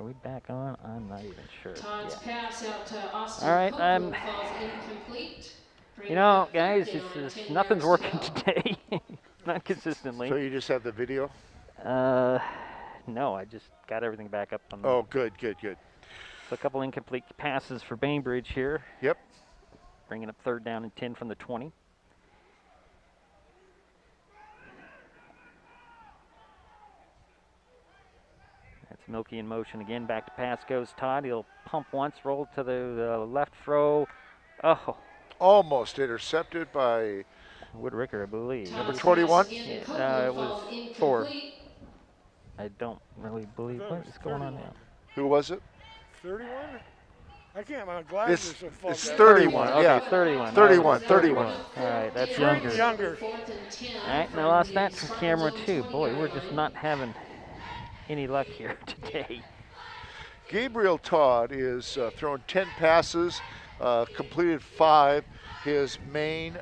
Are we back on? I'm not even sure. Todd's Yeah. pass out to Austin All right. Copeland falls incomplete. You know, Third guys, down, this is 10 nothing's yards to working go. today. Not consistently. So you just have the video? No, I just got everything back up on. Oh, good. So a couple incomplete passes for Bainbridge here. Yep. Bringing up 3rd down and 10 from the 20. That's Milky in motion again. Back to pass goes Todd. He'll pump once, roll to the left throw. Oh. Almost intercepted by Woodricker, I believe. Number 21? Yeah, it was 4. I don't really believe what is going on now. Who was it? 31? I can't, my glasses are full. It's 31, okay, yeah. 31. 31. All right, that's younger. Younger. All right, and I lost that from camera too. Boy, we're just not having any luck here today. Gabriel Todd is thrown 10 passes, completed 5. His main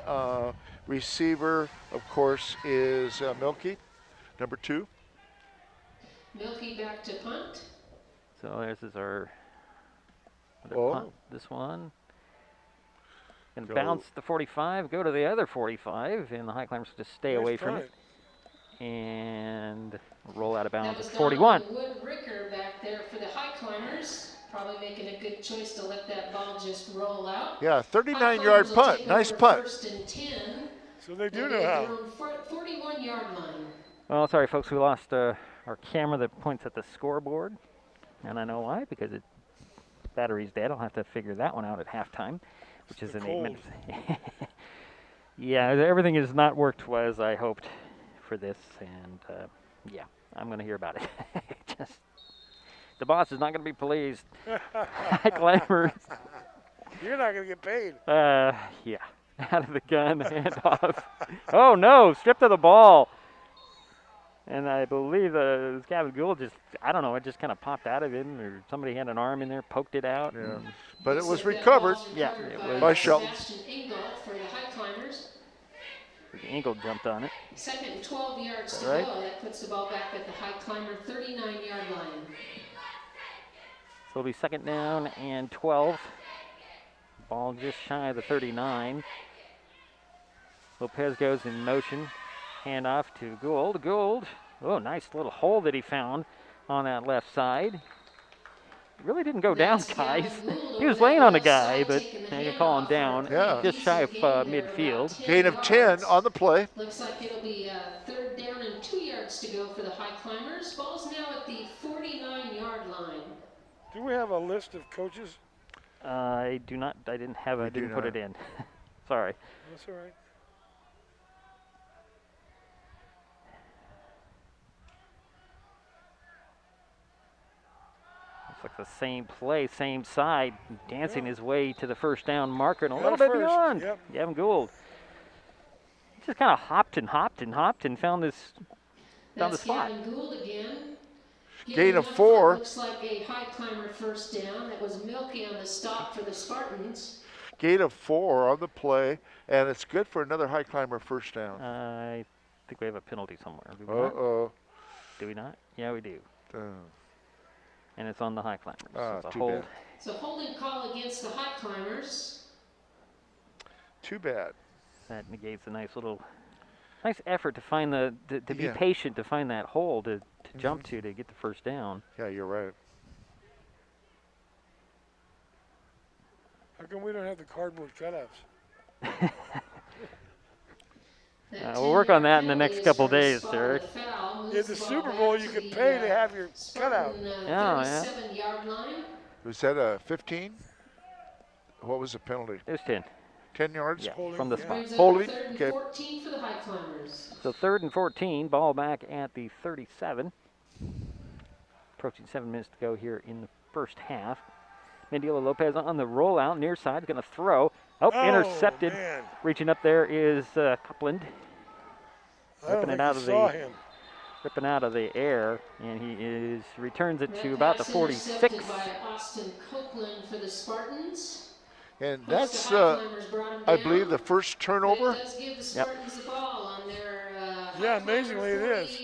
receiver, of course, is Milky, number 2. Milky back to punt. So this is our punt. This one. And bounce the 45, go to the other 45, and the Highclimbers just stay away from it. And roll out of bounds at 41. Woodricker back there for the Highclimbers. Probably making a good choice to let that ball just roll out. Yeah, 39-yard punt. Nice punt. 1st and 10. So they do know how. 41-yard line. Well, sorry, folks, we lost our camera that points at the scoreboard. And I know why, because battery's dead. I'll have to figure that one out at halftime, which is in 8 minutes. Yeah, everything has not worked as I hoped for this, and yeah, I'm going to hear about it. The boss is not going to be pleased. Highclimbers. You're not going to get paid. Yeah, out of the gun, hand off. Oh no, stripped of the ball. And I believe Gavin Gould just, I don't know, it just kind of popped out of him, or somebody had an arm in there, poked it out. Yeah. But it was recovered. Yeah, it was by Shelton. For the Highclimbers. Engel jumped on it. 2nd and 12 yards to right? go. That puts the ball back at the Highclimber 39-yard line. So it'll be 2nd down and 12. Ball just shy of the 39. Lopez goes in motion. Hand off to Gould. Gould. Oh, nice little hole that he found on that left side. Really didn't go down, guys. He was laying on the guy, but they can call him down. Yeah. Just shy of midfield. Gain of 10 on the play. Looks like it'll be 3rd down and 2 yards to go for the Highclimbers. Ball's now at the 49-yard line. Do we have a list of coaches? I do not. I didn't have. I didn't put it in. Sorry. That's all right. Looks like the same play, same side, dancing his way to the 1st down marker and a little bit beyond. Yep. Gavin Gould. He just kind of hopped and found the spot. Gavin Gould again. Gain of 4. Looks like a Highclimber 1st down. That was Milky on the stop for the Spartans. Gain of 4 on the play, and it's good for another Highclimber 1st down. I think we have a penalty somewhere. Do we Uh-oh. Do we not? Yeah, we do. And it's on the Highclimbers. So it's a too hold. bad. So holding call against the Highclimbers. Too bad. That negates a nice effort to find to be Yeah. patient to find that hole to jump to get the 1st down. Yeah, you're right. How come we don't have the cardboard cutouts? We'll work on that in the next couple days, Derek. In the Super Bowl, you could pay to have your cutout. Yeah. 37-yard line. Was that a 15? What was the penalty? It was 10. 10 yards? Yeah, Holding, from the yeah. spot. Brings up Holding, 3rd and okay. 14 for the Highclimbers. So 3rd and 14, ball back at the 37. Approaching 7 minutes to go here in the 1st half. Mendiola Lopez on the rollout, near side, going to throw. Oh, intercepted. Man. Reaching up there is Copeland. Ripping it out of the air, and he returns it to about the 46. By Austin Copeland for the Spartans. And that's, I believe, the 1st turnover. It does give the Spartans the ball on their Yeah, amazingly it is.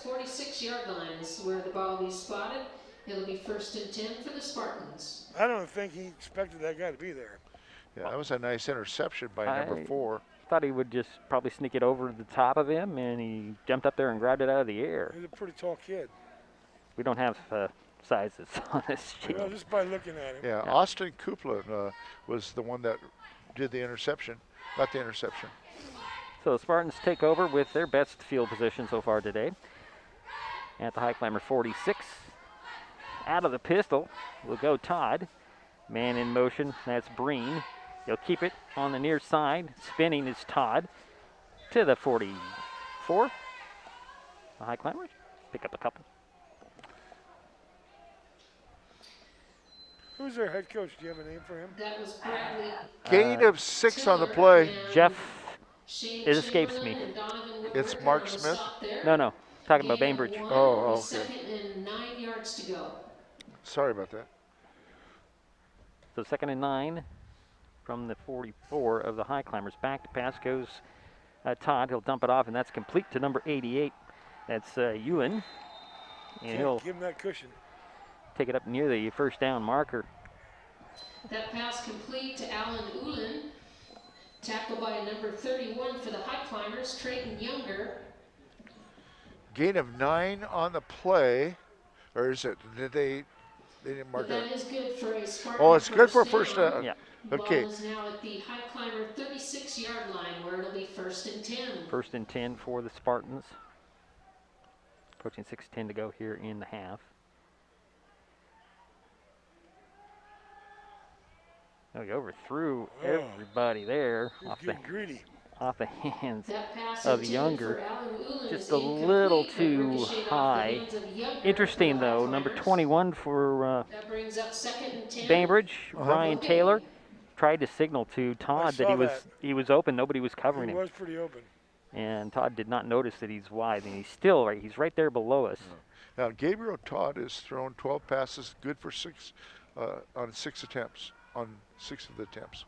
46 6-yard line is where the ball will be spotted. It'll be 1st and 10 for the Spartans. I don't think he expected that guy to be there. Yeah, that was a nice interception by number 4. Thought he would just probably sneak it over the top of him, and he jumped up there and grabbed it out of the air. He's a pretty tall kid. We don't have sizes on this sheet. Well, just by looking at him. Yeah, Austin Kupla was the one that did the interception, got the interception. So the Spartans take over with their best field position so far today. At the Highclimber 46. Out of the pistol will go Todd. Man in motion, that's Breen. He'll keep it on the near side. Spinning is Todd to the 44. The Highclimbers pick up a couple. Who's their head coach? Do you have a name for him? That was Bradley. Gain of 6 on the play. Jeff, it escapes me. It's Mark Smith? No. Talking about Bainbridge. Oh, okay. 2nd and 9 yards to go. Sorry about that. So 2nd and 9 from the 44 of the Highclimbers. Back to pass goes Todd. He'll dump it off, and that's complete to number 88. That's Ewan. And he'll give him that cushion. Take it up near the 1st down marker. That pass complete to Alan Ulen. Tackled by number 31 for the Highclimbers, Trayton Younger. Gain of 9 on the play, or is it? They didn't mark That it. is good for a Spartan. Oh, it's good for first down. Yeah. Okay. Ball is now at the Highclimber 36-yard line, where it'll be 1st and 10. 1st and 10 for the Spartans. Approaching 6:10 to go here in the half. We overthrew everybody there Greedy. off the hands That pass of intended Younger. for Alan Ulen Just is a little incomplete, but too ricocheted off the high. hands of Younger Interesting for the though, number Highclimbers. 21 for That brings up 2nd and 10. Bainbridge, Ryan Okay. Taylor, tried to signal to Todd that saw he was open. Nobody was covering He him, was pretty open. and Todd did not notice that he's wide, and he's right there below us. Now, Gabriel Todd has thrown 12 passes, good for 6 on 6 attempts, on 6 of the attempts.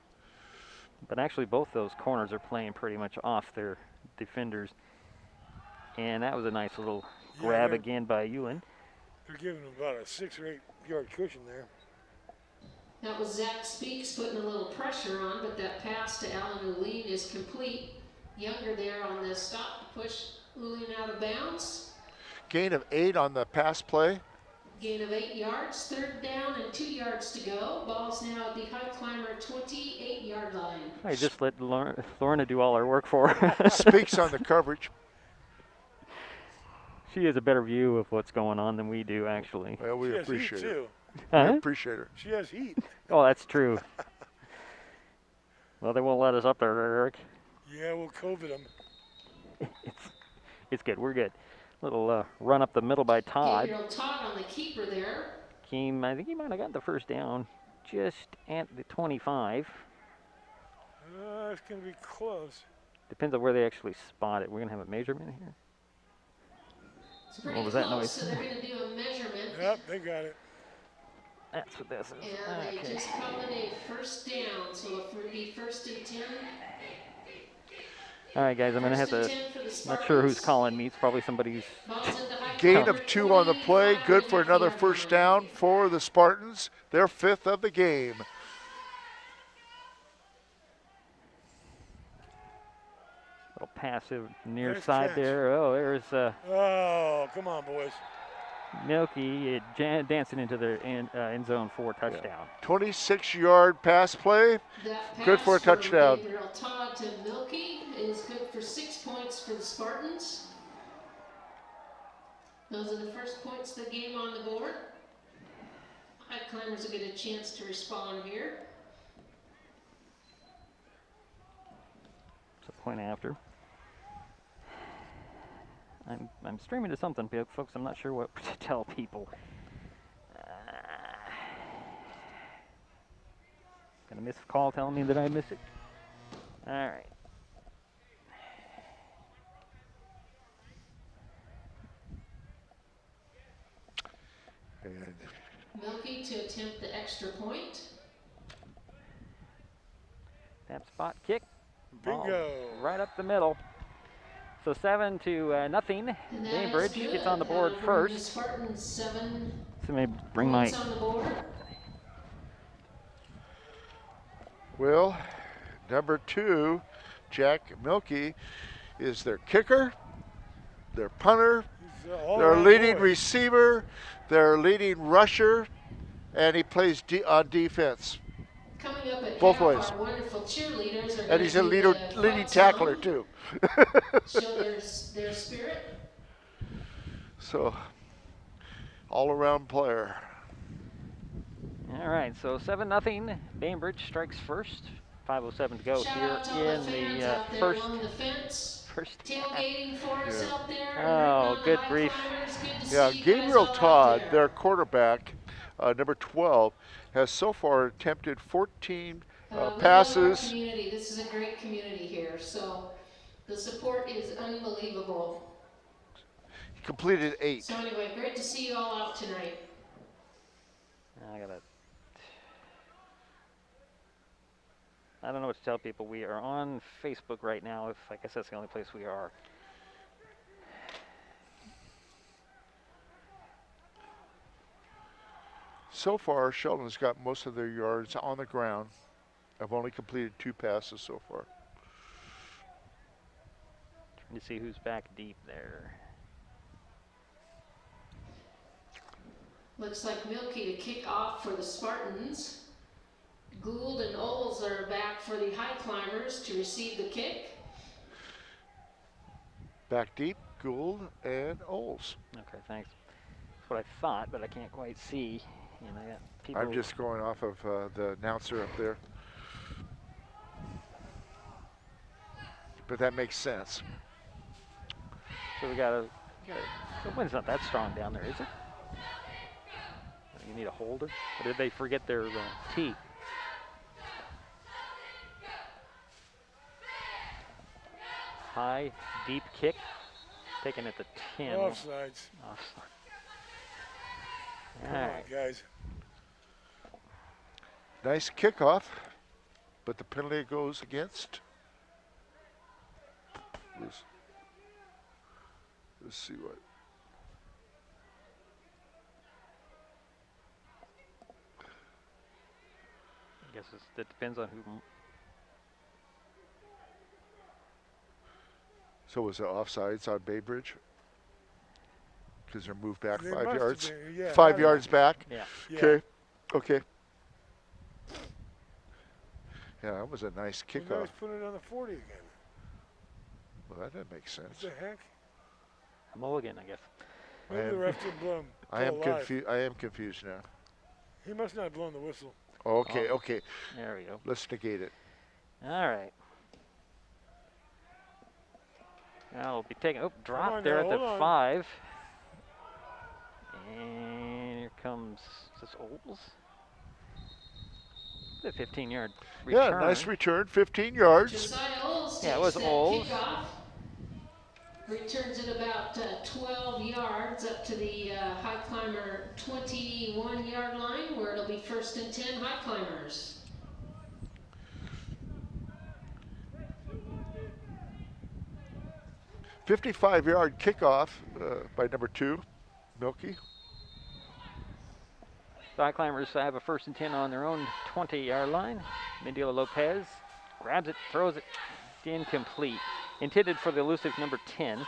But actually, both those corners are playing pretty much off their defenders. And that was a nice little grab they're- again by Ewan. They're giving him about a 6 or 8 yard cushion there. That was Zach Speaks putting a little pressure on, but that pass to Alan Ulen is complete. Younger there on the stop to push Ulen out of bounds. Gain of 8 on the pass play. Gain of 8 yards, 3rd down and 2 yards to go. Ball's now at the Highclimber 28-yard line. I just let Lorna do all our work for her. Speaks on the coverage. She has a better view of what's going on than we do, actually. Well, we She has heat appreciate it. too. We Huh? appreciate her. She has heat. Oh, that's true. Well, they won't let us up there, Eric. Yeah, we'll COVID him. It's good. We're good. Little run up the middle by Todd. Gabriel Todd on the keeper there. I think he might have got the 1st down just at the 25. It's going to be close. Depends on where they actually spot it. We're going to have a measurement here. It's pretty What was that close, noise? so they're going to do a measurement. Yep, they got it. That's what this is. And they Okay. just called it a 1st down, so it would be 1st and 10. All right, guys, I'm going to have 1st and to, 10 for the not Spartans. sure who's calling me. It's probably somebody's. Ball's at the Gain Highclimber of 2 on the play, good for another 25.5 first yard line. down for the Spartans. Their 5th of the game. Little passive near Nice side catch. there. Oh, there's Oh, come on, boys. Milky dancing into the end zone for a touchdown. 26-yard pass play. That Good for a pass from touchdown. Gabriel Todd to Milky is good for 6 points for the Spartans. Those are the first points of the game on the board. Highclimbers will get a chance to respond here. It's a point after. I'm streaming to something, folks. I'm not sure what to tell people. Gonna miss a call telling me that I miss it. All right. And Milky to attempt the extra point. Tap spot kick. Ball Bingo. right up the middle. So 7-0. And that is Bainbridge good. gets on the board That'll bring the first. Spartans 7 So maybe bring my. points on the board. Well, number 2, Jack Milkey, is their kicker, their punter, He's their leading boy. receiver, their leading rusher, and he plays on defense. Coming up at Both half, ways. our wonderful cheerleaders are And going he's to a do leader, the leading fight tackler song, too. show their spirit. So, all-around player. All right, so 7-0. Bainbridge strikes first. 5:07 to go Shout here out to all the in fans the out there first along the fence, half. tailgating for us Yeah. out there. and Oh, rooting on good the grief. Highclimbers. Good to Yeah, see you guys Gabriel all out Todd, there. their quarterback, number 12, has so far attempted 14 We love our passes. community. This is a great community here, so the support is unbelievable. He completed 8. So anyway, great to see you all out tonight. I don't know what to tell people. We are on Facebook right now. If I guess that's the only place we are. So far, Shelton's got most of their yards on the ground. I've only completed 2 passes so far. Trying to see who's back deep there. Looks like Milky to kick off for the Spartans. Gould and Oles are back for the Highclimbers to receive the kick. Back deep, Gould and Oles. Okay, thanks. That's what I thought, but I can't quite see. You know, I got people. I'm just going off of the announcer up there. But that makes sense. So we got the wind's not that strong down there, is it? You need a holder? Or did they forget their tee? High, deep kick. Taken at the 10. Offsides. Offside. Come All on, right. guys. Nice kickoff, but the penalty goes against. Let's see what. I guess it depends on who. So was it offsides on Bainbridge? Because they're moved back They 5 must have yards. been, yeah, 5 I yards back. Yeah. Yeah. Okay. Okay. Yeah, that was a nice You kickoff. guys put it on the 40 again. Well, that doesn't make What sense. the heck? A mulligan, I guess. I Maybe am- the ref didn't blow him. I am still alive. confused. I am confused now. He must not have blown the whistle. Okay. Oh. Okay. There we go. Let's negate it. All right. Now we'll be taking. Oh, drop on there now, at the hold on. 5. And here comes is this Oles. The 15-yard return. Yeah, nice return. 15 yards. Josiah Oles Yeah, it takes was that Oles. kickoff. Returns it about 12 yards up to the Highclimber 21-yard line, where it'll be 1st and 10 Highclimbers. – 55-yard kickoff by number 2, Milky. The Highclimbers have a 1st and 10 on their own 20-yard line. Mendila Lopez grabs it, throws it, incomplete. Intended for the elusive number 10.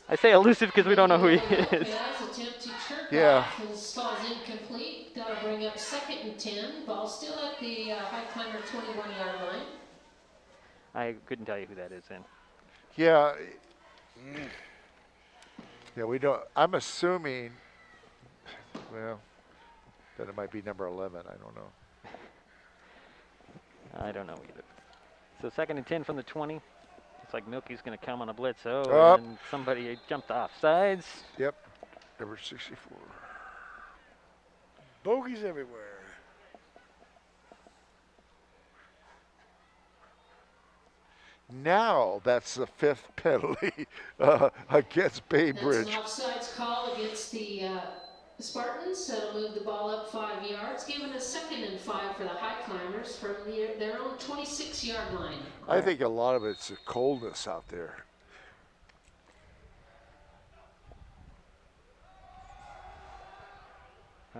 I say elusive because we don't know who he is. Lopez attempt to jerk Yeah. off. His falls incomplete. That'll bring up 2nd and 10. Ball still at the Highclimber 21-yard line. I couldn't tell you who that is then. Yeah. Yeah, we don't. I'm assuming, well, that it might be number 11. I don't know. I don't know either. So 2nd and 10 from the 20. Looks like Milky's going to come on a blitz. Oh, Up. and somebody jumped off sides. Yep. Number 64. Bogeys everywhere. Now that's the 5th penalty against Bainbridge. That's an offsides call against the Spartans. That'll move the ball up 5 yards, giving a 2nd and 5 for the Highclimbers from their own 26-yard line. I think a lot of it's the coldness out there.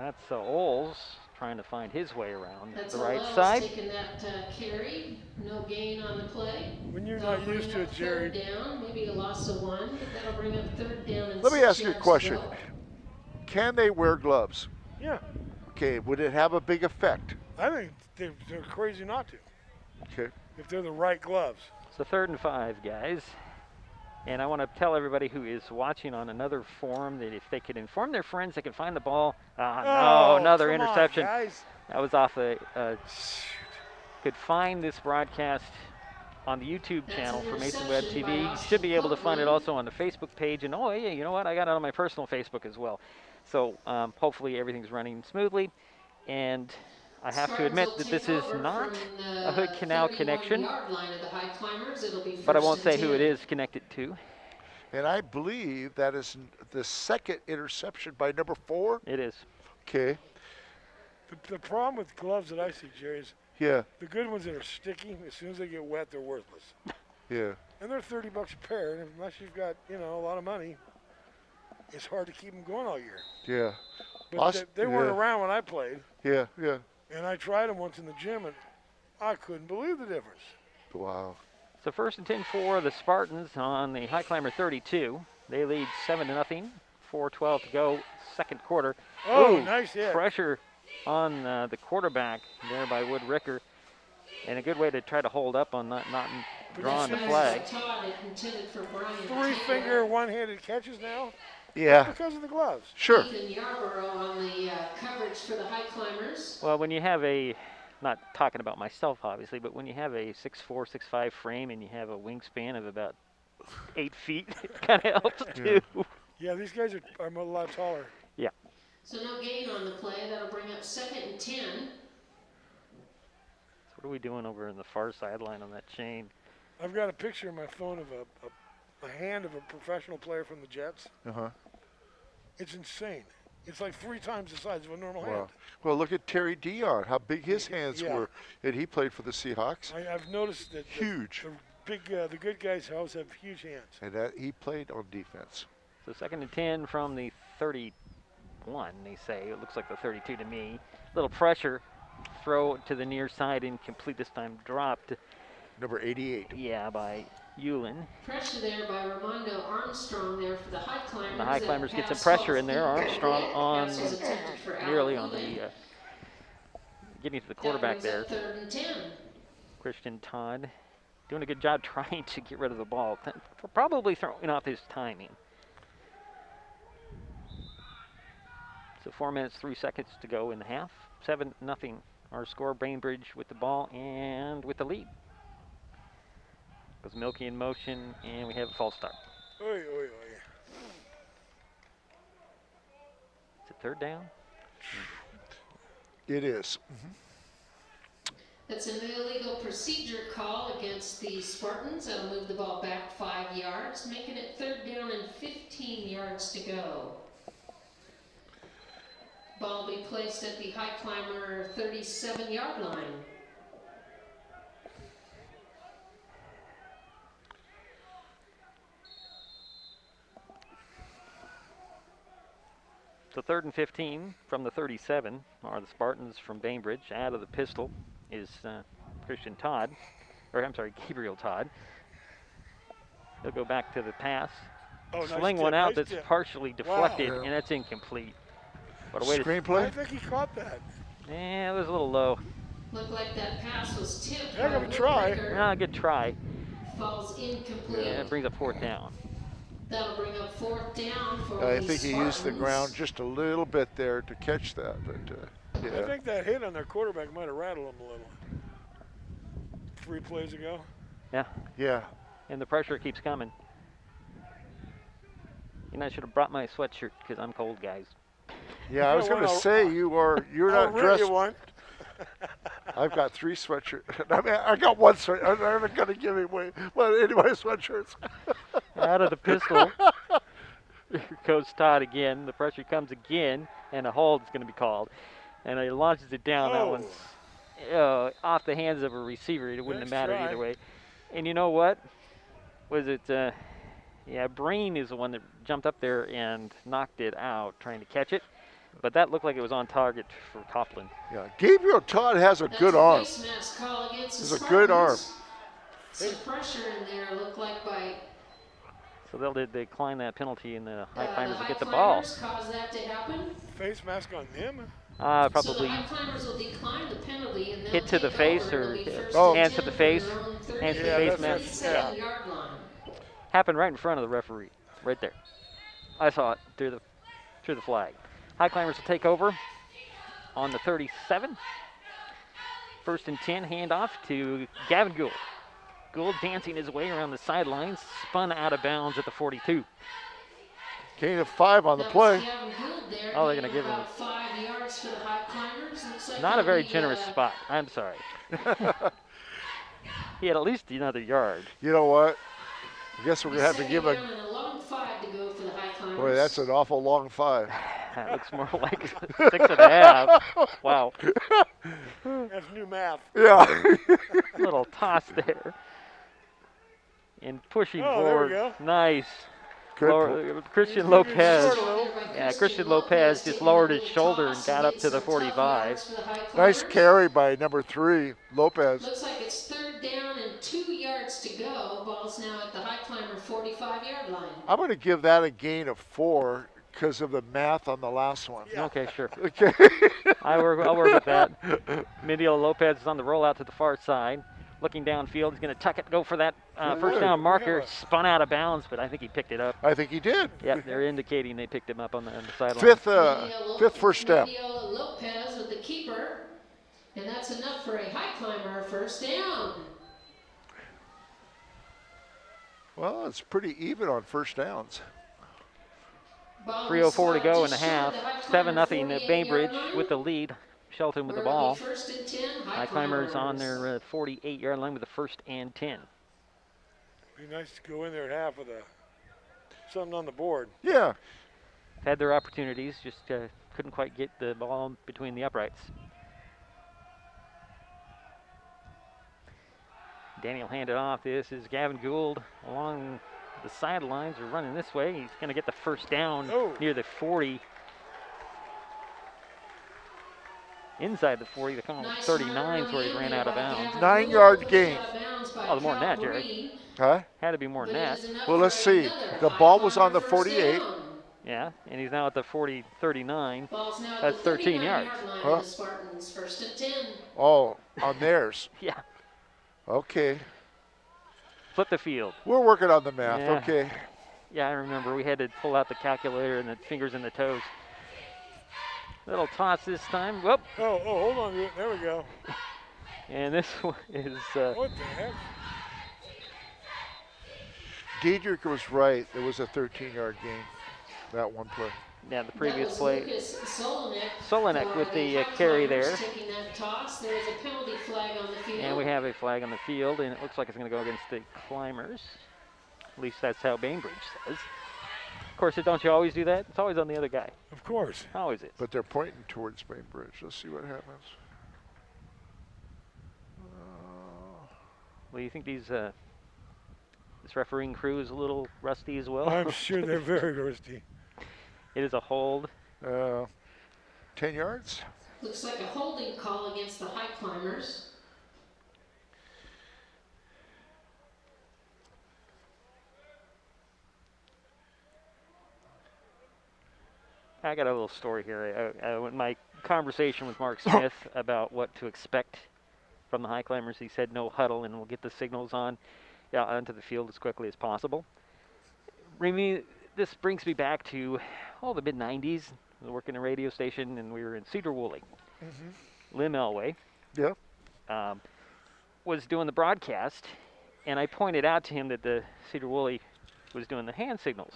That's Oles trying to find his way around That's the right Oles side. taking that carry. No gain on the play. When you're That'll not bring used to up it, Jerry. third down, maybe a loss of 1, but that'll bring up third down and Let me 6 ask you a yards question. to go. Can they wear gloves? Yeah. Okay, would it have a big effect? I think they're crazy not to. Okay. If they're the right gloves. So 3rd and 5, guys. And I want to tell everybody who is watching on another forum that if they could inform their friends, they can find the ball. No, another come interception. On, guys. That was off could find this broadcast on the YouTube That's channel an for Mason Web interception by TV. You Austin should be able to find it Copeland. also on the Facebook page. And oh, yeah, you know what? I got it on my personal Facebook as well. So hopefully everything's running smoothly. And I have to Spartans admit will that this take is over not from a Hood Canal 31 connection, yard line of the Highclimbers. It'll be but I won't 1st and say who it 10. is connected to. And I believe that is the second interception by number 4. It is. Okay. The problem with gloves that I see, Jerry, is Yeah. the good ones that are sticky, as soon as they get wet, they're worthless. Yeah. And they're $30 a pair, and unless you've got, a lot of money, it's hard to keep them going all year. Yeah. But they weren't yeah. around when I played, Yeah. Yeah. and I tried them once in the gym, and I couldn't believe the difference. Wow. So 1st and 10 for the Spartans on the Highclimber 32. They lead 7-0. 4:12 to go, 2nd quarter. Oh, Ooh, nice hit. Pressure on the quarterback there by Wood Ricker. And a good way to try to hold up on not drawing the see- flag. Todd intended for Brian 3-finger, one-handed catches now Yeah. because of the gloves. Sure. Ethan Yarborough on the coverage for the Highclimbers. Well, when you have not talking about myself obviously, but when you have a 6'4", 6'5" frame and you have a wingspan of about 8 feet, it kind of helps too. Yeah, these guys are a lot taller. So no gain on the play. That'll bring up 2nd and 10. So what are we doing over in the far sideline on that chain? I've got a picture in my phone of a hand of a professional player from the Jets. Uh-huh. It's insane. It's like 3 times the size of a normal Wow. hand. Well, look at Terry Dion, how big his hands Yeah. were. And he played for the Seahawks. I've noticed that Huge. the good guys always have huge hands. And that he played on defense. So 2nd and 10 from the 31, they say. It looks like the 32 to me. Little pressure. Throw to the near side, incomplete this time. Dropped, Number 88. yeah, by Hewlin. Pressure there by Ramondo Armstrong there for the Highclimbers. And the Highclimbers That get some pass pressure falls in there. Armstrong on Pass was attempted for nearly Alan on Ewing. the getting to the That quarterback brings there. up 3rd and 10. Christian Todd doing a good job trying to get rid of the ball. Probably throwing off his timing. So 4 minutes, 3 seconds to go in the half. 7-0 our score. Bainbridge with the ball and with the lead. Goes Milky in motion, and we have a false start. Oy, oy, oy. Is it 3rd down? It is. That's an illegal procedure call against the Spartans. That'll move the ball back 5 yards, making it 3rd down and 15 yards to go. Ball will be placed at the Highclimber 37-yard line. So 3rd and 15 from the 37 are the Spartans from Bainbridge. Out of the pistol is Christian Todd, or I'm sorry, Gabriel Todd. They'll go back to the pass. Oh, Sling nice one tip, out nice that's tip. partially deflected, Wow. and that's incomplete. What a way to... I Screenplay? think he caught that. Yeah, it was a little low. Looked like that pass was tipped. Heck by of a try. Woodbreaker. Ah, good try. Falls incomplete. Yeah, it brings up 4th down. That'll bring up 4th down for I the think he used the Spartans. ground just a little bit there to catch that. But I yeah. think that hit on their quarterback might have rattled him a little. 3 plays ago. Yeah. And the pressure keeps coming. You know, I should have brought my sweatshirt because I'm cold, guys. Yeah, I was going to say you're not I'll rent dressed. you one. I've got 3 sweatshirts. I mean, I got 1 sweatshirt. I'm not going to give away any of my sweatshirts. Out of the pistol. Here goes Todd again. The pressure comes again, and a hold is going to be called. And he launches it down. That one's off the hands of a receiver. It wouldn't have Nice mattered try. either way. And you know what? Was it, Brain is the one that jumped up there and knocked it out, trying to catch it. But that looked like it was on target for Copeland. Yeah, Gabriel Todd has a That's good a arm. face mask call against the Has a good arm. Spartans. Some pressure in there, looked like by So they'll decline that penalty, and the High the Climbers will High get the ball. Climbers caused that to happen. Face mask on them? So the Probably High Climbers will decline the penalty and they'll hit to the take face over. or It'll be first Oh. and hands to 10 the from face. their own 30, Hands to the Yeah, face that's- mask. 37-yard line. Happened right in front of the referee, right there. I saw it through the flag. High Climbers will take over on the 37. First and 10, handoff to Gavin Gould. Gould dancing his way around the sidelines, spun out of bounds at the 42. Gain of 5 on the That play. was Gavin Gould there, Oh, they're gonna gaining give him about 5 yards for the High Climbers. Looks like Not a he'll very be, generous spot. I'm sorry. He had at least another yard. You know what? I guess we're going to have to second give down a. and a long 5 to go for the High Climbers. Boy, that's an awful long 5. That looks more like 6.5. Wow. That's new math. Yeah. Little toss there. And pushing Oh, there we forward. go. Nice. Good Christian He's moving Lopez. short a little. Yeah, Christian Lopez just lowered his shoulder and got up to the 45. Nice carry by number 3, Lopez. Looks like it's 3rd down and 2 yards to go. Ball's now at the High Climber 45-yard line. I'm going to give that a gain of 4 because of the math on the last one. Yeah. Okay, sure. Okay. I'll work with that. Mendio Lopez is on the rollout to the far side. Looking downfield, he's going to tuck it, go for that first down marker. Spun out of bounds, but I think he picked it up. I think he did. Yep, they're indicating they picked him up on the sideline. Fifth first step. Mendio Lopez with the keeper, and that's enough for a High Climber first down. Well, it's pretty even on first downs. Ball 3:04 to is, go in the just short half. of the High 7-0 Climber at 48-yard Bainbridge line. with the lead. Shelton with the Where it'll ball. be first and 10, High Climbers on their 48-yard line with the first and 10. Be nice to go in there and have with something on the board. Yeah. Had their opportunities, just couldn't quite get the ball between the uprights. Daniel handed off. This is Gavin Gould along the sidelines. Are running this way. He's going to get the first down near the 40. Inside the 40, the 39 is where he ran out of bounds. 9-yard gain. Oh, more than that, Jerry. Huh? Had to be more than that. Well, let's see. The ball was on the 48. Yeah, and he's now at the 39. That's That's 13 yards. Huh? The Spartans first and 10. Oh, on theirs. Yeah, Okay. flip the field. We're working on the math. Yeah. Okay. Yeah, I remember. We had to pull out the calculator and the fingers and the toes. Little toss this time. Whoop. Oh, hold on. There we go. And this one is What the heck? Diedrich was right. It was a 13-yard gain, that one play. yeah, the previous play. Solinek Solinek with the carry there. taking that toss. There is a penalty flag on the field. And we have a flag on the field, and it looks like it's going to go against the Climbers. At least that's how Bainbridge says. Of course, don't you always do that? It's always on the other guy. Of course. Always is. But they're pointing towards Bainbridge. Let's see what happens. Well, you think this refereeing crew is a little rusty as well? I'm sure they're very rusty. It is a hold. 10 yards? Looks like a holding call against the High Climbers. I got a little story here. In my conversation with Mark Smith about what to expect from the High Climbers, he said no huddle and we'll get the signals onto the field as quickly as possible. This brings me back to the mid-90s. I was working a radio station and we were in Cedar Woolley. Lim Elway Yeah. was doing the broadcast, and I pointed out to him that the Cedar Woolley was doing the hand signals.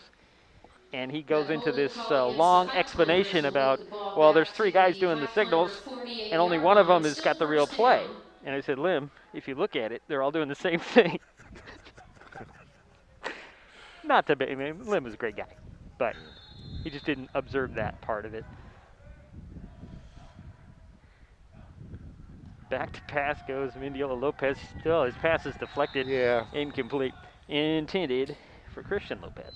And he goes into this long explanation about, well, there's 3 guys doing the signals, and only one of them has got the real play. And I said, Lim, if you look at it, they're all doing the same thing. Not to be, I mean, Lim is a great guy, but he just didn't observe that part of it. Back to pass goes Mendiola Lopez. Still, his pass is deflected. Yeah. Incomplete. Intended for Christian Lopez.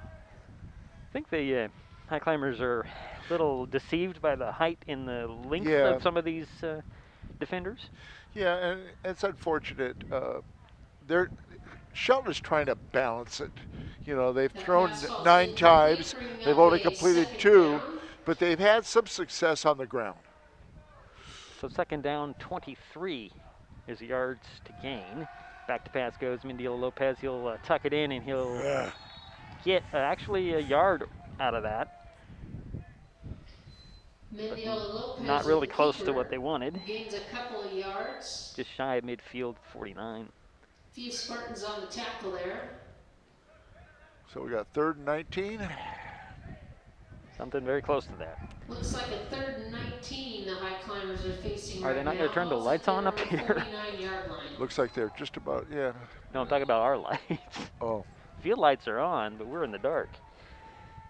I think the Highclimbers are a little deceived by the height and the length Yeah. of some of these defenders. Yeah, and it's unfortunate. Shelton is trying to balance it. You know, they've That thrown pass falls 9 incomplete, times. bringing They've up only a completed second 2, down. but they've had some success on the ground. So second down, 23 is the yards to gain. Back to pass goes Mindila Lopez. He'll tuck it in, and he'll get actually a yard out of that. Mendiola Lopez, Not really with the close to keeper, what they wanted. gains a couple of yards. Just shy of midfield, 49. Few Spartans on the tackle there. So we got 3rd and 19. Something very close to that. Looks like a 3rd and 19 the Highclimbers are facing Are right they not now. going to turn the Ball's lights on up there here? 49-yard line. Looks like they're just about, yeah. No, I'm talking about our lights. Oh, Field lights are on, but we're in the dark.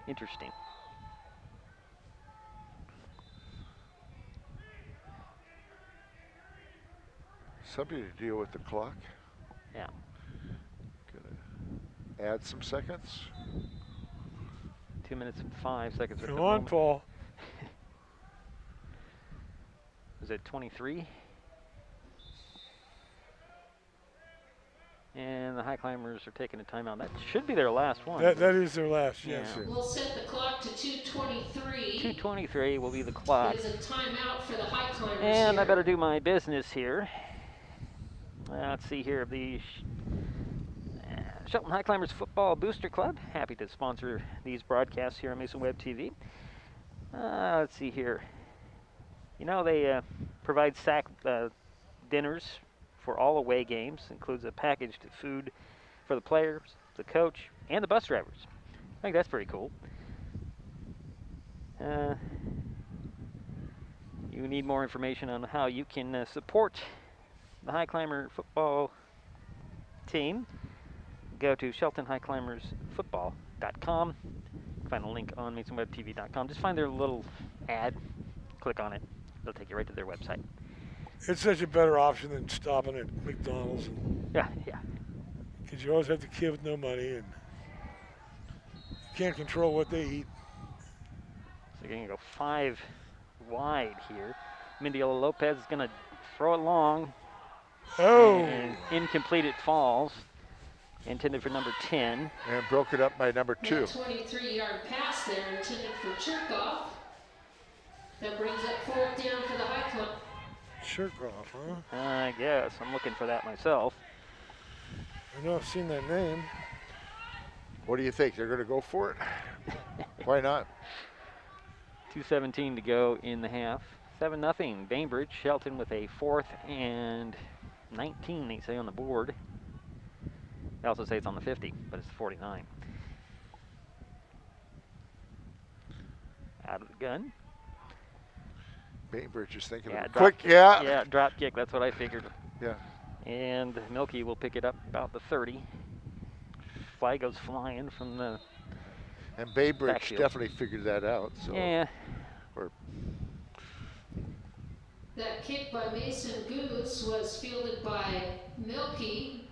Interesting. somebody to deal with the clock. Yeah. Gonna add some seconds. 2 minutes and 5 seconds. at Come the on, moment. Paul. Is it 23? And the Highclimbers are taking a timeout. That should be their last one. That is their last, yes. Yeah. We'll set the clock to 2:23. 2:23 will be the clock. It is a timeout for the Highclimbers And I here. better do my business here. Let's see here. The Shelton Highclimbers Football Booster Club. Happy to sponsor these broadcasts here on Mason Web TV. Let's see here. You know, they provide sack dinners for all away games. Includes a packaged food for the players, the coach, and the bus drivers. I think that's pretty cool. You need more information on how you can support the Highclimber football team. Go to SheltonHighclimbersFootball.com. Find a link on MasonWebTV.com. Just find their little ad, click on it. It'll take you right to their website. It's such a better option than stopping at McDonald's. Yeah. Because you always have the kid with no money and you can't control what they eat. So you're going to go 5 wide here. Mindiola Lopez is going to throw it long. Oh! And incomplete, it falls. Intended for number 10. And broke it up by number 2. That 23-yard pass there intended for Cherkoff. That brings up 4th down for the Highclimbers. Cherkoff, huh? I guess. I'm looking for that myself. I know I've seen that name. What do you think? They're going to go for it? Why not? 2:17 to go in the half. 7-0. Bainbridge. Shelton with a 4th and 19, they say on the board. They also say it's on the 50, but it's 49. Out of the gun. Bainbridge is thinking Yeah, of a quick, yeah. Yeah, drop kick. That's what I figured. Yeah. And Milky will pick it up about the 30. Flag goes flying from the And Bainbridge backfield. definitely figured that out. So. Yeah. That kick by Mason Goose was fielded by Milky.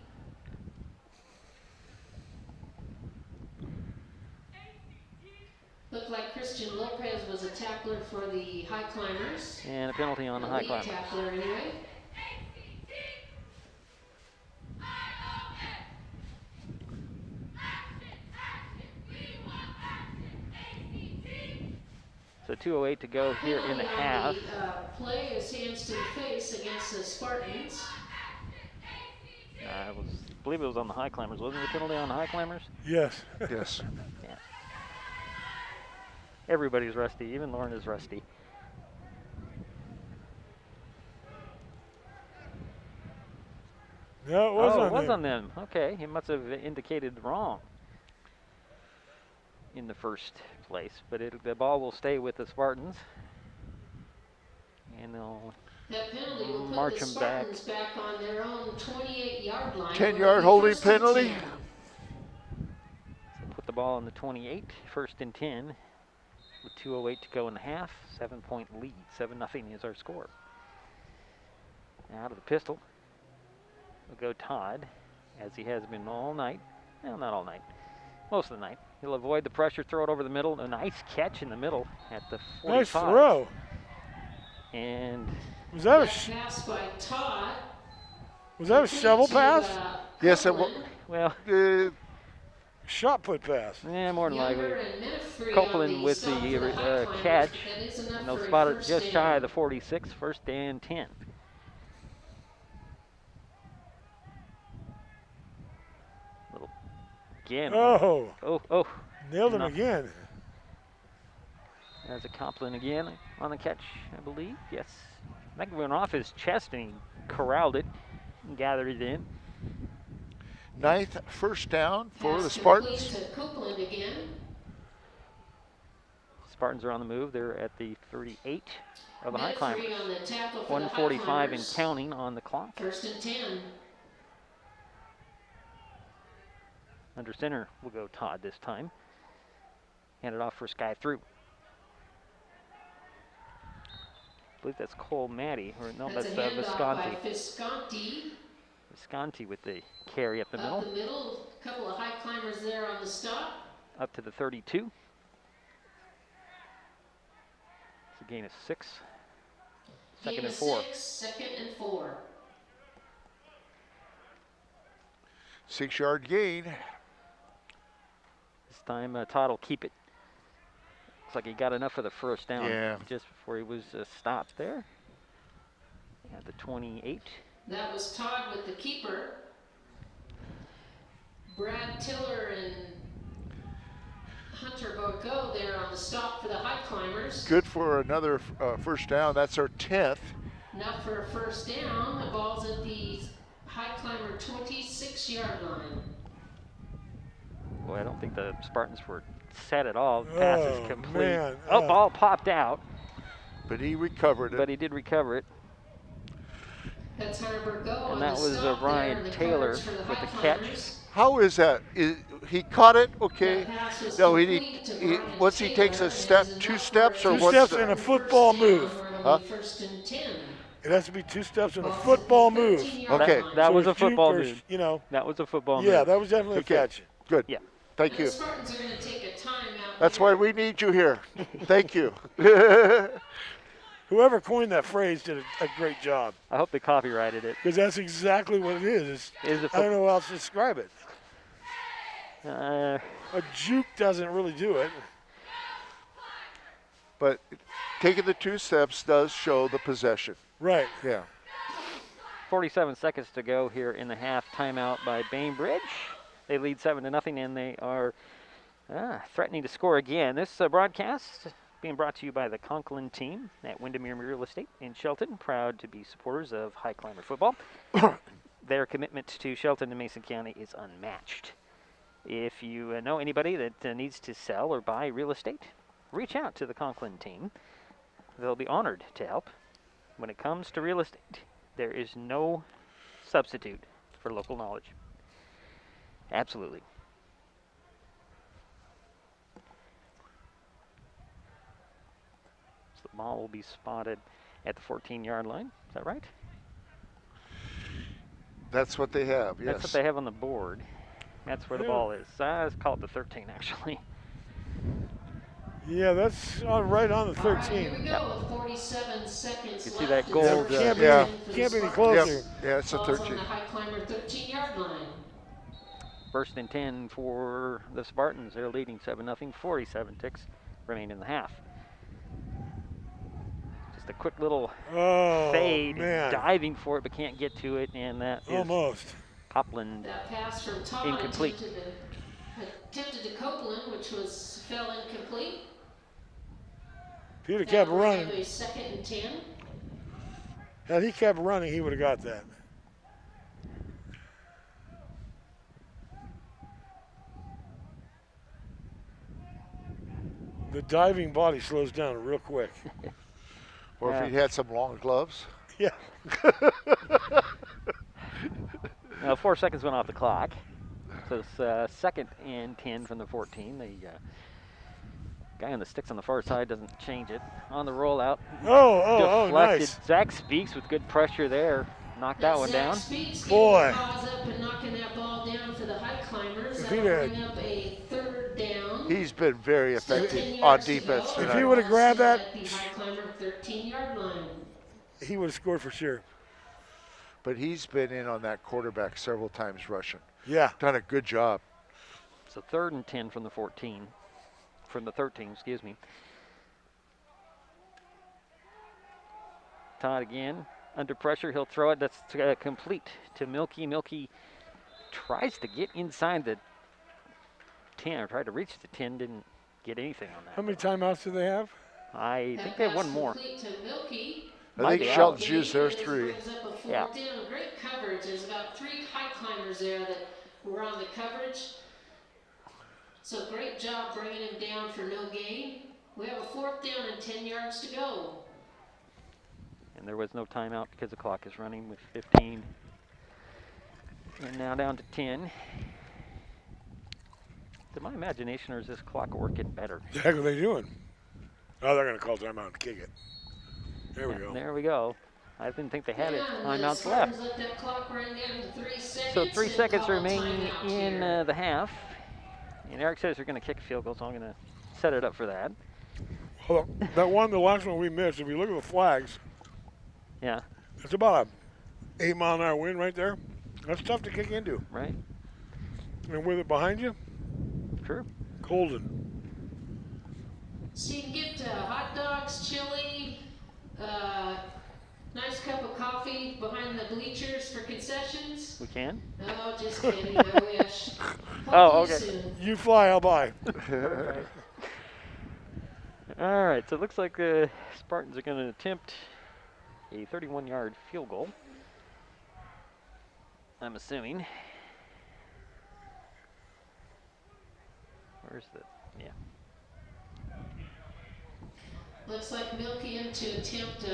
Looked like Christian Lopez was a tackler for the Highclimbers. And a penalty on the A lead Highclimbers. tackler anyway. So 2:08 to go here in the Penalty half. on the play is hands to the face against the Spartans. I believe it was on the Highclimbers. Wasn't the penalty on the Highclimbers? Yes. Yes. Yeah. Everybody's rusty. Even Lauren is rusty. No, it was Oh, on it was them. on them. Okay, he must have indicated wrong in the first place. But the ball will stay with the Spartans. And they'll That penalty will put march the them back. Spartans back on their own 28-yard line. 10-yard holding First and penalty. 10. put the ball on the 28, 1st and 10. With 2:08 to go in the half. 7-point lead. 7-0 is our score. Out of the pistol will go Todd, as he has been all night. Well, not all night. Most of the night. He'll avoid the pressure, throw it over the middle. A nice catch in the middle at the 45. Nice throw. And Was that That pass by Todd. was that a shovel pass? Yes, it was. well, Shot put pass. yeah, more than likely. Younger and Minifree on Copeland with stop for the Highclimbers, catch. but that is enough And they'll for a spot it first just shy of down. the 46, first and 10. Little again. Oh, Oh. nailed him No. again. There's a Copeland again on the catch, I believe. Yes. That went off his chest and he corralled it and gathered it in. 9th first down for Pass the Spartans. complete to Copeland again. Spartans are on the move. They're at the 38 of the Minifree Highclimbers. on the tackle for 1:45 the and Highclimbers. counting on the clock. First and 10. Under center will go Todd this time. Hand it off for Sky through. I believe that's Cole Matty, or no, that's a handoff Visconti. by Visconti. Visconti with the carry up the Up middle, the middle, a couple of Highclimbers there on the stop. up to the 32. It's a gain of 6. Second Gain and of 4. 6, second and 4. 6-yard gain. This time Todd will keep it. Looks like he got enough for the first down Yeah. just before he was stopped there. At the 28. That was Todd with the keeper. Brad Tiller and Hunter Borgo there on the stop for the Highclimbers. Good for another first down. That's our 10th. Not for a first down. The ball's at the Highclimber 26-yard line. Boy, I don't think the Spartans were set at all. Pass is Oh, complete. man. Oh, ball popped out, But he recovered it. but he did recover it. That's Hunter Borgo And on that the was stop Brian there, the Taylor coverage for the with the catch. Highclimbers. How is that? He caught it, okay. That pass was No, complete to Brian once he takes Taylor, a step, and is 2 enough steps, for or a Two what's steps the, and a first football down, move. where it'll Huh? be first and 10. It has to be 2 steps and a Ball's at football the move. 13-yard Okay. line. That So was a it's cheap football or, move. You know, That was a football yeah, move. that was definitely Okay. a catch. good. Yeah. Thank And you. the Spartans are going to take a timeout. That's here. why we need you here. Thank you. Whoever coined that phrase did a great job, I hope they copyrighted it. because that's exactly what it is. Is it I don't know how else to describe it. A juke doesn't really do it. But taking the 2 steps does show the possession. Right. Yeah. 47 seconds to go here in the half. Timeout by Bainbridge. They lead 7-0, and they are threatening to score again. This broadcast being brought to you by the Conklin team at Windermere Real Estate in Shelton, proud to be supporters of Highclimber football. Their commitment to Shelton and Mason County is unmatched. If you know anybody that needs to sell or buy real estate, reach out to the Conklin team. They'll be honored to help. When it comes to real estate, there is no substitute for local knowledge. Absolutely. So the ball will be spotted at the 14-yard line. Is that right? That's what they have, yes. That's what they have on the board. That's where the Yeah. ball is. Let's call it the 13, actually. Yeah, that's right on the All right, 13. here we go. with 47 seconds You left. see that It's gold, first can't and be- 10 for the can't be any Spartans. closer. Yep. Yeah, it's a Ball's on 13. the Highclimber 13-yard line. First and 10 for the Spartans. They're leading 7-0. 47 ticks remain in the half. Just a quick little Oh, fade, man. diving for it, but can't get to it, and that is Almost. Copeland. That pass from Todd Incomplete. attempted to Copeland, which fell incomplete. If he'd have That kept will running, have a second and 10. had he kept running, he would have got that. The diving body slows down real quick. Or Yeah. if he had some long gloves. Yeah. Now 4 seconds went off the clock. So it's second and 10 from the 14. The guy on the sticks on the far side doesn't change it. On the rollout, Oh, deflected. nice. Zach Speaks with good pressure there. Knocked that one Zach down. Speaks Boy. getting the paws up and knocking that ball down for the Highclimbers. If That'll he'd had- bring up a third down. He's been very Still effective 10 on yards to defense go. If he tonight. would have grabbed Still that, at the Highclimber 13-yard line. he would have scored for sure. But he's been in on that quarterback several times rushing. Yeah. Done a good job. So 3rd and 10 from the 14. From the 13, excuse me. Todd again. Under pressure, he'll throw it. That's complete to Milky. Milky tries to get inside the 10, or tried to reach the 10, didn't get anything on that. How many timeouts do they have? I That think they have pass one more. complete to Milky. I Might think be out. Shelton's used their This 3. brings up a 4th Yeah. down. Great coverage. There's about 3 Highclimbers there that were on the coverage. So great job bringing him down for no gain. We have a 4th down and 10 yards to go. And there was no timeout because the clock is running with 15. And now down to 10. To my imagination, or is this clock working better? The heck are they doing? Oh, they're going to call timeout and kick it. There we go. There we go. I didn't think they had it. Yeah, Timeouts Spartans left. let that clock run down to 3 seconds. So 3 and seconds call a remaining timeout in here. the half. And Eric says they're going to kick a field goal, so I'm going to set it up for that. Hold on. That one, the last one we missed, if you look at the flags, Yeah, it's about a 8-mile-an-hour wind right there. That's tough to kick into. right? And with it behind you, True. Colden. So you can get hot dogs, chili, nice cup of coffee behind the bleachers for concessions. We can? Oh, just kidding. I wish. Oh, Hopefully okay. soon. You fly, I'll buy. All right, so it looks like the Spartans are going to attempt a 31-yard field goal. I'm assuming. Where's the, yeah. Looks like Milky in to attempt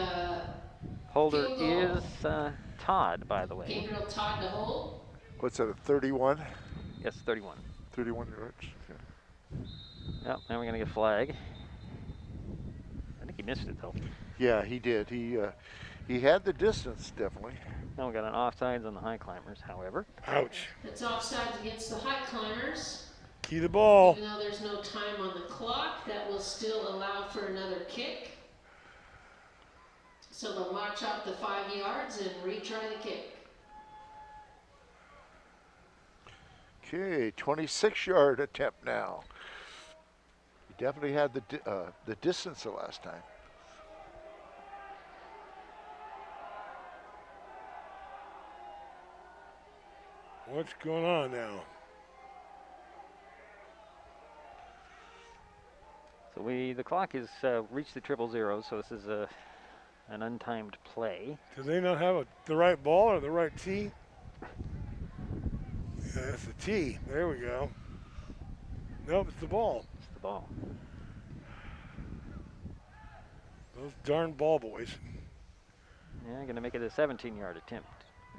Holder Field goal. is Todd, by the way. Gabriel Todd to hold. What's that, a 31? Yes, 31. 31 yards. Yeah. Yep, now we're going to get a flag. I think he missed it, though. Yeah, he did. He had the distance, definitely. Now we got an offsides on the Highclimbers, however. Ouch. It's offsides against the Highclimbers. Key the ball. Even though there's no time on the clock, that will still allow for another kick. So they'll march out the 5 yards and retry the kick. Okay, 26-yard attempt now. He definitely had the distance the last time. What's going on now? So the clock has reached the 000, so this is an untimed play. Do they not have the right ball or the right tee? Yeah, that's the tee. There we go. Nope, it's the ball. It's the ball. Those darn ball boys. Yeah, going to make it a 17-yard attempt,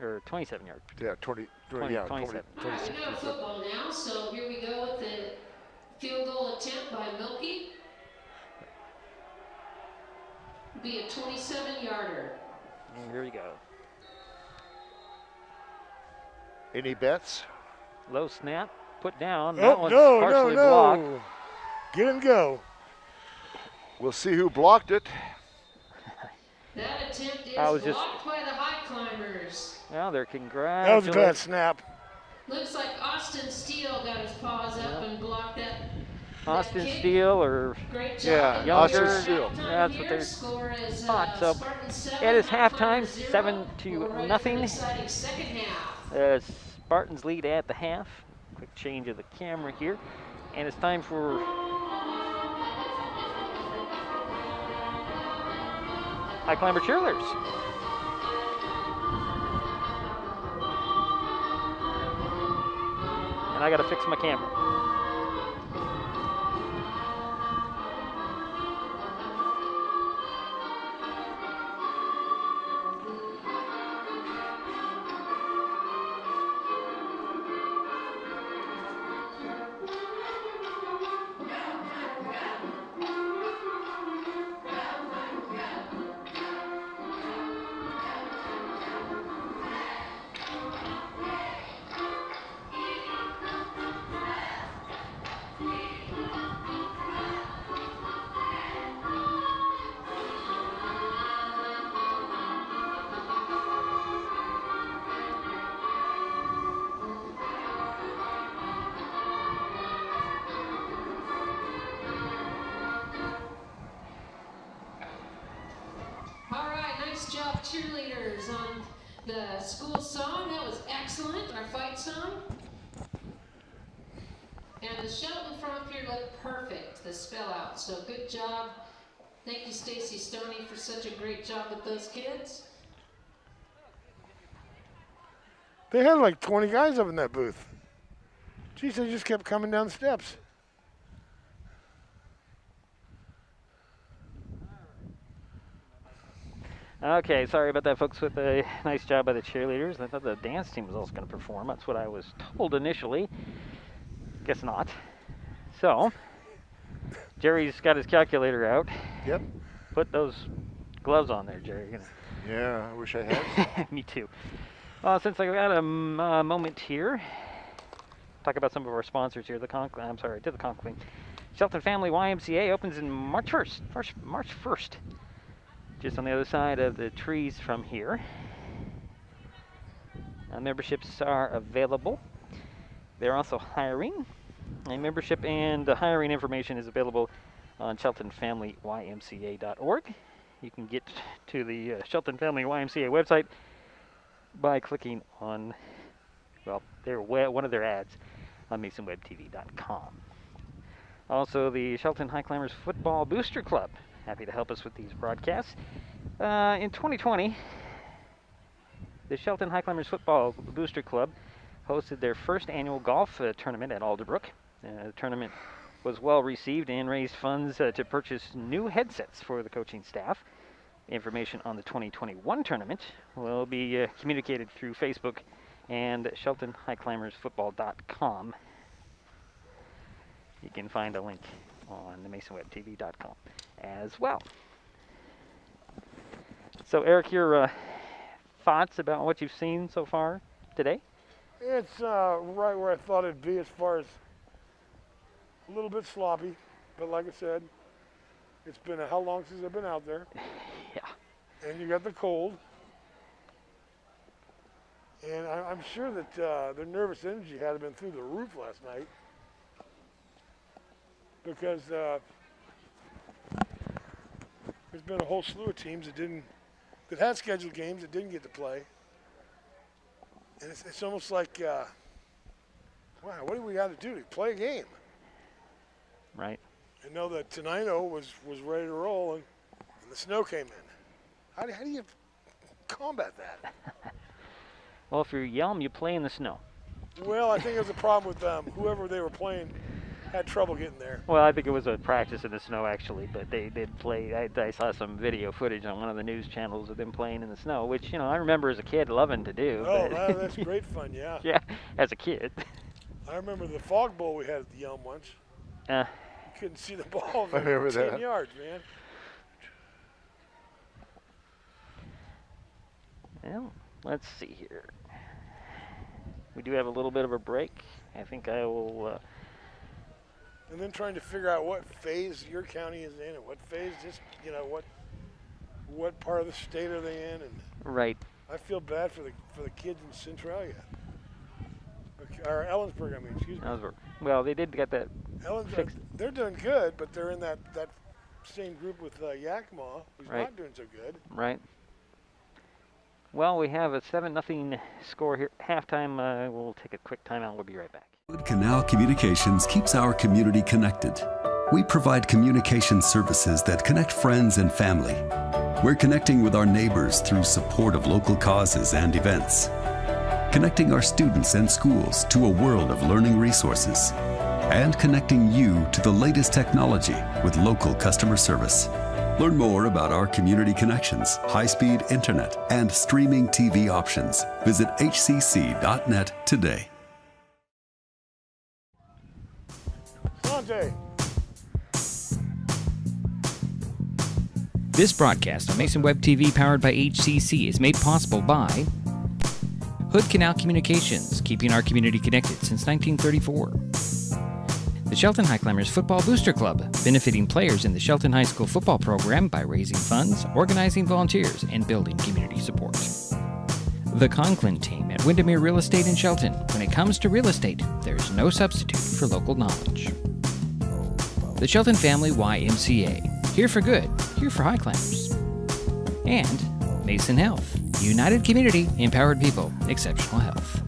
or 27-yard. Yeah, 20, 20, yeah, 27. All right, we got football now, so here we go with the field goal attempt by Milky. Be a 27-yarder. Here we go. Any bets? Low snap, put down. That Oh, one's no, partially no, blocked. no. Get and go. We'll see who blocked it. That attempt is I was just- blocked by the Highclimbers. Well, they're That was a congratulations. bad snap. Looks like Austin Steele got his paws up and blocked that. Austin kick. Steele or Great job. Yeah, And Austin we're at Steele. halftime That's what here. they Score is, thought. So Spartans 7, it is halftime, Highclimbers 0. 7-0. We're ready for an exciting second half. Spartans lead at the half. Quick change of the camera here. And it's time for Highclimber cheerleaders. And I got to fix my camera. cheerleaders on the school song. That was excellent, our fight song. And the Shelton front here looked perfect, the spell out. So good job. Thank you, Stacy Stoney, for such a great job with those kids. They had like 20 guys up in that booth. Geez, they just kept coming down the steps. Okay, sorry about that, folks, with a nice job by the cheerleaders. I thought the dance team was also going to perform. That's what I was told initially. Guess not. So, Jerry's got his calculator out. Yep. Put those gloves on there, Jerry. Yeah, I wish I had. Me too. Since I got a moment here, talk about some of our sponsors here. The Conklin. Shelton Family YMCA opens in March 1st. Just on the other side of the trees from here. Memberships are available. They're also hiring. And membership and hiring information is available on sheltonfamilyymca.org. You can get to the Shelton Family YMCA website by clicking on, well, one of their ads on masonwebtv.com. Also, the Shelton Highclimbers Football Booster Club, happy to help us with these broadcasts. In 2020, the Shelton Highclimbers Football Booster Club hosted their first annual golf tournament at Alderbrook. The tournament was well received and raised funds to purchase new headsets for the coaching staff. Information on the 2021 tournament will be communicated through Facebook and SheltonHighclimbersFootball.com. You can find a link on the MasonWebTV.com as well. So, Eric, your thoughts about what you've seen so far today? It's right where I thought it'd be as far as a little bit sloppy, but like I said, it's been how long since I've been out there? Yeah. And you got the cold. And I'm sure that their nervous energy had been through the roof last night because there's been a whole slew of teams that had scheduled games that didn't get to play. And it's almost like, wow, what do we got to do to play a game? Right. I know that Tenino was ready to roll, and the snow came in. How do you combat that? Well, if you're Yelm, you play in the snow. Well, I think it was a problem with whoever they were playing had trouble getting there. Well, I think it was a practice in the snow, actually, but they did play. I saw some video footage on one of the news channels of them playing in the snow, which, I remember as a kid loving to do. Oh, that's great fun, yeah. Yeah, as a kid. I remember the fog bowl we had at the Yelm once. You couldn't see the ball I remember 10 that. yards, man. Well, let's see here. We do have a little bit of a break. I think I will... And then trying to figure out what phase your county is in and what phase what part of the state are they in. And Right. I feel bad for the kids in Centralia. Or Ellensburg, I mean, excuse me. Well, they did get that fixed. They're doing good, but they're in that same group with Yakima, who's Right. not doing so good. Right. Well, we have a 7-0 score here. Halftime, we'll take a quick timeout. We'll be right back. Hood Canal Communications keeps our community connected. We provide communication services that connect friends and family. We're connecting with our neighbors through support of local causes and events. Connecting our students and schools to a world of learning resources. And connecting you to the latest technology with local customer service. Learn more about our community connections, high-speed internet, and streaming TV options. Visit hcc.net today. Dante. This broadcast on Mason Web TV powered by HCC is made possible by Hood Canal Communications, keeping our community connected since 1934. The Shelton Highclimbers Football Booster Club, benefiting players in the Shelton High School football program by raising funds, organizing volunteers, and building community support. The Conklin team at Windermere Real Estate in Shelton. When it comes to real estate, there is no substitute for local knowledge. The Shelton Family YMCA. Here for good, here for Highclimbers. And Mason Health. United community, empowered people, exceptional health.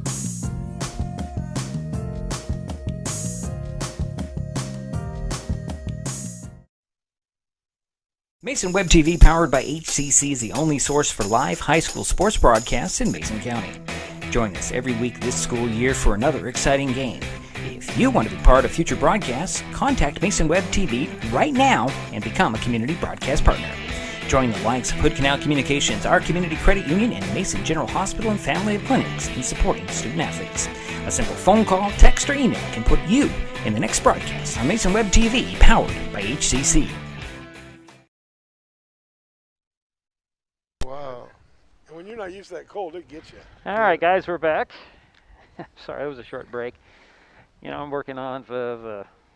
Mason Web TV, powered by HCC, is the only source for live high school sports broadcasts in Mason County. Join us every week this school year for another exciting game. If you want to be part of future broadcasts, contact Mason Web TV right now and become a community broadcast partner. Join the likes of Hood Canal Communications, our community credit union, and Mason General Hospital and family of clinics in supporting student athletes. A simple phone call, text, or email can put you in the next broadcast on Mason Web TV, powered by HCC. Wow. And when you're not used to that cold, it gets you. All right, guys, we're back. Sorry, it was a short break. You know, I'm working on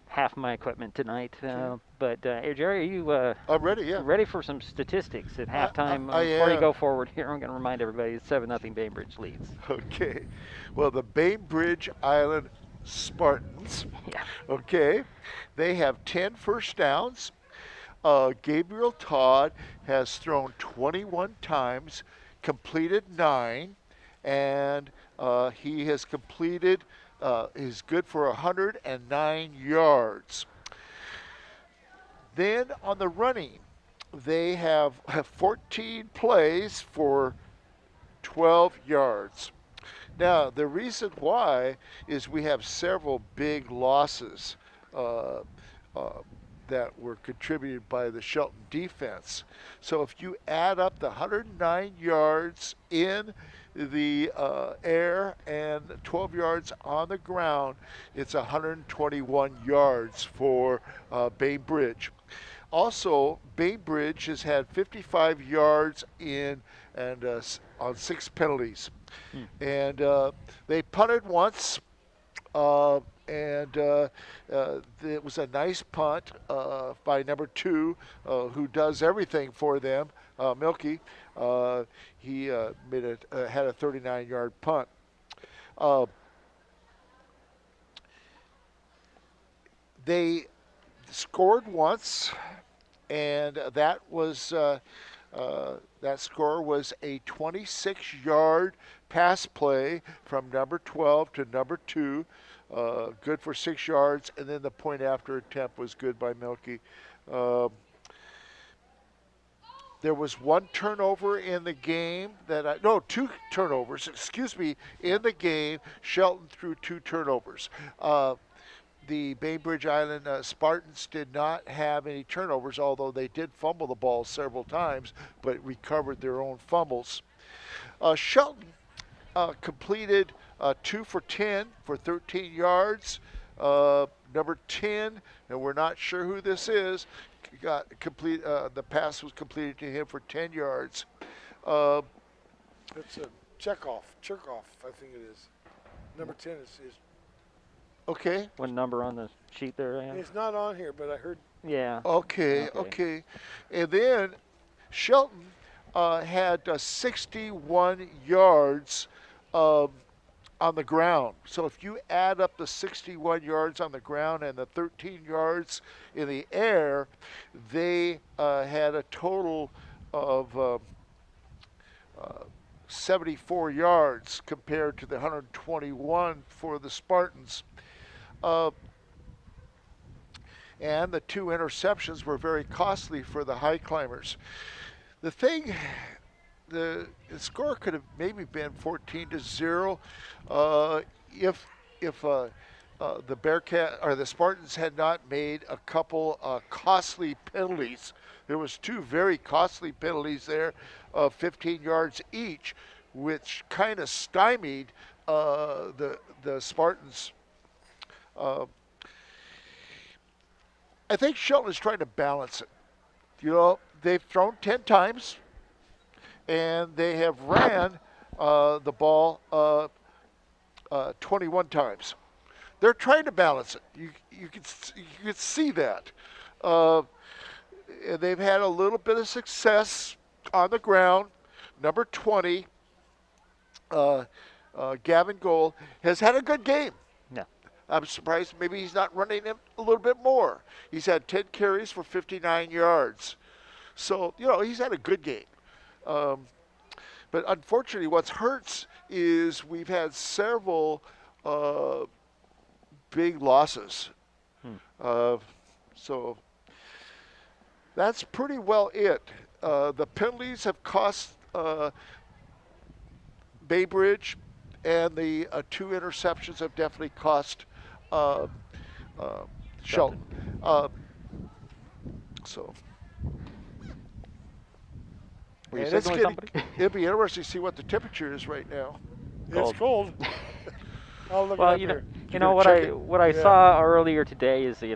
half my equipment tonight. But hey, Jerry, are you I'm ready, yeah. ready for some statistics at halftime? I Before you am. go forward here, I'm going to remind everybody it's 7-0 Bainbridge leads. Okay. Well, the Bainbridge Island Spartans, Yeah. okay, they have 10 first downs. Gabriel Todd has thrown 21 times, completed 9, and he has completed, is good for 109 yards. Then on the running, they have 14 plays for 12 yards. Now, the reason why is we have several big losses that were contributed by the Shelton defense. So if you add up the 109 yards in the air and 12 yards on the ground, it's 121 yards for Bainbridge. Also, Bainbridge has had 55 yards in and on 6 penalties. And they punted once, and it was a nice punt by number 2, who does everything for them, Milky. He had a 39-yard punt. They scored once, and that score was a 26-yard pass play from number 12 to number 2, good for 6 yards, and then the point after attempt was good by Milky. There was one turnover in the game two turnovers, in the game. Shelton threw 2 turnovers. The Bainbridge Island Spartans did not have any turnovers, although they did fumble the ball several times, but recovered their own fumbles. Shelton completed 2 for 10 for 13 yards. Number 10, and we're not sure who this is, got complete. The pass was completed to him for 10 yards. It's a Cherkoff, I think it is. Number 10 is Okay. What number on the sheet there? it's not on here, but I heard. Yeah. Okay. And then Shelton had 61 yards on the ground. So if you add up the 61 yards on the ground and the 13 yards in the air, they had a total of 74 yards compared to the 121 for the Spartans. And the 2 interceptions were very costly for the Highclimbers. The score could have maybe been 14-0 if the Bearcat or the Spartans had not made a couple costly penalties. There was 2 very costly penalties there of 15 yards each, which kind of stymied the Spartans. I think Shelton is trying to balance it. You know, they've thrown 10 times, and they have ran the ball 21 times. They're trying to balance it. You can see that. And they've had a little bit of success on the ground. Number 20, Gavin Gold, has had a good game. Yeah. I'm surprised maybe he's not running him a little bit more. He's had 10 carries for 59 yards. So, you know, he's had a good game. But unfortunately, what hurts is we've had several big losses. So that's pretty well it. The penalties have cost Bainbridge, and the 2 interceptions have definitely cost Shelton. So. Were you And it's signaling getting, somebody? it'll be interesting to see what the temperature is right now. It's cold. I'll look it Well, up you know, here. you know what check I it? what I saw earlier today is the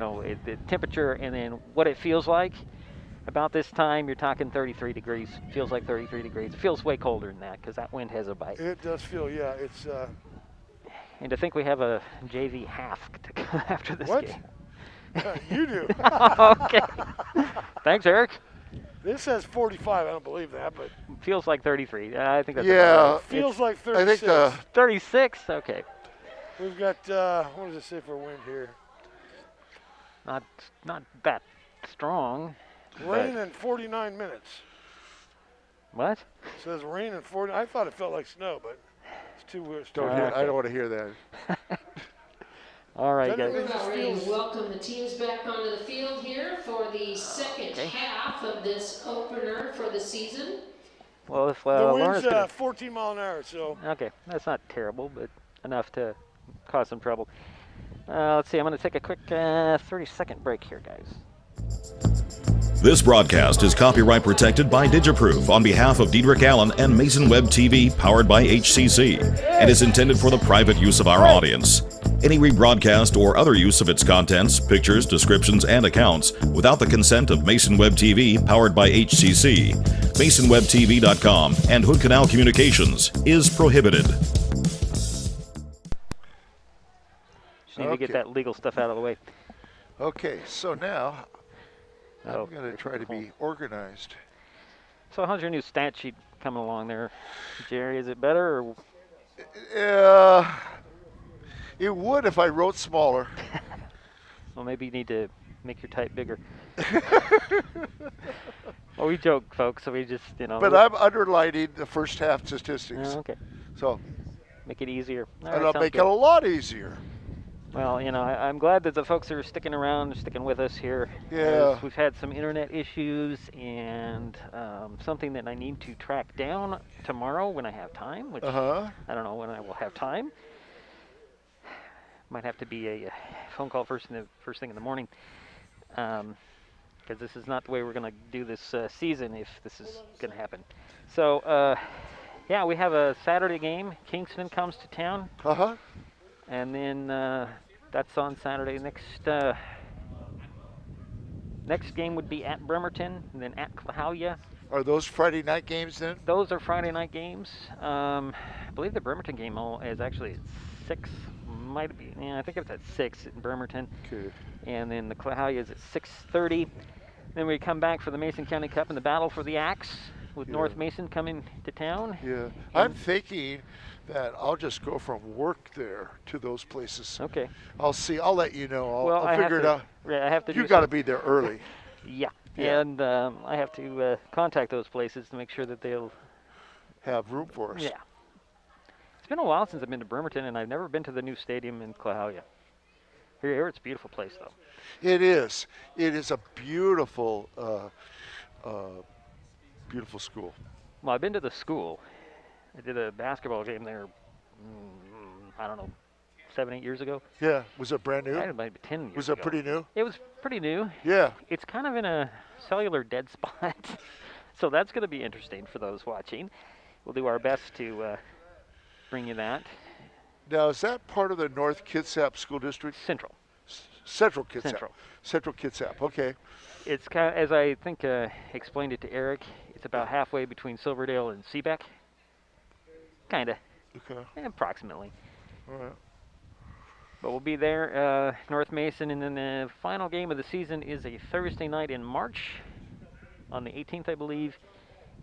temperature and then what it feels like. About this time, you're talking 33 degrees. Feels like 33 degrees. It feels way colder than that because that wind has a bite. It does feel, yeah, it's, And to think we have a JV half to come after this what? game. You do. Okay. Thanks, Eric. This says 45. I don't believe that, but Feels like 33. I think that's Yeah, about right. feels like I 36. think 36. Okay. We've got, what does it say for wind here? Not that strong. Rain in 49 minutes. What? It says rain in 40. I thought it felt like snow, but it's too weird. I don't want to hear that. All right, Doesn't guys. it We're about ready feels- to welcome the teams back onto the field here for the second half of this opener for the season. Well, if The Lorna's wind's gonna 14 mile an hour, so okay, that's not terrible, but enough to cause some trouble. Let's see. I'm going to take a quick 30-second break here, guys. This broadcast is copyright protected by Digiproof on behalf of Diedrich Allen and Mason Web TV, powered by HCC, and is intended for the private use of our audience. Any rebroadcast or other use of its contents, pictures, descriptions, and accounts without the consent of Mason Web TV, powered by HCC, MasonWebTV.com, and Hood Canal Communications is prohibited. Just need to get Okay. that legal stuff out of the way. Okay, so now Oh, I'm going to try to be organized. So how's your new stat sheet coming along there, Jerry? Is it better or It would if I wrote smaller. well, maybe you need to make your type bigger? Well, we joke, folks. So we just But I'm underlining the first half statistics. okay. So Make it easier. All and right, I'll sounds make good. it a lot easier. Well, you know, I'm glad that the folks are sticking around, sticking with us here. Yeah. as We've had some internet issues and something that I need to track down tomorrow when I have time, which Uh-huh. I don't know when I will have time. Might have to be a phone call first thing in the morning, because this is not the way we're going to do this season if this is going to happen. So, yeah, we have a Saturday game. Kingston comes to town. Uh-huh. And then that's on Saturday. Next game would be at Bremerton, and then at Clahalia. Are those Friday night games then? Those are Friday night games. I believe the Bremerton game is actually at 6. Might be. Yeah, I think it's at 6 in Bremerton. Okay. And then the Clahalia is at 6:30. Then we come back for the Mason County Cup and the battle for the Axe, with North Mason coming to town. Yeah. I'm thinking that I'll just go from work there to those places. Okay. I'll see. I'll let you know. Well, I'll I have figure it to- out. Yeah, I have to. You do got to some- be there early. Yeah. Yeah. And I have to contact those places to make sure that they'll. Have room for us. Yeah. It's been a while since I've been to Bremerton, and I've never been to the new stadium in Clahalia. Here it's a beautiful place, though. It is. It is a beautiful, beautiful school. Well, I've been to the school. I did a basketball game there, I don't know, 7, 8 years ago. Yeah. Was it brand new? Might have been 10 years Was ago. it pretty new? It was pretty new. Yeah. It's kind of in a cellular dead spot. So that's going to be interesting for those watching. We'll do our best to bring you that. Now, is that part of the North Kitsap School District? Central. Central Kitsap. Central. Central Kitsap. Okay. It's kind of, as I think explained it to Eric, it's about halfway between Silverdale and Seabeck. Kind of, Okay. approximately. All right. But we'll be there, North Mason, and then the final game of the season is a Thursday night in March, on the 18th, I believe.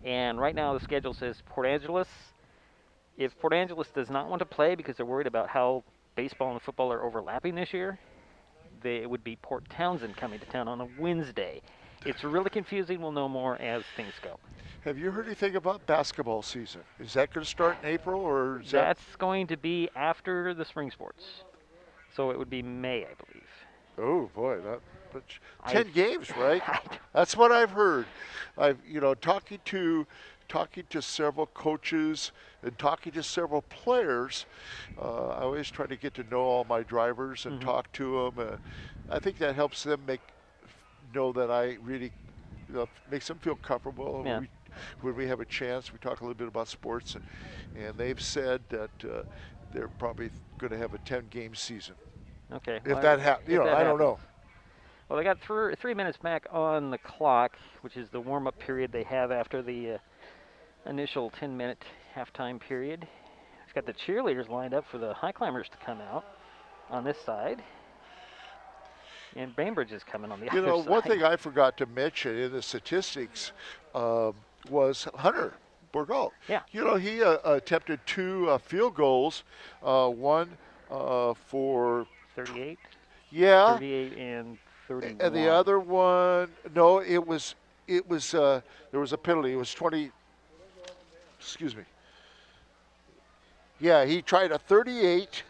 And right now the schedule says Port Angeles. If Port Angeles does not want to play because they're worried about how baseball and football are overlapping this year, it would be Port Townsend coming to town on a Wednesday. It's really confusing. We'll know more as things go. Have you heard anything about basketball season? Is that going to start in April, or is That's going to be after the spring sports. So it would be May, I believe. Oh boy, that. But 10 I've- games, right? I don't- That's what I've heard. I've talking to several coaches and talking to several players. I always try to get to know all my drivers and talk to them. I think that helps them know that I really makes them feel comfortable. Yeah. When we have a chance, we talk a little bit about sports, and they've said that they're probably going to have a 10-game season. Okay. If that happens, I don't know. Well, they got 3 minutes back on the clock, which is the warm-up period they have after the initial 10-minute halftime period. It's got the cheerleaders lined up for the Highclimbers to come out on this side. And Bainbridge is coming on the other side. One thing I forgot to mention in the statistics was Hunter Borgo. Yeah. He attempted 2 field goals, one for 38? yeah, 38 and 31. and the other one, no, it was there was a penalty. It was 20. Excuse me. Yeah, he tried a 38.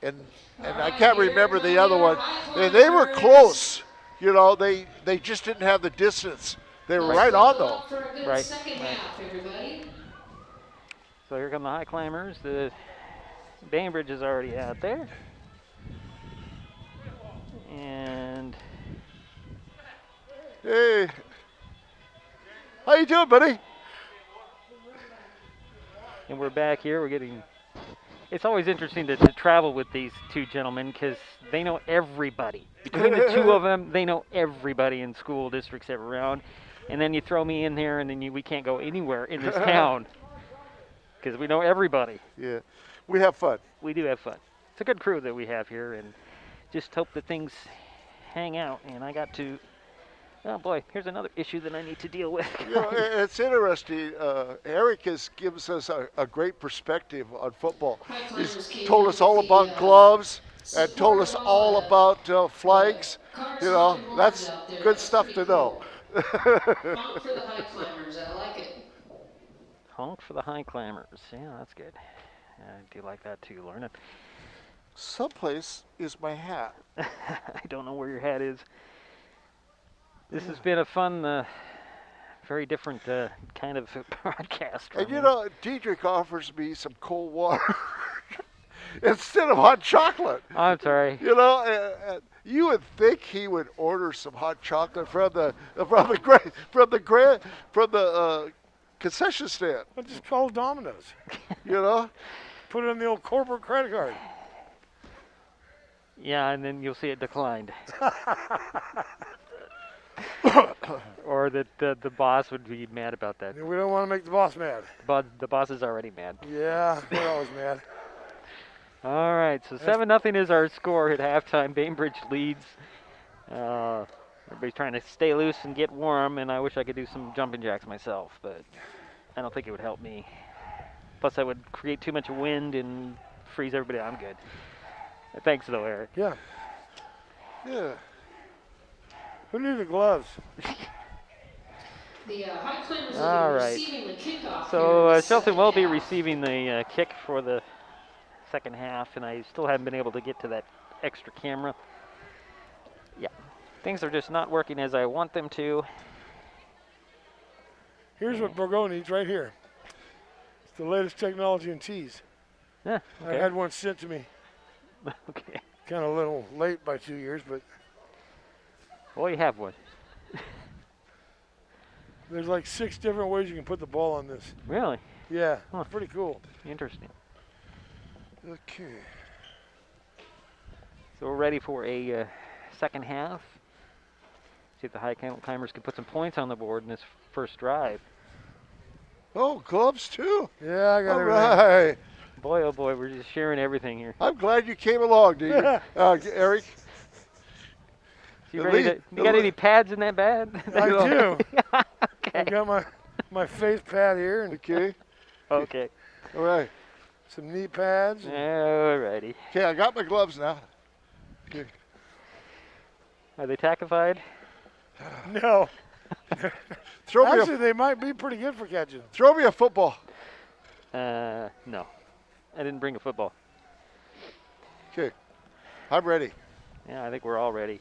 And I can't remember the other one. And they were close. They just didn't have the distance. They were right on though. Right. Second half, everybody. So here come the Highclimbers. The Bainbridge is already out there. And Hey, how you doing, buddy? we're back here. We're getting. It's always interesting to travel with these two gentlemen because they know everybody. Between the two of them, they know everybody in school districts around. And then you throw me in there, and then we can't go anywhere in this town because we know everybody. Yeah, we have fun. We do have fun. It's a good crew that we have here, and just hope that things hang out. And I got to. Oh boy, here's another issue that I need to deal with. It's interesting. Eric gives us a great perspective on football. He's told us all about gloves and told us all about flags. That's good stuff to know. Honk for the Highclimbers. I like it. Honk for the Highclimbers. Yeah, that's good. I do like that too, Lorna. Someplace is my hat. I don't know where your hat is. This has been a fun, very different kind of broadcast. And Diedrich offers me some cold water instead of hot chocolate. I'm sorry. You would think he would order some hot chocolate from the concession stand. Well, just call Domino's. Put it on the old corporate credit card. Yeah, and then you'll see it declined. Or that the boss would be mad about that. We don't want to make the boss mad. The boss is already mad. Yeah, they're always mad. All right, so 7-0 is our score at halftime. Bainbridge leads. Everybody's trying to stay loose and get warm, and I wish I could do some jumping jacks myself, but I don't think it would help me. Plus, I would create too much wind and freeze everybody. I'm good. Thanks, though, Eric. Yeah. Yeah. Who needed gloves? The Highclimbers All will be right. receiving the kickoff. So here in the Shelton will be second half. receiving the kick for the second half, and I still haven't been able to get to that extra camera. Yeah, things are just not working as I want them to. Here's what Borgo needs right here. It's the latest technology in tees. Yeah, I okay. had one sent to me. Okay. Kind of a little late by 2 years, but Well, you have one. there's like 6 different ways you can put the ball on this. Really? Yeah, Huh. it's pretty cool. Interesting. Okay. So we're ready for a second half. See if the Highclimbers can put some points on the board in this first drive. Oh, gloves too. Yeah, I got All everything. right. Boy, oh boy, we're just sharing everything here. I'm glad you came along, Eric. You At ready least- to, you got any pads in that bag? I do. I Okay. got my face pad here and Okay. Okay. All right. some knee pads. Alrighty. Okay, I got my gloves now. Okay. Are they tackified? No. Throw me Actually, they might be pretty good for catching. throw me a football. No. I didn't bring a football. Okay, I'm ready. Yeah, I think we're all ready.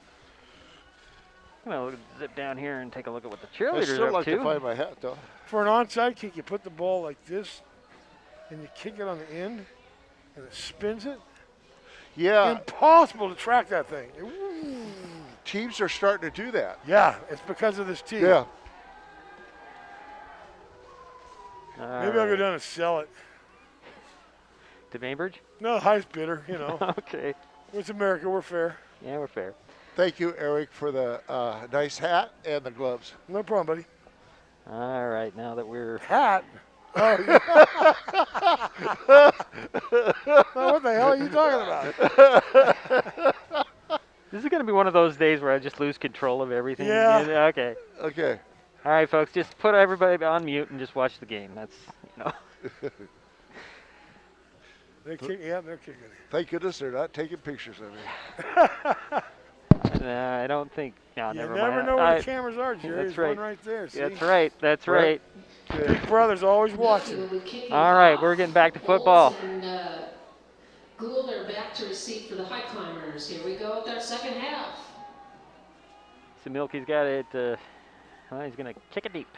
I'm going to zip down here and take a look at what the I cheerleaders still are up like to to. find my hat, though. For an onside kick, you put the ball like this, and you kick it on the end, and it spins it. Yeah, Impossible to track that thing. teams are starting to do that. Yeah, it's because of this tee. Yeah. Maybe I'll go down and sell it. To Bainbridge? No, highest bidder, you know. Okay. It's America, we're fair. Yeah, we're fair. Thank you, Eric, for the nice hat and the gloves. No problem, buddy. All right, now that we're... Hat? Oh, yeah. Well, what the hell are you talking about? This is going to be one of those days where I just lose control of everything. Yeah. Okay. Okay. All right, folks, just put everybody on mute and just watch the game. That's, They're kicking it. Thank goodness they're not taking pictures of me. I don't think... No, You never never mind. know where the cameras are, Jerry. That's There's right. one right there. See? That's right. That's Right. right. Big brother's always watching. We'll be kicking All right, off. we're getting back to football. Olds and Gould are back to receive for the Highclimbers. Here we go with our second half. So Milky's got it. Well, he's going to kick it deep.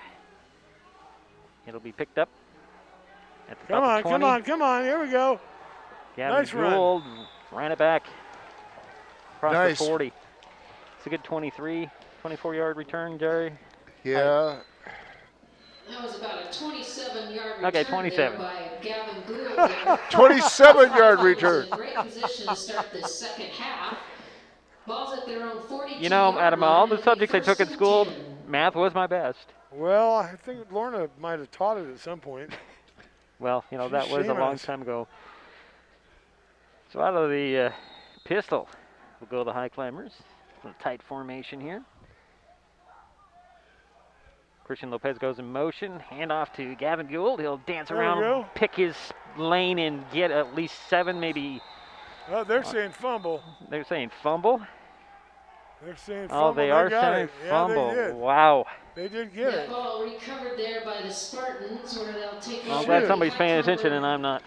It'll be picked up at the top of 20. Come on. Here we go. Gavin Nice run. Gould ran it back across Nice. the 40. It's a good 24-yard return, Jerry. Yeah. That was about a 27-yard return Okay, 27. there by Gavin Gould. 27-yard return. In a great position to start this second half. Ball's at their own 42. You know, out of all the subjects I took in school, math was my best. Well, I think Lorna might have taught it at some point. Well, that was a long time ago. So out of the pistol, we'll go the Highclimbers. A tight formation here. Christian Lopez goes in motion. Hand off to Gavin Gould. He'll dance There we around, go. pick his lane, and get at least 7, maybe. Oh, they're saying fumble. They're saying fumble. They're saying fumble. Oh, they are got saying it. fumble. Yeah, they did. Wow. They did get That it. ball recovered there by the Spartans, where they'll take I'm over glad the somebody's paying attention and I'm not.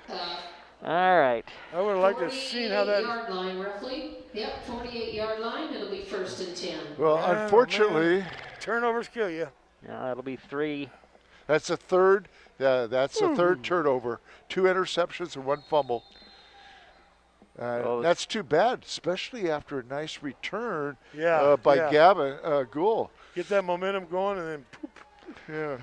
All right. I would have liked to have seen how that. 48-yard line, roughly. Yep, 48-yard line. It'll be 1st and 10. Well, Oh, unfortunately, Turnovers kill you. That'll be 3. that's a third. That's a third turnover. 2 interceptions and 1 fumble. Well, That's too bad, especially after a nice return by yeah. Gavin Gould. Get that momentum going and then poop. Yeah.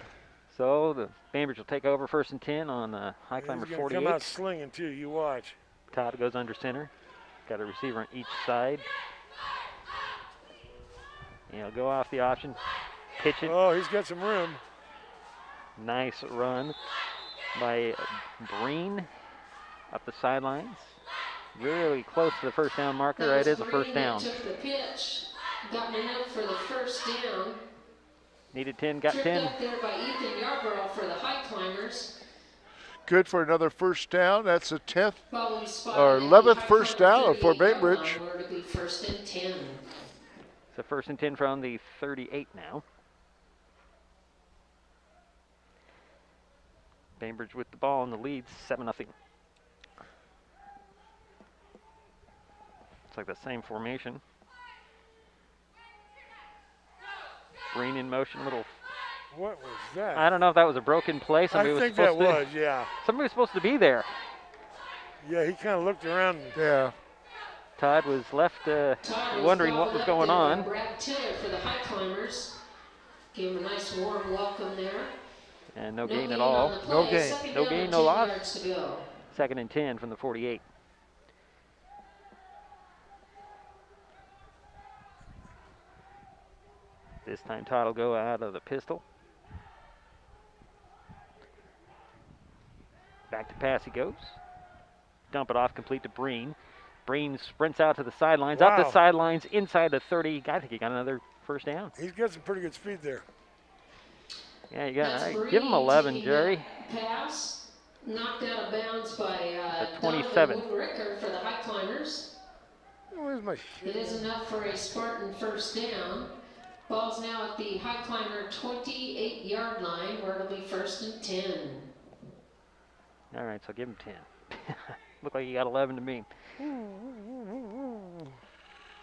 So the Bainbridge will take over 1st and 10 on He's Highclimber gonna 48. come out slinging too. You watch. Todd goes under center. Got a receiver on each side. He'll go off the option. Pitch it. Oh, he's got some room. Nice run by Breen up the sidelines. Really close to the first down marker. It is a first down. Took the pitch, got enough for the first down. Needed 10, got Tripped 10. up there by Ethan Yarborough for the Highclimbers. Good for another first down. That's the 10th. Probably spotted Or at the 11th Highclimber first down for 38-yard Bainbridge. line, where it'll be 1st and 10. So 1st and 10 from the 38 now. Bainbridge with the ball in the lead, 7-0. It's like the same formation. Breen in motion, little. What was that? I don't know if that was a broken play. I Somebody think was that supposed was, yeah. Somebody was supposed to be there. Yeah, he kind of looked around. Yeah. Todd was left Todd wondering what gobbled was up going there by on. Brad Tiller for the Highclimbers. Gave him a nice warm welcome there. And no No gain at on all. the No play. gain. Second No down gain, and no 10 loss. yards to go. 2nd and 10 from the 48. This time Todd will go out of the pistol. Back to pass he goes. Dump it off, complete to Breen. Breen sprints out to the sidelines, up the Wow. sidelines, inside the 30. I think he got another first down. He's got some pretty good speed there. Yeah, you got. That's Give him Breen 11, taking Jerry. that Pass knocked out of bounds by At 27. Donovan Ricker for the Highclimbers. Where's my It is enough for a Spartan first down. Ball's now at the Highclimber 28-yard line, where it'll be 1st and 10. All right, so give him 10. Look like you got 11 to me.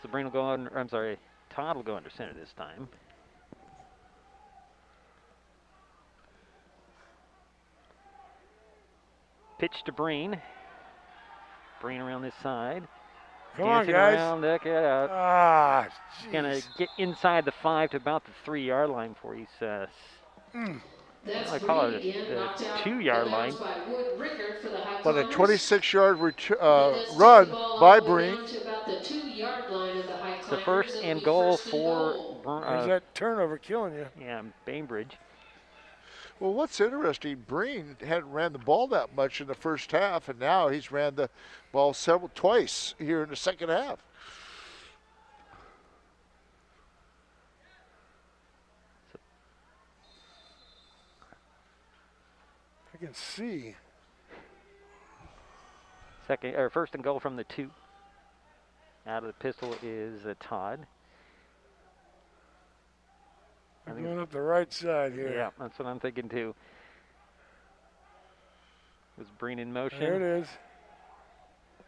Sabrina will go on. I'm sorry, Todd will go under center this time. Pitch to Breen. Breen around this side. Come on, Dancing guys. around, deck it out. Ah, Gonna jeez. get inside the 5 to about the 3-yard line for you. That's I call it Breen again, a knocked out 2-yard of bounds line. by Wood Rickard for the But a Highclimbers. 26-yard That does take run the ball by all the way Breen. down to about the 2-yard line of the It's Highclimbers. the first It'll and be goal 1st and for goal. There's that turnover killing you. Bainbridge. Well, what's interesting, Breen hadn't ran the ball that much in the first half, and now he's ran the ball twice here in the second half. I can see. First and goal from the 2. Out of the pistol is Todd. I I'm think going up the right side here. yeah, that's what I'm thinking too. Was Breen in motion? There it is.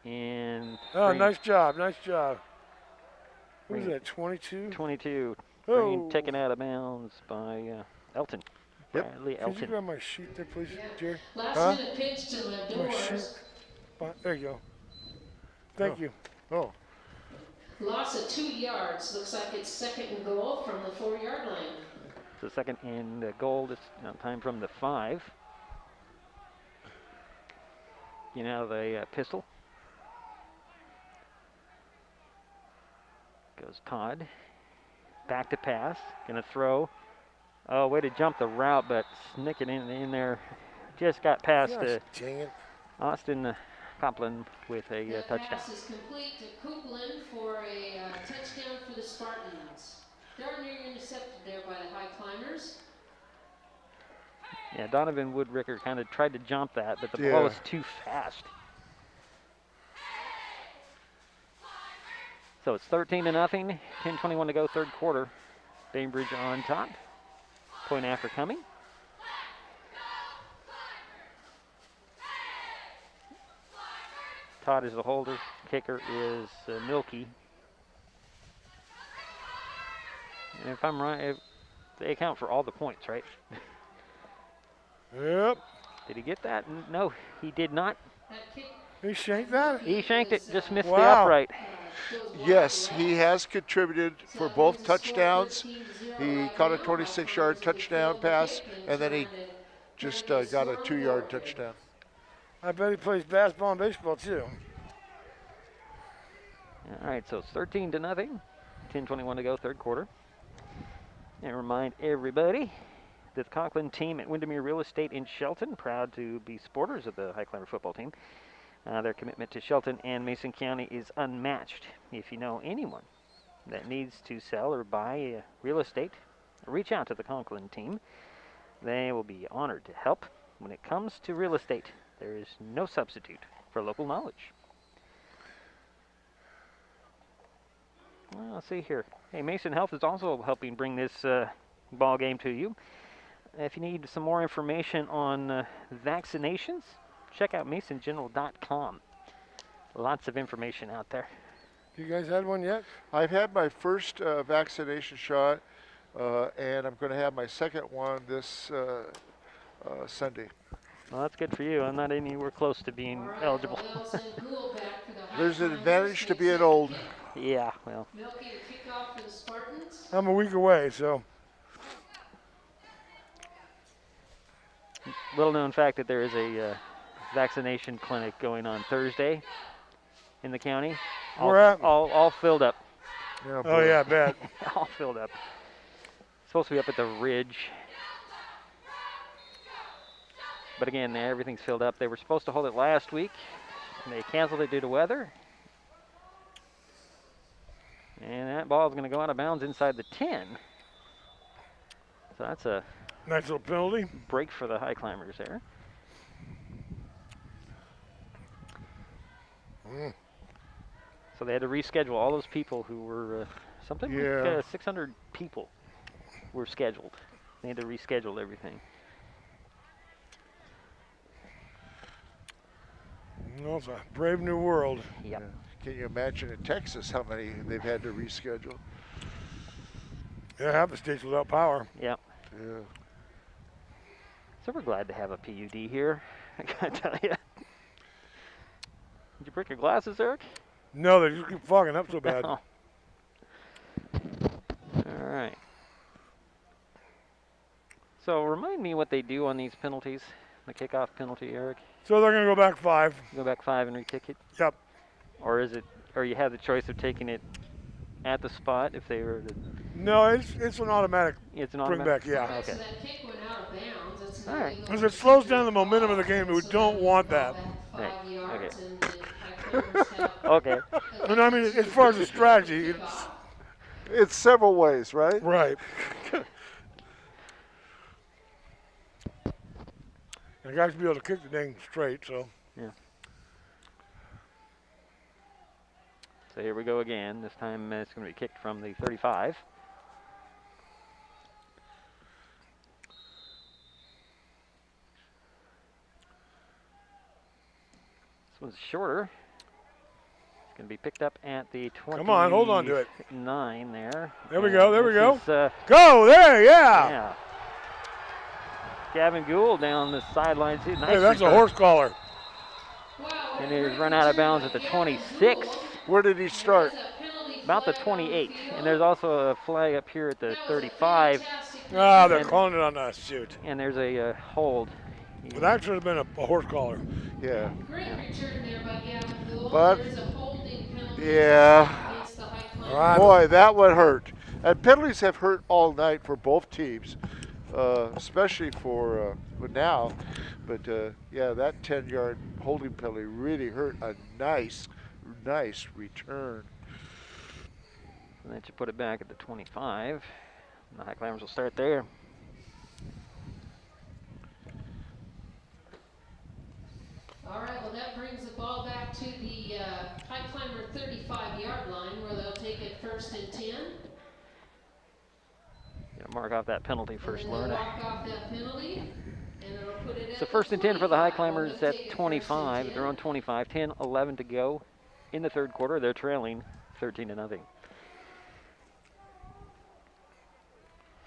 And Oh, Breen, nice job, nice job. What was Breen. that, 22? 22. Oh. Breen taken out of bounds by Elton. Yep. Bradley Could you Elton. grab my sheet there, please, Jerry? Last minute pitch to My sheet. Ladors. There you go. Thank you. Oh, Loss of 2 yards. Looks like it's 2nd and goal from the 4-yard line. So second and goal this time from the 5. You know, the pistol. Goes Todd. Back to pass. Gonna throw. Oh, way to jump the route, but sneaking in there. Just got past Gosh, dang it. Austin Copland with a That touchdown. pass is complete to Copeland for a touchdown for the Spartans. Darn near intercepted there by the Highclimbers. Yeah, Donovan Woodricker kind of tried to jump that, but the ball Yeah. was too fast. So it's 13-0, 10:21 to go, third quarter. Bainbridge on top. Point after coming. Todd is the holder. Kicker is Milky. And if I'm right, they account for all the points, right? Yep. Did he get that? No, he did not. That kick He shanked that? He shanked it, just missed the Wow. upright. goes wide yes, left. he has contributed for So both there's a score touchdowns. 13-0 He right caught a now. 26-yard Highclimbers touchdown with the pass, kick and then he trying to just turn the got a score 2-yard forward. touchdown. I bet he plays basketball and baseball, too. All right, so it's 13-0, 10:21 to go, third quarter. And remind everybody that the Conklin team at Windermere Real Estate in Shelton, proud to be supporters of the Highclimber football team. Their commitment to Shelton and Mason County is unmatched. If you know anyone that needs to sell or buy real estate, reach out to the Conklin team. They will be honored to help. When it comes to real estate, there is no substitute for local knowledge. Well, let's see here. Hey, Mason Health is also helping bring this ball game to you. If you need some more information on vaccinations, check out masongeneral.com. Lots of information out there. You guys had one yet? I've had my first vaccination shot, and I'm going to have my second one this Sunday. Well, that's good for you. I'm not anywhere close to being All right, eligible. well, they'll send Gould back for the There's an Highclimbers. advantage to They being send old. Yeah, well, Milky to kick off for the Spartans. I'm a week away, so. little known fact that there is a vaccination clinic going on Thursday in the county. Where at? All filled up. Yeah, Oh, boy. yeah, I bet. All filled up. Supposed to be up at the Ridge. But again, everything's filled up. They were supposed to hold it last week. And they canceled it due to weather. And that ball is going to go out of bounds inside the 10. So that's a Nice little penalty. break for the Highclimbers there. So So they had to reschedule all those people who were something like 600 people were scheduled. They had to reschedule everything. Well, it's a brave new world. Yep. Yeah. Can you imagine in Texas how many they've had to reschedule? Yeah, half the states without power. Yep. Yeah. So we're glad to have a PUD here. I gotta tell you. Did you break your glasses, Eric? No, they just keep fogging up so bad. Oh. All right. So remind me what they do on these penalties, the kickoff penalty, Eric. So they're going to go back 5. Go back 5 and re-kick it? Yep. Or is it, or you have the choice of taking it at the spot if they were to... No, it's an automatic It's an bring automatic? back, yeah. Alright, Okay. so that kick went out of bounds. That's All right. Because it slows down the momentum of the game, and we don't want that. Right, okay. Okay. Okay. And I mean, as far as the strategy, It's several ways, right? right. And guys be able to kick the thing straight, so. Yeah. So here we go again. This time it's going to be kicked from the 35. This one's shorter. It's going to be picked up at the 29. Come on, hold on to it. There. There we go, there we This go. is, Go, there, yeah. yeah. Gavin Gould down the sidelines. Nice Hey, that's a return. horse collar. And he's run out of bounds at the 26. Where did he start? About the 28. And there's also a flag up here at the 35. Ah, they're And- calling it on a shoot. And there's a hold. Well, that should have been a horse collar. Yeah. Great return there by Gavin Gould. But- There's a holding penalty Yeah. against the Highclimbers. All right. Boy, that one hurt. And penalties have hurt all night for both teams, especially for now. But yeah, that 10-yard holding penalty really hurt a nice return. And then you put it back at the 25. And the Highclimbers will start there. All right, well, that brings the ball back to the Highclimber 35-yard line where they'll take it 1st and 10. Mark off that penalty first, And then they'll Lorna. walk off that penalty, and it'll put it So at 1st and 10 for the 25. Highclimbers They'll at take it 25. 1st and They're on 25. 10-11 to go in the third quarter. They're trailing 13-0.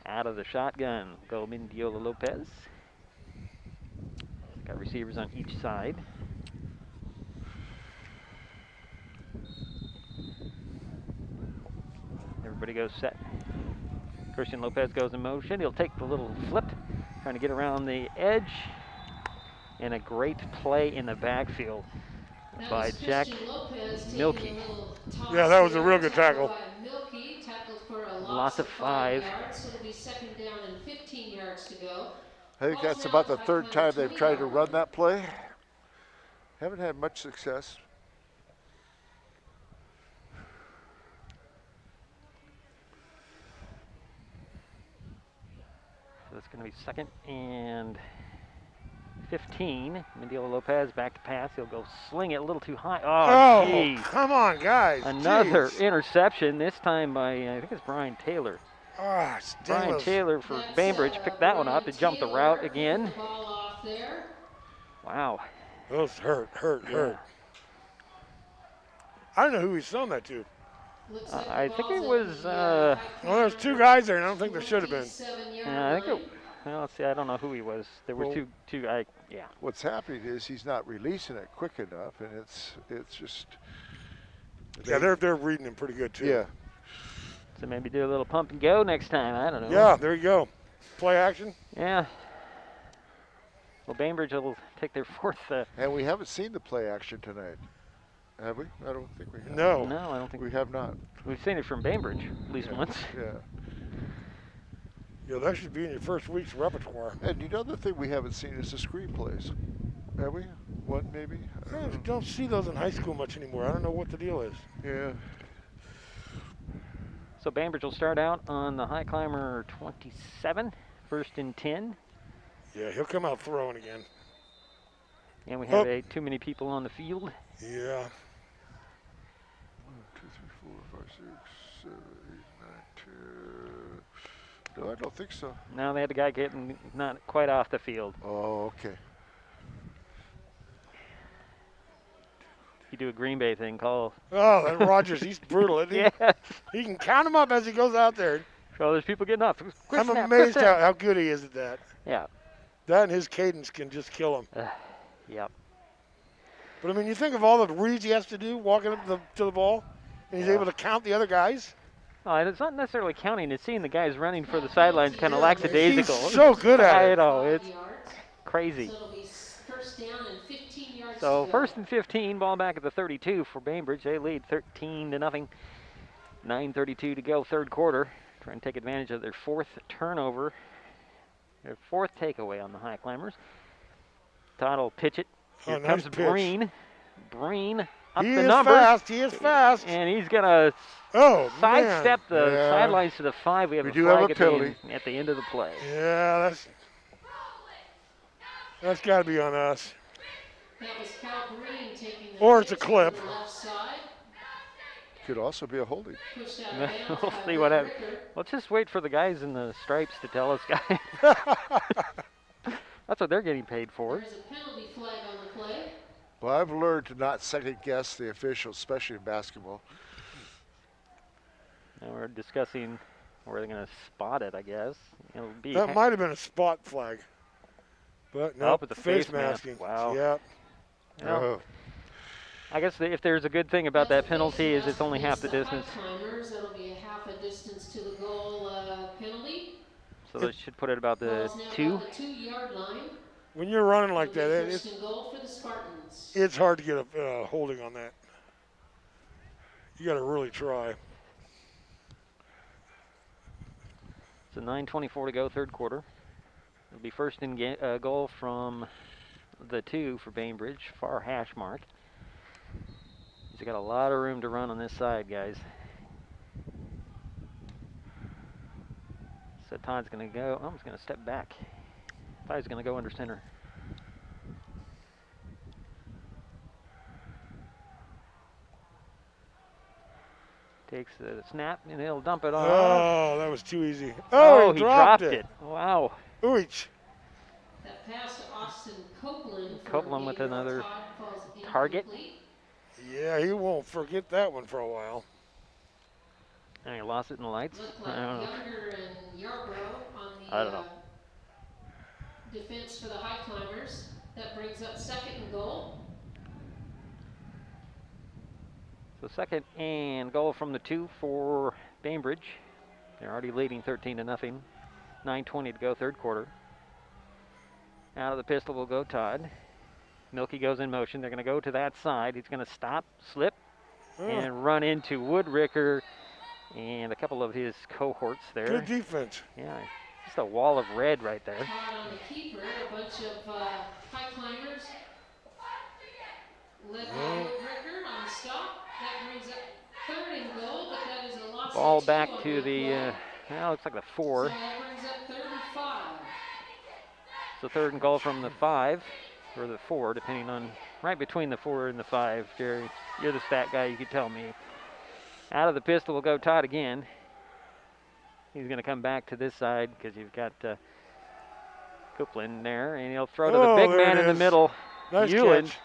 Out of the shotgun, go Mendiola Lopez. Got receivers on each side. Everybody goes set. Christian Lopez goes in motion. He'll take the little flip, trying to get around the edge. And a great play in the backfield That by was Jack Christian Lopez taking Milky. a little toss Yeah, that was a there. real good tackle. By Milky, tackled for a Lots loss of of 5. 5 yards, so it'll be 2nd down and 15 yards to go. I think that's about the third time they've tried to run that play. Haven't had much success. So it's going to be 2nd and 15. Mendiola Lopez back to pass. He'll go sling it a little too high. Oh, Oh, jeez. come on, guys. Another Jeez. interception, this time by, I think it's Brian Taylor. Ah, Brian Stanley's- Taylor for Bainbridge picked that one up to jump the route again. Ball off there. Wow. Those hurt. Yeah. I don't know who he's thrown that to. Looks like the I think it ball's was, at the, Well, there's 2 guys there, and I don't think there should have been. 27-yard Yeah, I think line. well, let's see, I don't know who he was. There were Well- two guys, yeah. What's happening is he's not releasing it quick enough, and it's just. Yeah, they're reading him pretty good, too. Yeah. So maybe do a little pump and go next time, I don't know. Yeah, there you go. Play action. Yeah. Well, Bainbridge will take their 4th. And we haven't seen the play action tonight, have we? I don't think we have. No. No, I don't think We have not. we've seen it from Bainbridge at least Yeah. once. Yeah. Yeah, that should be in your first week's repertoire. And you know the thing we haven't seen is the screenplays. Have we? One maybe? I don't see those in high school much anymore. I don't know what the deal is. Yeah. So Bainbridge will start out on the Highclimber 27, 1st and 10. Yeah, he'll come out throwing again. And we have Oh. too many people on the field. Yeah. 6, 7, 8, 9, 10. No, I don't think so. No, they had the guy getting not quite off the field. Oh, okay. You do a Green Bay thing, call. Oh, that Rogers, he's brutal, isn't he? Yeah. He can count him up as he goes out there. So there's people getting off. Quick I'm snap, amazed quick snap. how good he is at that. Yeah. That and his cadence can just kill him. Yep. But I mean, you think of all the reads he has to do walking up to the ball, and he's able to count the other guys. Oh, and it's not necessarily counting. It's seeing the guys running for the sidelines kind of lackadaisical. He's so good at I it. know, it's crazy. So it'll be first down and 15 yards So to go. first and 15, ball back at the 32 for Bainbridge. They lead 13-0. 9:32 to go, third quarter. Trying to take advantage of their fourth turnover, their fourth takeaway on the Highclimbers. Todd will pitch it. Here Nice comes pitch. Breen. Breen up He the is numbers. fast. He is fast. And he's going to Oh, sidestep man. the Yeah. sidelines to the 5. We have We a do have flag a at the end- penalty. at the end of the play. Yeah, that's got to be on us. That was Cal Green taking the Or it's a pitch clip. to the left side. Could also be a holding. Pushed out of bounds We'll by see what happens. Ricker. Let's just wait for the guys in the stripes to tell us, guys. That's what they're getting paid for. There's a penalty flag on the play. Well, I've learned to not second guess the officials, especially in basketball. Now we're discussing where they're going to spot it, I guess. It'll be That might have been a spot flag. But no, but the face mask. masking. Wow. Yep. Well, I guess if there's a good thing about that penalty is it's only half the distance. Highclimbers, that'll be a half a distance to the goal penalty. So they should put it about the Ball's now 2. about the 2-yard line. When you're running like that, It'll be it's, first and goal for the Spartans. it's hard to get a holding on that. You got to really try. So 9:24 to go, third quarter. It'll be first and goal from the 2 for Bainbridge, far hash mark. He's got a lot of room to run on this side, guys. So Todd's going to go. Oh, he's going to step back. Todd's going to go under center. Takes the snap, and he'll dump it off. Oh, that was too easy. Oh, he dropped it. Wow. Ooch. That pass to Austin Copeland. for Copeland with Gabriel another Todd falls target. incomplete. Yeah, he won't forget that one for a while. And he lost it in the lights. Looked I like don't know. Younger and Yarbrough on the I don't know. defense for the Highclimbers. That brings up second and goal. So second and goal from the 2 for Bainbridge. They're already leading 13-0. 9:20 to go, third quarter. Out of the pistol will go Todd. Milky goes in motion. They're going to go to that side. He's going to stop, slip, and run into Woodricker and a couple of his cohorts there. Good defense. Yeah, just a wall of red right there. Todd on the keeper. A bunch of Highclimbers. Led by Woodricker on the stop. That brings up third and goal, but that is a loss Ball of 2 back on to that the, play. well, looks like the So 4. that brings up third and 5. So third and goal from the 5, or the 4, depending on, right between the 4 and the 5, Jerry. You're the stat guy, you can tell me. Out of the pistol will go Todd again. He's going to come back to this side because you've got Copeland there, and he'll throw to the big there man it in the is. middle. Nice Ewan. catch.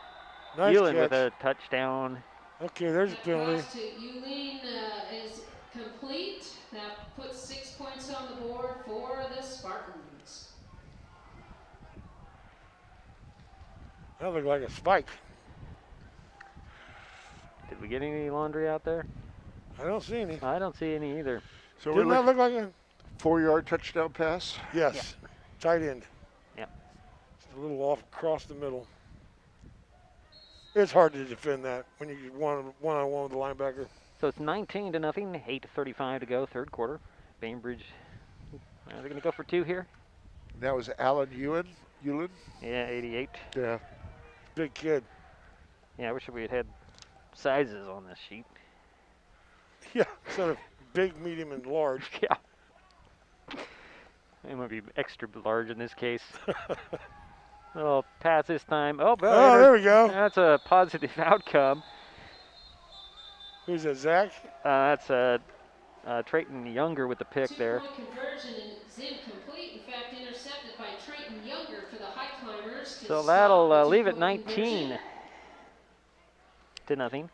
Nice Ewan catch. with a touchdown. That Okay, there's a penalty. pass to Yulin is complete. That puts 6 points on the board for the Spartans. That looked like a spike. Did we get any laundry out there? I don't see any. I don't see any either. So we're Didn't that looking look like a 4-yard touchdown pass. yes? Tight end. Yep. Just a little off across the middle. It's hard to defend that when you get one-on-one with the linebacker. So it's 19-0, 8:35 to go, third quarter. Bainbridge, are they going to go for 2 here? That was Alan Ewan. Yeah, 88. Yeah. Big kid. Yeah, I wish we had sizes on this sheet. Yeah, instead of big, medium, and large. Yeah. It might be extra large in this case. Little pass this time. Oh, Oh, there we go. That's a positive outcome. Who's that, Zach? That's Trayton Younger with the pick there. Two-point conversion is incomplete. In fact, intercepted by Trayton Younger for the Highclimbers. To So stop that'll the leave it two-point 19 conversion. to 0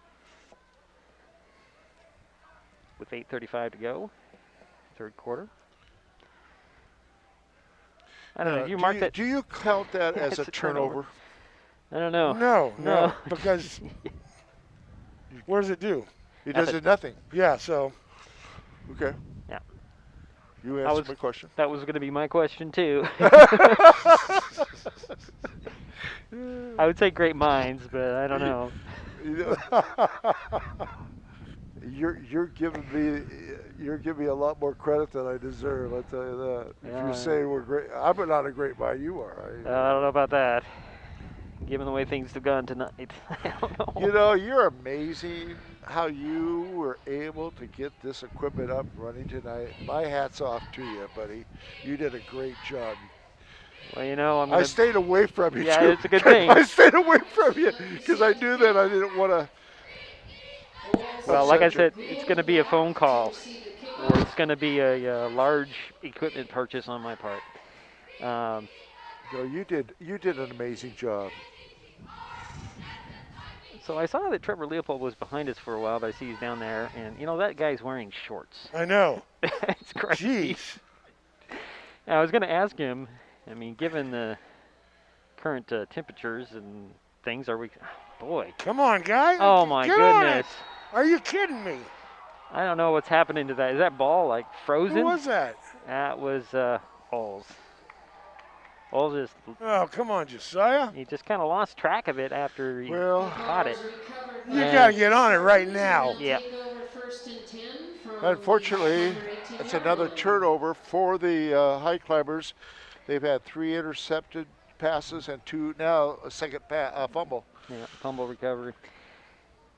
with 8:35 to go, third quarter. I don't know. You marked it. Do you count that as a It's a turnover? I don't know. No, because what does it do? It does it nothing. Yeah, so. Okay. Yeah. You answered my question. That was going to be my question too. I would say great minds, but I don't know. You're giving me a lot more credit than I deserve. I tell you that. Yeah. If you say we're great, I'm not a great mind. You are. I don't know about that. Given the way things have gone tonight, I don't know. You know, you're amazing how you were able to get this equipment up and running tonight. My hat's off to you, buddy. You did a great job. Well, you know, I stayed away from you. Yeah, too. it's a good thing. I stayed away from you because I knew that I didn't want to. Well, like I said, it's going to be a phone call, or it's going to be a large equipment purchase on my part. No, you did an amazing job. So I saw that Trevor Leopold was behind us for a while, but I see he's down there, and you know that guy's wearing shorts. I know. It's crazy. Jeez. I was going to ask him. I mean, given the current temperatures and things, are we? Oh, boy. Come on, guy. Oh my Get on goodness. it. Are you kidding me? I don't know what's happening to that. Is that ball like frozen? Who was that? That was Oles. Oles just. Oh, come on, Josiah. He just kind of lost track of it after he Well, caught it. You got to get on it right now. Yep. unfortunately, it's another turnover for the Highclimbers. They've had 3 intercepted passes and 2 now a second fumble. Yeah, fumble recovery.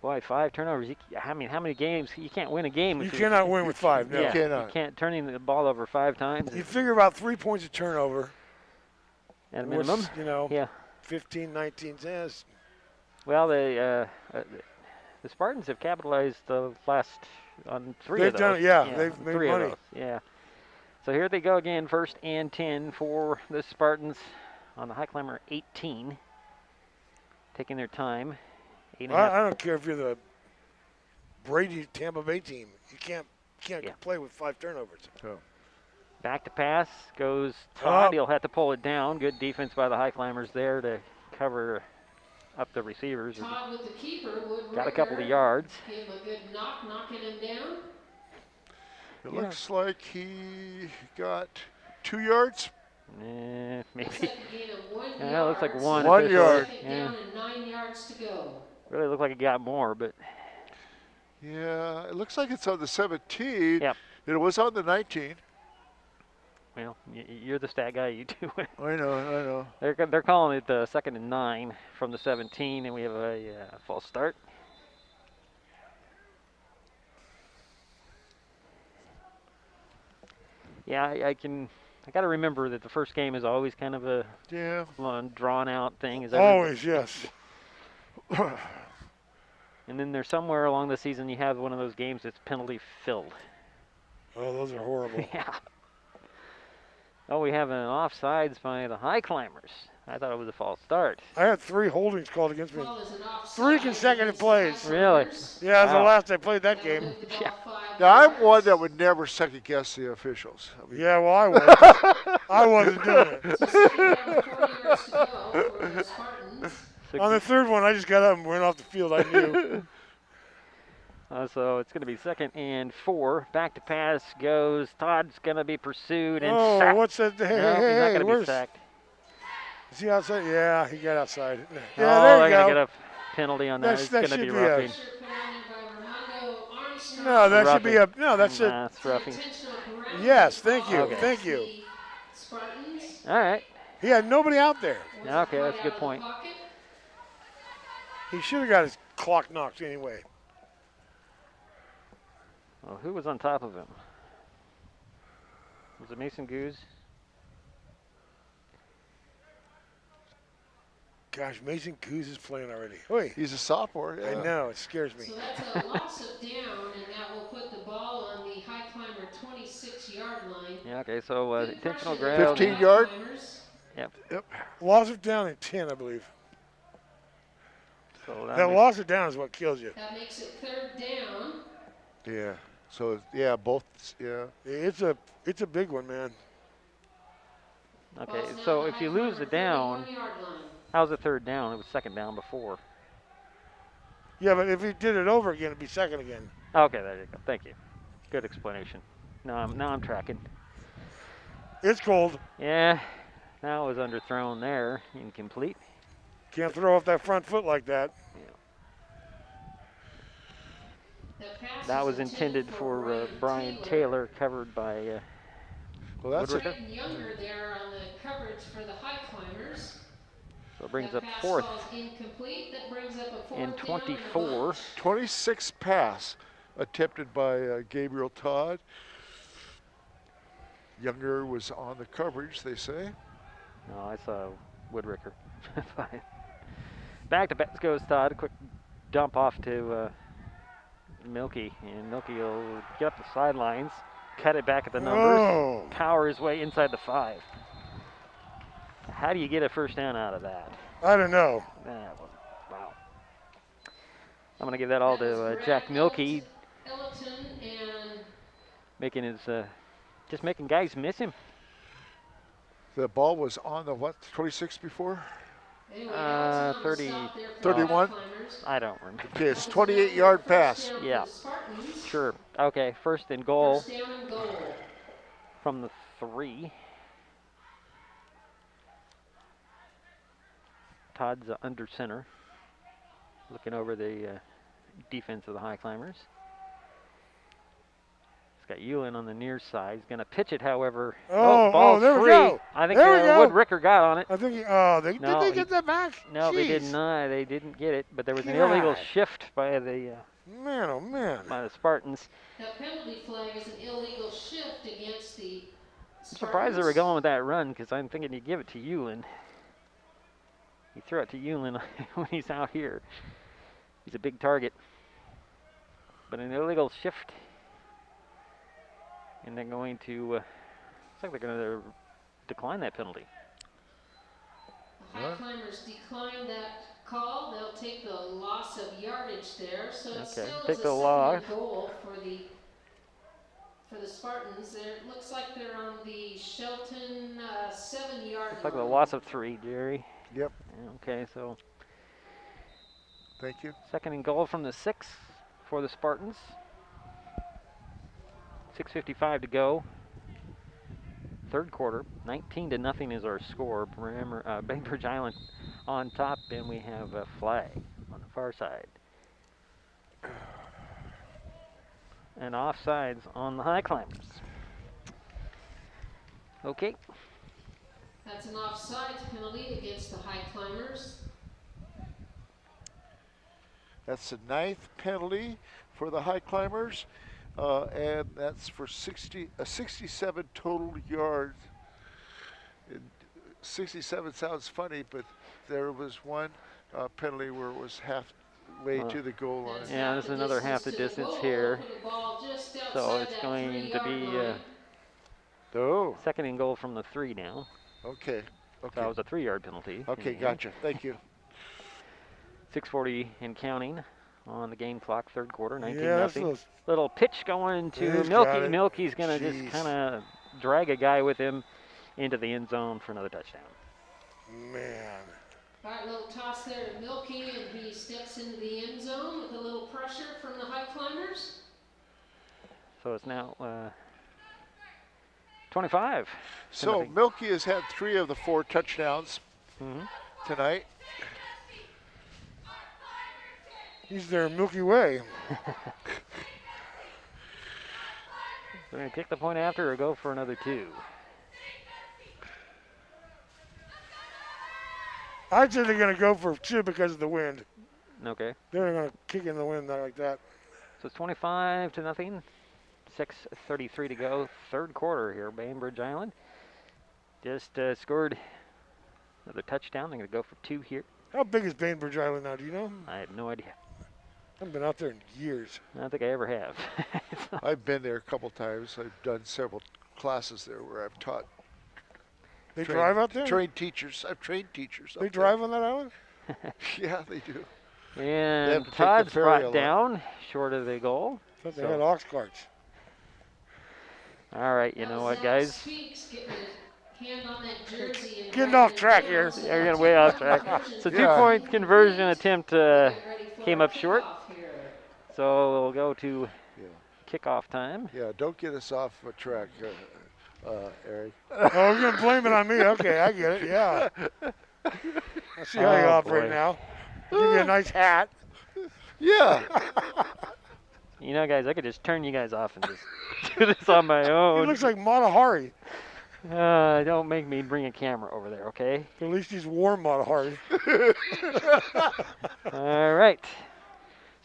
Boy, 5 turnovers. I mean, how many games? You can't win a game. You cannot win with 5. No. Yeah, You cannot. You can't turning the ball over 5 times. You figure about 3 points of turnover. At a minimum. You know, yeah. 15, 19 cents. Well, the Spartans have capitalized the last on 3 They've of those. done it, yeah. They've made 3 money. of those. Yeah. So here they go again, 1st and 10 for the Spartans on the Highclimber 18. Taking their time. I don't care if you're the Brady Tampa Bay team. You can't play with 5 turnovers. Oh. Back to pass goes Todd. He'll have to pull it down. Good defense by the Highclimbers there to cover up the receivers. Todd with the keeper, Got a couple of yards. Give him a good knock, knocking him down. It looks like he got 2 yards. Maybe. Second gain of 1 yard. Yeah, it looks like 1. 1 officially. yard. Second down and 9 yards to go. Really looked like it got more, but. Yeah, it looks like it's on the 17. Yep. It was on the 19. Well, you're the stat guy. You do it. I know. They're calling it 2nd and 9 from the 17, and we have a false start. Yeah, I got to remember that the first game is always kind of a long, drawn-out thing. Always, yes. And then there's somewhere along the season you have one of those games that's penalty-filled. Oh, those are horrible. Yeah. Oh, we have an offsides by the Highclimbers. I thought it was a false start. I had 3 holdings called against me. 3 consecutive plays. Really? Yeah, that's Wow. the last I played that game. Yeah. Now, I'm one that would never second guess the officials. I mean, Yeah, well, I was. I wasn't doing it. On the 3rd one, I just got up and went off the field. I knew. So it's going to be 2nd and 4. Back to pass goes. Todd's going to be pursued and Oh, sacked. what's that? Hey, No, he's hey, not hey, going to be where's? sacked. Is he outside? Yeah, he got outside. Yeah, Oh, there they're you going to go. get a penalty on that. It's going to be should roughing. No, that should be a no. That's Nah, it's roughing. Yes, thank you, Okay. thank you. All right. He had nobody out there. Okay, that's a good point. He should have got his clock knocked anyway. Well, who was on top of him? Was it Mason Goose? Gosh, Mason Coos is playing already. Oi. He's a sophomore. I Yeah. know, it scares me. So that's a loss of down, and that will put the ball on the high climber 26-yard line. Yeah, okay, so Good intentional pressure there grab. from the 15 high yard? climbers. Yep. Yep. Loss of down in 10, I believe. So That loss of down is what kills you. That makes it 3rd down. Yeah. So yeah, both. Yeah. It's a big one, man. Okay, Ball's now so on the if you high lose the climber down, 31-yard line. how's the 3rd down? It was 2nd down before. Yeah, but if he did it over again, it'd be 2nd again. Okay, there you go. Thank you. Good explanation. Now I'm tracking. It's cold. Yeah, that was underthrown there, incomplete. Can't throw off that front foot like that. That was intended for Brian Taylor, covered by Well, that's Woodricker. Trayton Younger there on the coverage for the high climbers. So it brings That up pass 4th ball is incomplete. That brings up a 4th and down 24. 26 pass attempted by Gabriel Todd. Younger was on the coverage, they say. No, I saw Woodricker. Fine. Back to bats goes Todd. A quick dump off to Milky, and Milky will get up the sidelines, cut it back at the numbers, Oh. power his way inside the 5. How do you get a 1st down out of that? I don't know. Wow. I'm going to give that all to Jack Milky, Ellington and making his just making guys miss him. The ball was on the what? 26 before? anyway, Ellington on the 30, stop there for 31? the high climbers. I don't remember. Okay, it's 28-yard pass. First down for Yeah. the Spartans. Sure. Okay, 1st and goal 1st down and goal. from the 3. Todd's under center, looking over the defense of the High Climbers. He's got Ewan on the near side. He's going to pitch it, however. Ball's there we free. go. I think There we go. Woodricker got on it. I think No, did they get that back? No, they did Jeez. not. They didn't get it, but there was an illegal God. shift by the Man, oh man. Spartans. That penalty flag is an illegal shift against the I'm surprised they were going with that run, because I'm thinking you give it to Ewan. You throw it to Ewan when he's out here. He's a big target. But an illegal shift. And they're going to, looks like they're going to decline that penalty. The High Climbers decline that call. They'll take the loss of yardage there. So it Okay, still take is a the 2nd loss. and goal for the Spartans. It looks like they're on the Shelton 7-yard Looks like the line. loss of 3, Jerry. Yep. Okay, so Thank you. 2nd and goal from the 6 for the Spartans. 6:55 to go. 3rd quarter. 19-0 is our score. Remember, Bainbridge Island on top, and we have a flag on the far side. And offsides on the High Climbers. Okay. That's an offsides penalty against the High Climbers. That's the 9th penalty for the High Climbers, and that's for 67 total yards. 67 sounds funny, but there was one penalty where it was halfway to the goal line. That's Yeah, half there's the another half the distance to distance goal. here. Put the ball just So outside it's that going to 3-yard be line. Oh, 2nd and goal from the 3 now. okay. So that was a 3-yard penalty. Okay, And gotcha. Thank you. 6:40 and counting on the game clock, 3rd quarter, 19-0. Yeah, that's those- Little pitch going to He's got Milky. it. Milky's going to Jeez. just kind of drag a guy with him into the end zone for another touchdown. man. All right, little toss there to Milky, and he steps into the end zone with a little pressure from the High Climbers. So it's now 25. So Nothing. Milky has had 3 of the 4 touchdowns Mhm. tonight. He's their Milky Way. They're going to kick the point after or go for another 2. I'd say they're going to go for 2 because of the wind. Okay. They're going to kick in the wind like that. So it's 25-0. 6:33 to go. 3rd quarter here, Bainbridge Island. Just scored another touchdown. They're going to go for 2 here. How big is Bainbridge Island now? Do you know? I have no idea. I haven't been out there in years. I don't think I ever have. I've been there a couple times. I've done several classes there where I've taught. They drive out there? Trained teachers. I've trained teachers. They drive on that island? Yeah, they do. And to take the Todd's ferry brought along. down short of the goal. I thought they So- had ox carts. All right, you know what, guys? Speaks, getting a hand on that jersey and Getting off track here. Yeah, we're getting way off track. So Yeah. 2-point conversion attempt came up short. So we'll go to kickoff time. Yeah, don't get us off a track, Eric. Oh, you're going to blame it on me. Okay, I get it. Yeah. I see how you Oh, operate boy. now. Give you a nice hat. Yeah. You know, guys, I could just turn you guys off and just do this on my He own. looks like Matahari. Don't make me bring a camera over there, okay? At least he's warm Matahari. All right.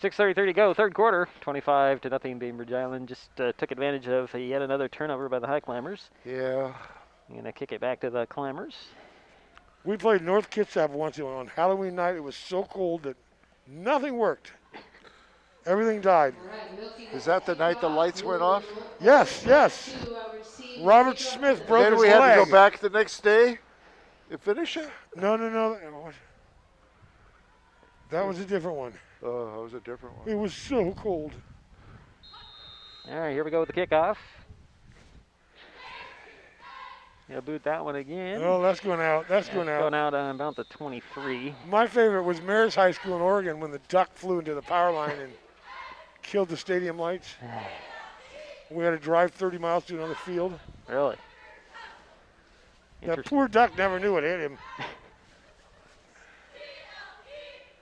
6:33 to go, third quarter, 25-0. Bainbridge Island just took advantage of yet another turnover by the Highclimbers. Yeah. I'm going to kick it back to the Climbers. We played North Kitsap once on Halloween night. It was so cold that nothing worked. Everything died. Is that the night the lights went off? Yes, yes. Robert Smith broke Then his we had leg. to go back the next day and finish it? No. That was a different one. Oh, that was a different one. It was so cold. All right, here we go with the kickoff. He'll boot that one again. Oh, that's going out. That's going out. Going out on about the 23. My favorite was Mayor's High School in Oregon when the duck flew into the power line and killed the stadium lights. We had to drive 30 miles to another field. Really? That poor duck never knew it hit him.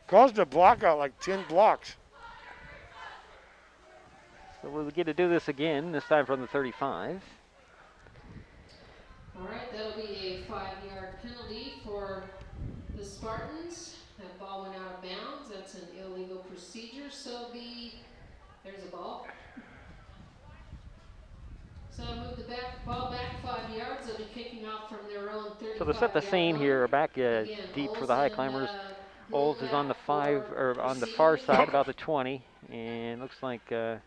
Caused a blockout like 10 blocks. So we'll get to do this again, this time from the 35. All right, that'll be a 5-yard penalty for the Spartans. That ball went out of bounds. That's an illegal procedure. So there's a ball. So I move the ball back 5 yards. They'll be kicking off from their own 35. So to set the scene here, back deep for the Highclimbers. Olds is on the on the far side, about the 20, and looks like You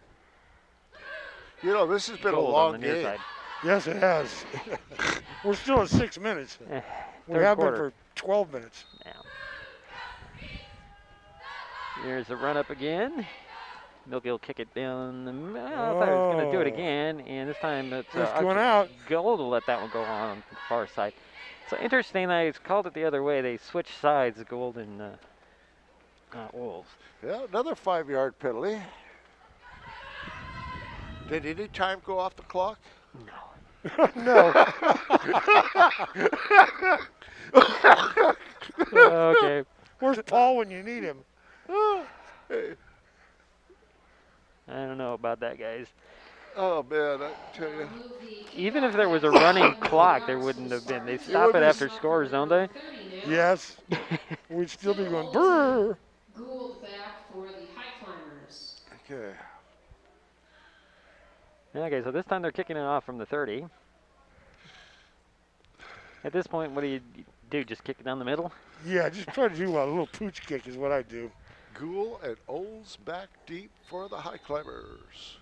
know, this has been a Gold on long the near game. side. Yes, it has. We're still at 6 minutes. We Third have quarter. been for 12 minutes. Yeah. Here's a run up again. Milky will kick it down the middle. I thought he was going to do it again, and this time it's going out. Gold will let that one go on the far side. So interesting, I called it the other way. They switched sides, Gold and Wolves. Yeah, another 5-yard penalty. Did any time go off the clock? No. Okay. Where's Paul when you need him? I don't know about that, guys. Oh, man, I tell you. Even if there was a running clock, there wouldn't have been. They stop it after scores, don't they? Yes. We'd still be going, brrr. Gould back for the Highclimbers. Okay. Okay, so this time they're kicking it off from the 30. At this point, what do you do? Just kick it down the middle? Yeah, just try to do a little pooch kick is what I do. Gould and Olds back deep for the Highclimbers.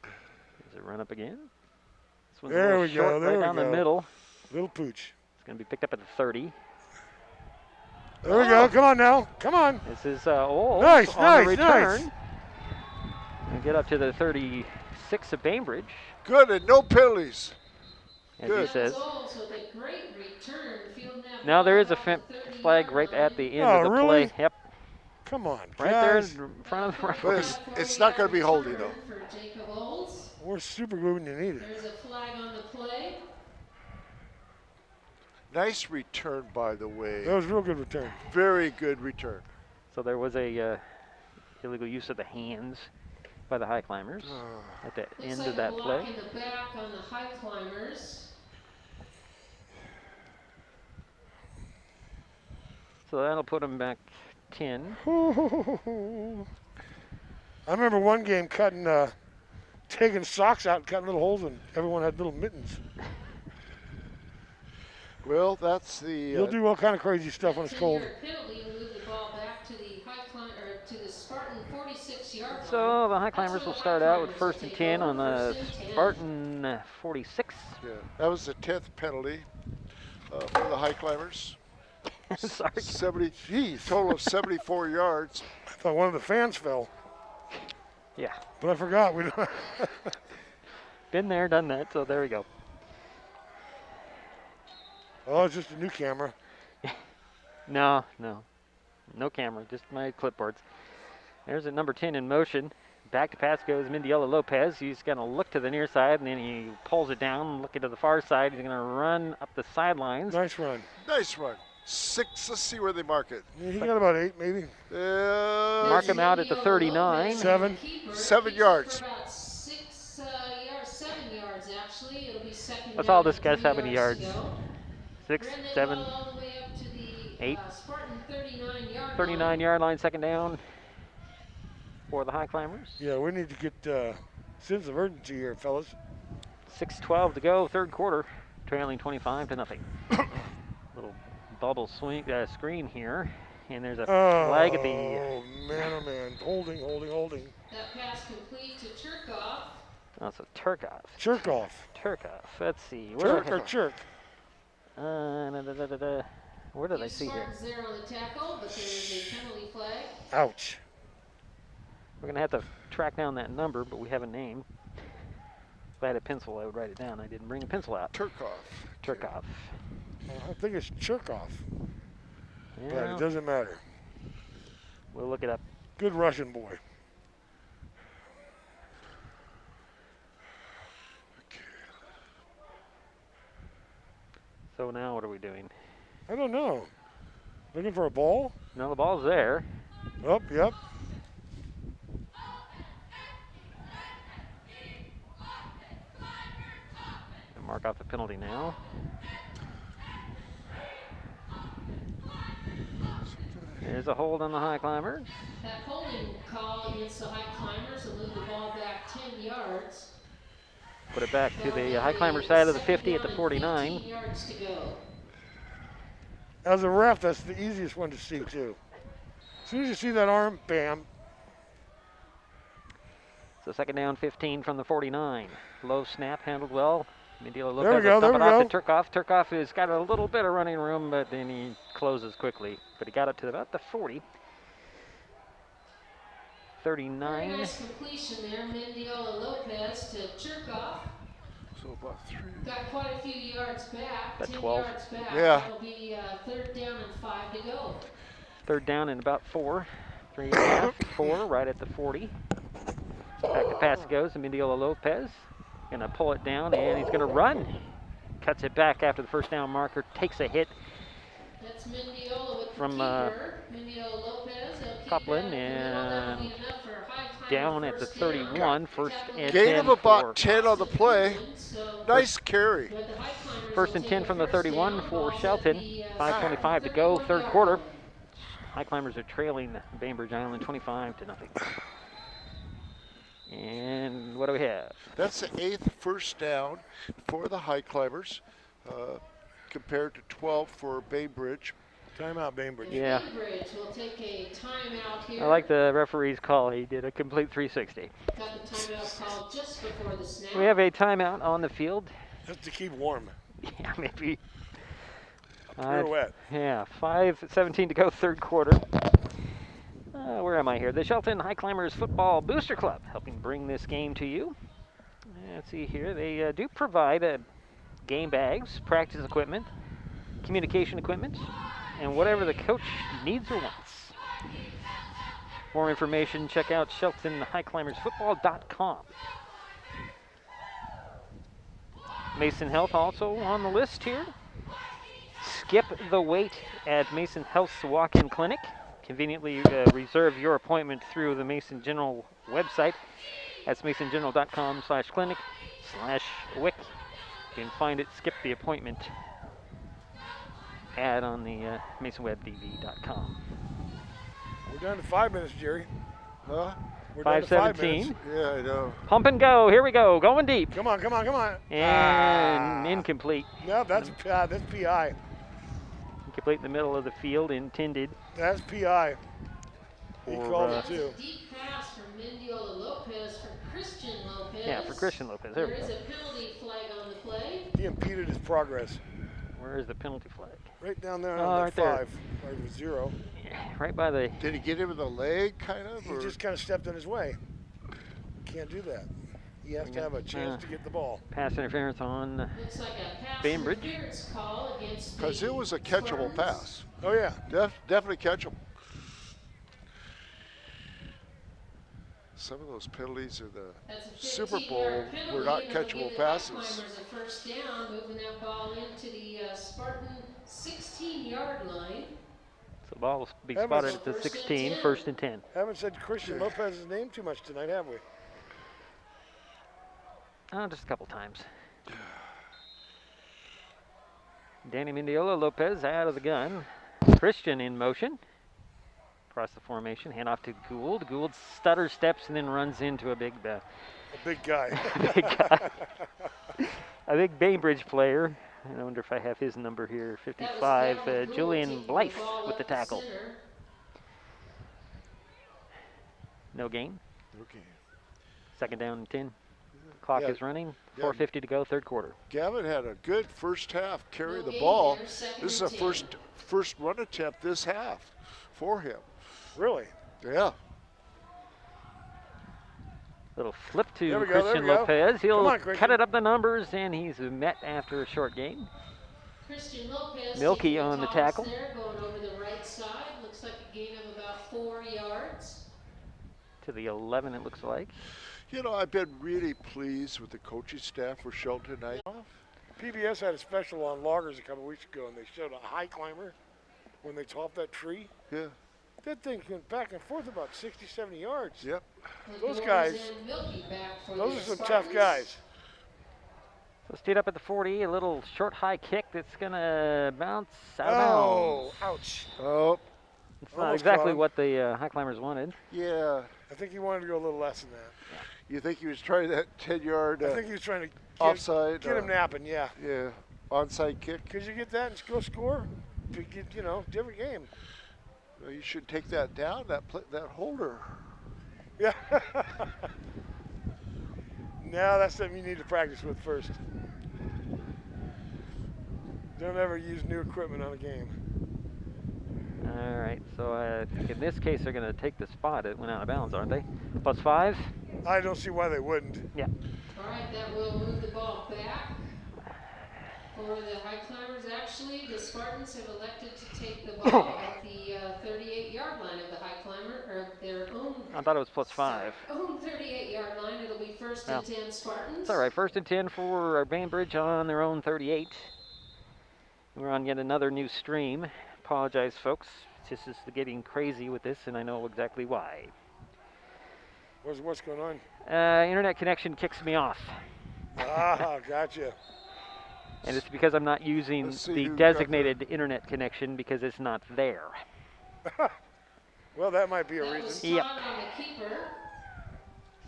Does it run up again? This one's There a we little short, go, there right we down go. the middle. Little pooch. It's going to be picked up at the 30. There we go. Come on now. Come on. This is Olds Nice, on nice, the return. nice. And get up to the 36 of Bainbridge, Good, and no penalties. as Good. he says. Olds with a great return. Fielding that Now there ball is a about the 30 flag yard right at line. the end Oh, of the really? play. Yep, Come on, right there guys. in front of the But referee. it's not going to be holding, though. For Jacob Olds. We're super good when you need it. There's a flag on the play. Nice return, by the way. That was a real good return. Very good return. So there was a illegal use of the hands by the Highclimbers at the Looks end like of that a block play. in the back on the Highclimbers. So that'll put them back 10. I remember one game cutting, taking socks out and cutting little holes, and everyone had little mittens. Well, that's the. You'll do all kind of crazy stuff when it's cold. Penalty will move the ball back to the to the Spartan 46-yard line. So the Highclimbers will start out with 1st and 10 on the Spartan 46. Yeah, that was the 10th penalty for the Highclimbers. Sorry. 70. Geez, total of 74 yards. I thought one of the fans fell, Yeah. but I forgot. We don't. Been there, done that, so there we go. Oh, it's just a new camera. No camera, just my clipboards. There's a number 10 in motion. Back to pass goes Mendiela Lopez. He's going to look to the near side, and then he pulls it down, looking to the far side. He's going to run up the sidelines. Nice run. Nice run. 6. Let's see where they mark it. Yeah, he got about 8, maybe. Mark him out at the 39. 7. 7 yards. About 7 yards actually. It'll be second. Let's down all with discuss 3 how many yards yards. to go. 6, Run that 7, ball all the way up to the 8. Spartan 39-yard 39-yard line, second down for the Highclimbers. Yeah, we need to get sense of urgency here, fellas. 6:12 to go, third quarter, trailing 25-0. Little bubble screen here, and there's a flag at the. Oh man, holding. That pass complete to Turkoff. Oh, so Turkoff. Chirkoff. Let's see. Chirk or chirk? Where did I see here? Spartans there on the tackle, but there is a penalty flag. Ouch. We're gonna have to track down that number, but we have a name. If I had a pencil, I would write it down. I didn't bring a pencil out. Turkoff. I think it's Chirkoff, but Yeah, it doesn't matter. we'll look it up. Good Russian boy. So now what are we doing? I don't know. Looking for a ball? No, the ball's there. Oh, yep. Mark off the penalty now. There's a hold on the Highclimbers. That holding call against the Highclimbers will move the ball back 10 yards. Put it back to the Highclimber side of the 50 at the 49. 15 yards to go. As a ref, that's the easiest one to see, too. As soon as you see that arm, bam. So second down, 15 from the 49. Low snap, handled well. Mendiela Lopez There we go, will dump there it we off to Turkoff. Turkoff has got a little bit of running room, but then he closes quickly. But he got it to about the 40. 39. Very nice completion there, Mendiela Lopez to Turkoff. So about 3. Got quite a few yards back, About 10 12. yards back. Yeah. That'll be third down and 5 to go. Third down and about 4. 3.5, 4, right at the 40. Back to pass goes to Mendiela Lopez. Gonna pull it down and he's gonna run. Cuts it back after the first down marker, takes a hit That's Mendiola with from the keeper. Mendiola Lopez. They'll keep Copeland, that in the middle. That'll be and enough for a high down at the 31, first and 10 Gain of about for 10 on the play. So, Nice carry. but the Highclimbers first will and take 10 a from the first 31 down. for Ball's at Shelton. the, 5:25 to go, third 31 quarter. yard line. Highclimbers are trailing Bainbridge Island 25-0. And what do we have? That's the 8th first down for the Highclimbers, compared to 12 for Bainbridge. Timeout, Bainbridge. Yeah. Bainbridge will take a timeout here. I like the referee's call. He did a complete 360. Got the timeout called just before the snap. We have a timeout on the field. Just to keep warm. Yeah, maybe. Pirouette. Yeah, 5:17 to go, third quarter. Where am I here? The Shelton Highclimbers Football Booster Club, helping bring this game to you. Let's see here. They do provide game bags, practice equipment, communication equipment, and whatever the coach needs or wants. More information, check out SheltonHighclimbersFootball.com. Mason Health also on the list here. Skip the wait at Mason Health's walk-in clinic. Conveniently reserve your appointment through the Mason General website. That's masongeneral.com/clinic/WIC. You can find it, skip the appointment ad on the masonwebtv.com. We're down to 5 minutes, Jerry. Huh? We're down to 5 5:17. minutes. Yeah, I know. Pump and go. Here we go. Going deep. Come on, come on, come on. And incomplete. No, that's PI. Incomplete in the middle of the field. Intended. That's PI. He For, called it That's too. a deep pass from Mendiola Lopez for Christian Lopez. Yeah, for Christian Lopez. There There we is go. a penalty flag on the play. He impeded his progress. Where is the penalty flag? Right down there Oh, on right the there. 5, or 0. Right by the. Did he get him in the leg, kind of? He Or? just kind of stepped in his way. Can't do that. He has to have a chance to get the ball. Pass interference on. Looks like a pass Bainbridge. interference call against Because the it was a catchable Spartans. pass. Oh, yeah. Definitely catchable. Some of those penalties in the That's a Super 15-yard Bowl penalty, were not and it'll catchable give the passes. Highclimbers a first down, moving that ball into the Spartan 16-yard line. So the ball will be That spotted was at the first and 16, 10. first and 10. Haven't said Christian Lopez's name too much tonight, have we? Oh, just a couple times. Danny Mendiola Lopez out of the gun. Christian in motion. Across the formation, hand off to Gould. Gould stutter steps and then runs into a big A big guy. big guy. A big Bainbridge player. I wonder if I have his number here, That was 55. Harold Gould Julian taking the Blythe ball with the up tackle. center. No gain. Okay. Second down and 10. Clock Yeah. is running. Yeah. 4:50 to go, third quarter. Gavin had a good first half carrying No the gain ball. there, second This is and a 10. first run attempt this half for him. Really? Yeah. Little flip to There we go, there Christian we go. Lopez. He'll Come on, cut Christian. it up the numbers, and he's met after a short gain. Christian Lopez Milky taking on the toss tackle. There, going over the right side. Looks like a gain of about 4 yards. To the 11, it looks like. You know, I've been really pleased with the coaching staff for Shelton tonight. PBS had a special on loggers a couple weeks ago, and they showed a high climber when they topped that tree. Yeah. That thing went back and forth about 60, 70 yards. Yep. Those Doors guys- and Milky back for Those the are some Spartans. tough guys. So stayed up at the 40, a little short high kick that's going to bounce out of Oh, bounds. ouch. Oh, It's not almost exactly caught him. what the High Climbers wanted. yeah. I think he wanted to go a little less than that. You think he was trying that 10-yard I think he was trying to get, offside? get him napping, yeah. Yeah. Onside kick. Because you get that and go score, you get, different game. Well, you should take that down, that holder. Yeah. No, that's something you need to practice with first. Don't ever use new equipment on a game. All right, so I think in this case they're going to take the spot. It went out of bounds, aren't they? +5? I don't see why they wouldn't. Yeah. All right, that will move the ball back for the High Climbers. Actually, the Spartans have elected to take the ball at the 38-yard line of the High Climber, or their own. I thought it was +5. Own 38-yard line. It'll be first Well, and 10 Spartans. It's all right. First and 10 for our Bainbridge on their own 38. We're on yet another new stream. Apologize, folks. This is getting crazy with this, and I know exactly why. What's going on? Internet connection kicks me off. Ah, gotcha. And it's because I'm not using Let's see the who got designated internet connection because it's not there. Well, that might be a That was reason. Yep. Todd on the keeper.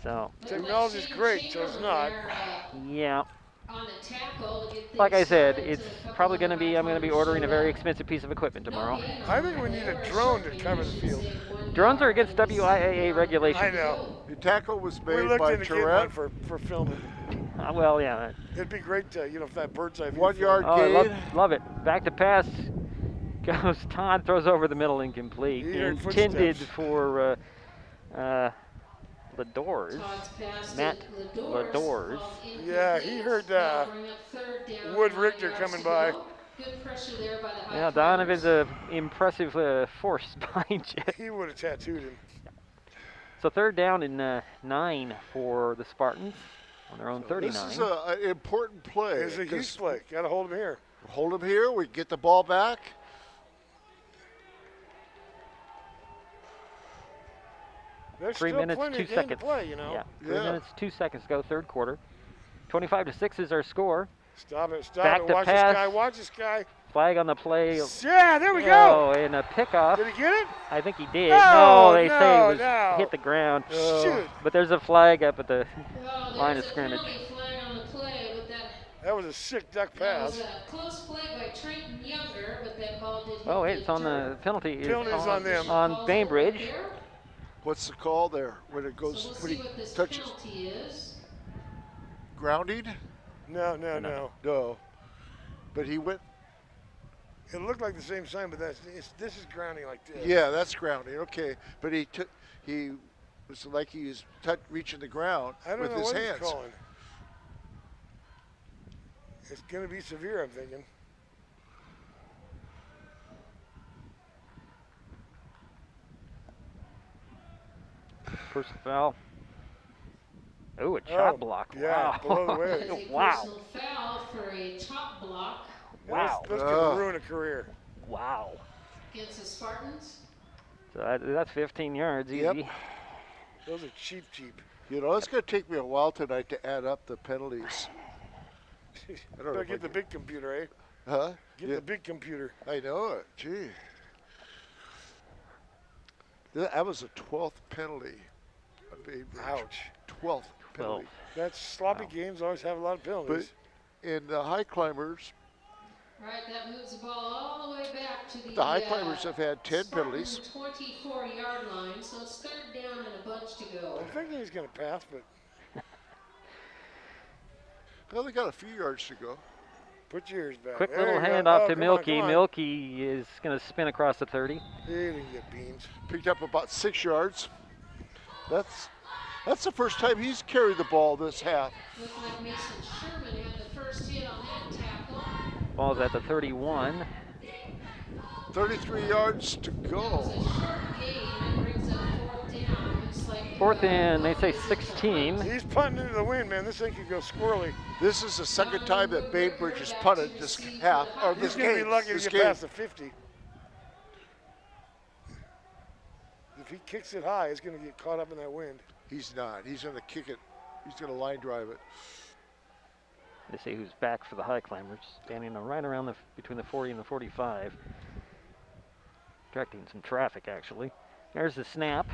So, Technology's great till it's not. yeah. On the tackle to get Like I things said, started it's to a couple probably of going to be, High I'm going to be Climbers ordering a showed very up. expensive piece of equipment tomorrow. No gain I on think we that. need They a were drone to short cover the finishes field. in 1 Drones are yard against and WIAA second regulations. I down. know. The tackle was We made looked by into getting one Tourette. for filming. Well, yeah. It'd be great to, if that bird's eye view. 1 yard Oh, I gain. love it. Back to pass goes Todd, throws over the middle, incomplete. He heard Intended footsteps. for the doors. Todd's pass Matt to Ladors. Yeah, he heard, That'll bring up third down, Wood 9 Richter yards coming to by. go. Good pressure there by the High Yeah, Climbers. Donovan's a impressive force behind you. He would have tattooed him. So third down and 9 for the Spartans on their own 39. This is an important play. It's a huge play. Got to hold him here. Hold him here. We get the ball back. There's 3 still minutes, plenty 2 of game seconds. to play, Yeah, 3 Yeah. minutes, 2 seconds to go, third quarter. 25-6 is our score. Stop it. Stop Back it. to Watch pass. this guy. Watch this guy. Flag on the play. Yeah, there we go. Oh, and a pickoff. Did he get it? I think he did. No, No, they say it was no. hit the ground. Shoot. But there's a flag up at the Well, line of there's a scrimmage. penalty flag on the play, but That was a sick duck that was pass. a close play by Trenton Younger, but that ball did hit Oh, wait, the it's on the dirt. penalty. Penalty's on them. On Bainbridge. What's the call there when it So goes, we'll when see he what this touches? penalty is. Grounding? No. No. But he went, It looked like the same sign, but this is grounding like this. yeah, that's grounding, okay. But he was like he was reaching the ground I don't with know his what hands. he's calling. It's going to be severe, I'm thinking. First foul. Oh, a chop Oh, block. yeah, Wow. below the That is waist. a Wow. personal foul for a chop block Wow. This could ruin a career. Wow. against the Spartans. So that's 15 yards easy. Yep. Those are cheap. You know, it's going to take me a while tonight to add up the penalties. I don't know Better if I get the can- big computer, eh? Huh? Get Yeah, the big computer. I know it. Gee. That was a 12th penalty. on Bainbridge. Ouch. 12th penalty. That's sloppy games always have a lot of penalties. In the Highclimbers, Right, that moves the ball all the way back to the Highclimbers have had 10 Spartans' penalties. 24-yard line, so it's third down and a bunch to go. I'm thinking he's going to pass, but Well, they got a few yards to go. put your ears back. Quick There little you go. handoff Oh, to come Milky. on. Milky is going to spin across the 30. He didn't get beans. Picked up about 6 yards. That's the first time he's carried the ball this half. Looked like Mason Sherman had the first hit on that tackle. Ball's at the 31. 33 yards to That was go. a short gain. That brings up fourth down. Looks like Fourth and they say 16. He's punting into the wind, man. This thing could go squirrely. This is the second time that Bainbridge has punted this half, or He's this going to game. be lucky to this get game. past the 50. If he kicks it high, it's going to get caught up in that wind. He's not. He's going to kick it. He's going to line drive it. They say who's back for the Highclimbers, standing right around between the 40 and the 45. Directing some traffic, actually. There's the snap.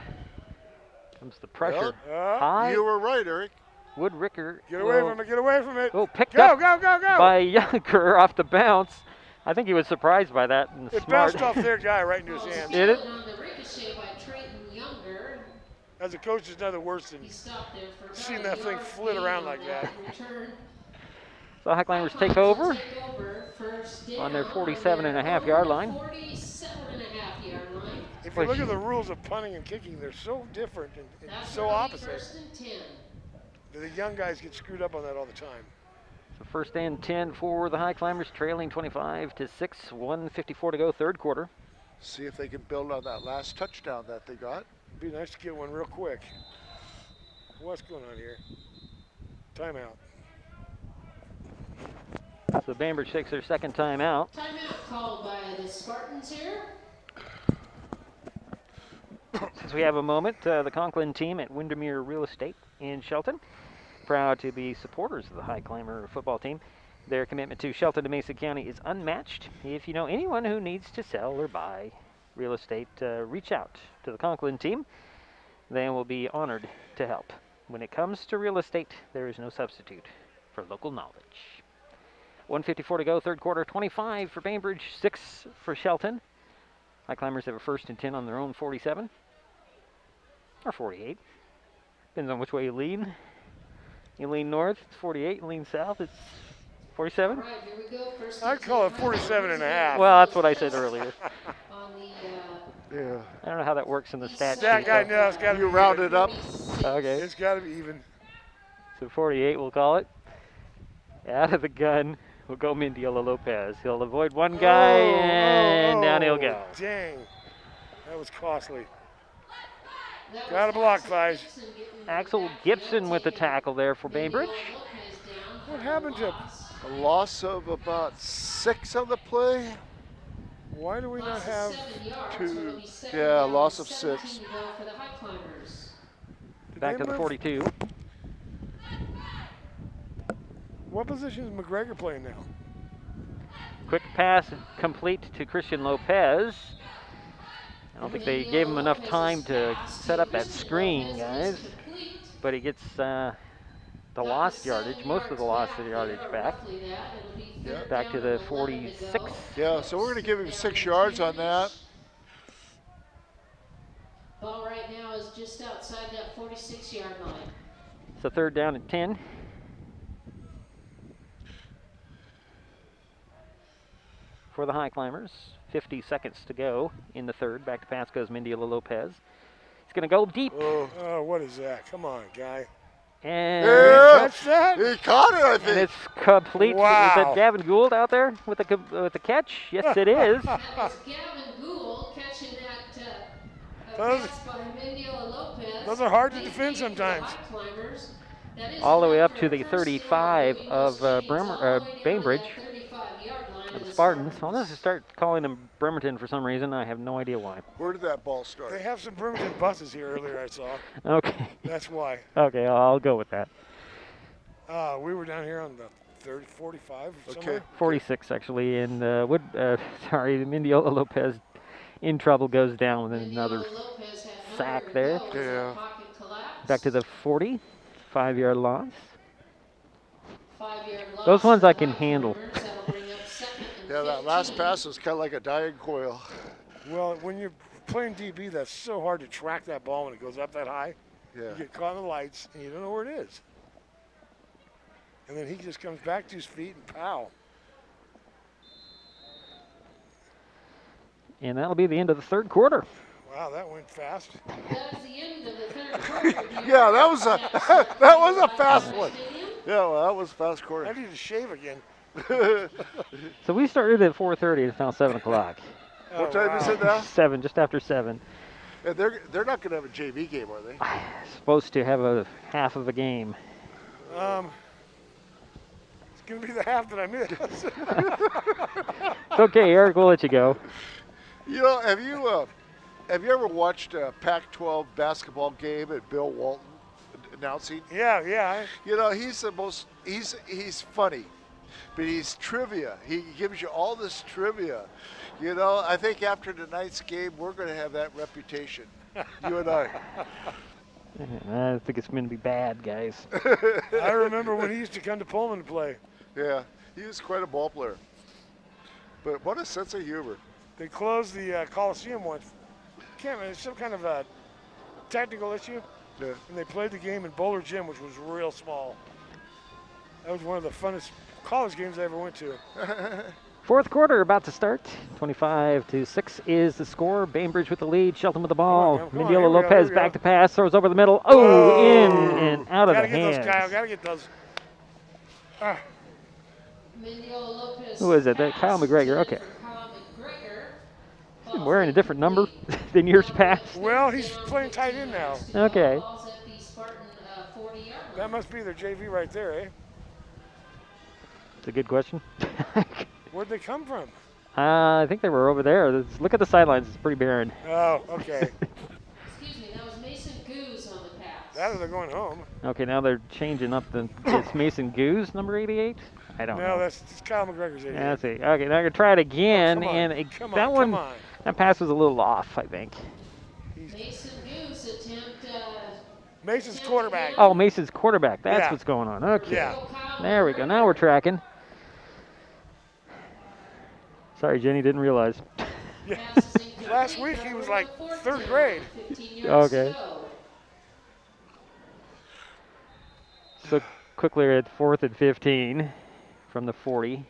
Comes the pressure. High. You were right, Eric. Wood Ricker. Get away from it. Get away from it. Oh, picked Go, up go, go, go. by Younger off the bounce. I think he was surprised by that and It smart. bounced off their guy right into his hand. Did it? on the ricochet by Trenton Younger. As a coach, there's nothing worse than He stopped there for about Seen a that thing yard flit gain around on like that. return. So Highclimbers take Highclimbers over will take over first on their down 47.5 yard line. 47.5 yard line. if you look at the rules of punting and kicking, they're so different and That's so gonna be opposite. First and 10. The young guys get screwed up on that all the time. So first and 10 for the Highclimbers, trailing 25-6. 1:54 to go, third quarter. See if they can build on that last touchdown that they got. It'd be nice to get one real quick. What's going on here? Timeout. So Bainbridge takes their second time out. Timeout called by the Spartans here. Since we have a moment, the Conklin team at Windermere Real Estate in Shelton, proud to be supporters of the Highclimber football team. Their commitment to Shelton and Mason County is unmatched. If you know anyone who needs to sell or buy real estate, reach out to the Conklin team. They will be honored to help. When it comes to real estate, there is no substitute for local knowledge. 1:54 to go, third quarter. 25 for Bainbridge, 6 for Shelton. Highclimbers have a first and 10 on their own 47 or 48. Depends on which way you lean. You lean north, it's 48. You lean south, it's 47. All right, here we go. First I'd and call it 10. 47 and a half. Well, that's what I said earlier. On the Yeah. I don't know how that works in the stat That sheet. guy knows. Got to You be round even. it up. Okay, It's got to be even. so 48 we'll call it. Out of the gun will go Mindiola Lopez. He'll avoid one guy and down he'll go. Dang. That was costly. that was Got a block, Axel guys. Gibson getting Axel back Gibson heel with the taking tackle there for Bainbridge. Mindiola Lopez down for What a happened to- loss. A loss of about 6 on the play. Why do we not Loss of have 7 yards, two- so it'll be second yeah, down loss and of 17 6. to go for the Highclimbers. Back to the move? 42. What position is McGregor playing now? Quick pass complete to Christian Lopez. I don't think they gave him enough time to set up that screen, guys. But he gets the lost yardage, most of the lost yardage back. Yeah. Back to the 46. Yeah, so we're going to give him 6 yards on that. Ball right now is just outside that 46-yard line. So 3rd down and 10. For the Highclimbers, 50 seconds to go in the 3rd. Back to pass goes Mindiola Lopez. He's going to go deep. Oh, what is that? Come on, guy. And Catch that? He caught it, I think. and it's complete. Wow. Is that Gavin Gould out there with the catch? Yes, it is. That was Gavin Gould catching that Those- pass by Mindiola Lopez. those are hard to Big defend gain for the sometimes. Highclimbers. That is All the way enough up for to a the first down. 35 He of must change all the way down to Bainbridge. that 35-yard line The of Spartans. I'll just start calling them Bremerton for some reason. I have no idea why. Where did that ball start? They have some Bremerton buses here earlier, I saw. Okay. That's why. Okay, I'll go with that. We were down here on the 30, 45 or Okay. somewhere. 46 actually, and Mindiola Lopez in trouble, goes down with another Mindiola Lopez had sack nowhere to there. go as Yeah. that pocket collapsed. Back to the 40, 5-yard loss. 5-yard loss Those ones for I the can handle. Highclimbers. That'll bring up 2nd and Yeah, that last 15. pass was kind of like a dying coil. Well, when you're playing DB, that's so hard to track that ball when it goes up that high. Yeah. You get caught in the lights, and you don't know where it is. And then he just comes back to his feet and pow. And that'll be the end of the 3rd quarter. Wow, that went fast. That was the end of the 3rd quarter. Yeah, that was that was a fast one. Yeah, well, that was a fast I quarter. need to shave again. So we started at 4:30. It's now 7 o'clock. What time is it now? 7, just after 7. And they're not going to have a JV game, are they? Supposed to have a half of a game. It's going to be the half that I missed. It's okay, Eric. We'll let you go. You know, have you ever watched a Pac-12 basketball game and Bill Walton announcing? yeah. You know, he's the most. He's funny, but he's trivia. He gives you all this trivia. You know, I think after tonight's game, we're going to have that reputation. You and I. I think it's going to be bad, guys. I remember when he used to come to Pullman to play. Yeah, he was quite a ball player. But what a sense of humor. They closed the Coliseum once. Can't remember, it's some kind of a technical issue. Yeah. And they played the game in Bowler Gym, which was real small. That was one of the funnest college games I ever went to. 4th quarter about to start. 25-6 is the score. Bainbridge with the lead. Shelton with the ball. Come on, here Mindiola we go, Lopez here we back go. to pass. Throws over the middle. Oh, in and out of the Gotta get hands. those, Kyle. Gotta get those. Mindiola Lopez. Who is it? That Kyle McGregor. Okay. Kyle McGregor. He's wearing a different number than years past. Well, he's playing tight end now. Okay. Ball's at the Spartan 40-yard line. That must be their JV right there, eh? It's a good question. Where'd they come from? I think they were over there. Look at the sidelines. It's pretty barren. Oh, okay. Excuse me, that was Mason Goose on the pass. That or they're going home. Okay, now they're changing up the. It's Mason Goose, number 88. I don't No, know. that's Kyle McGregor's idiot. Let's see. Okay, now I'm gonna try it again, Come on, and come that on, one, come on. that pass was a little off, I think. Mason Goose attempt. Mason's quarterback. Oh, Mason's quarterback. That's Yeah. what's going on. Okay. Yeah. There we go. Now we're tracking. Sorry, Jenny, didn't realize. Last week he was like 3rd grade. Okay. So quickly at 4th and 15 from the 40.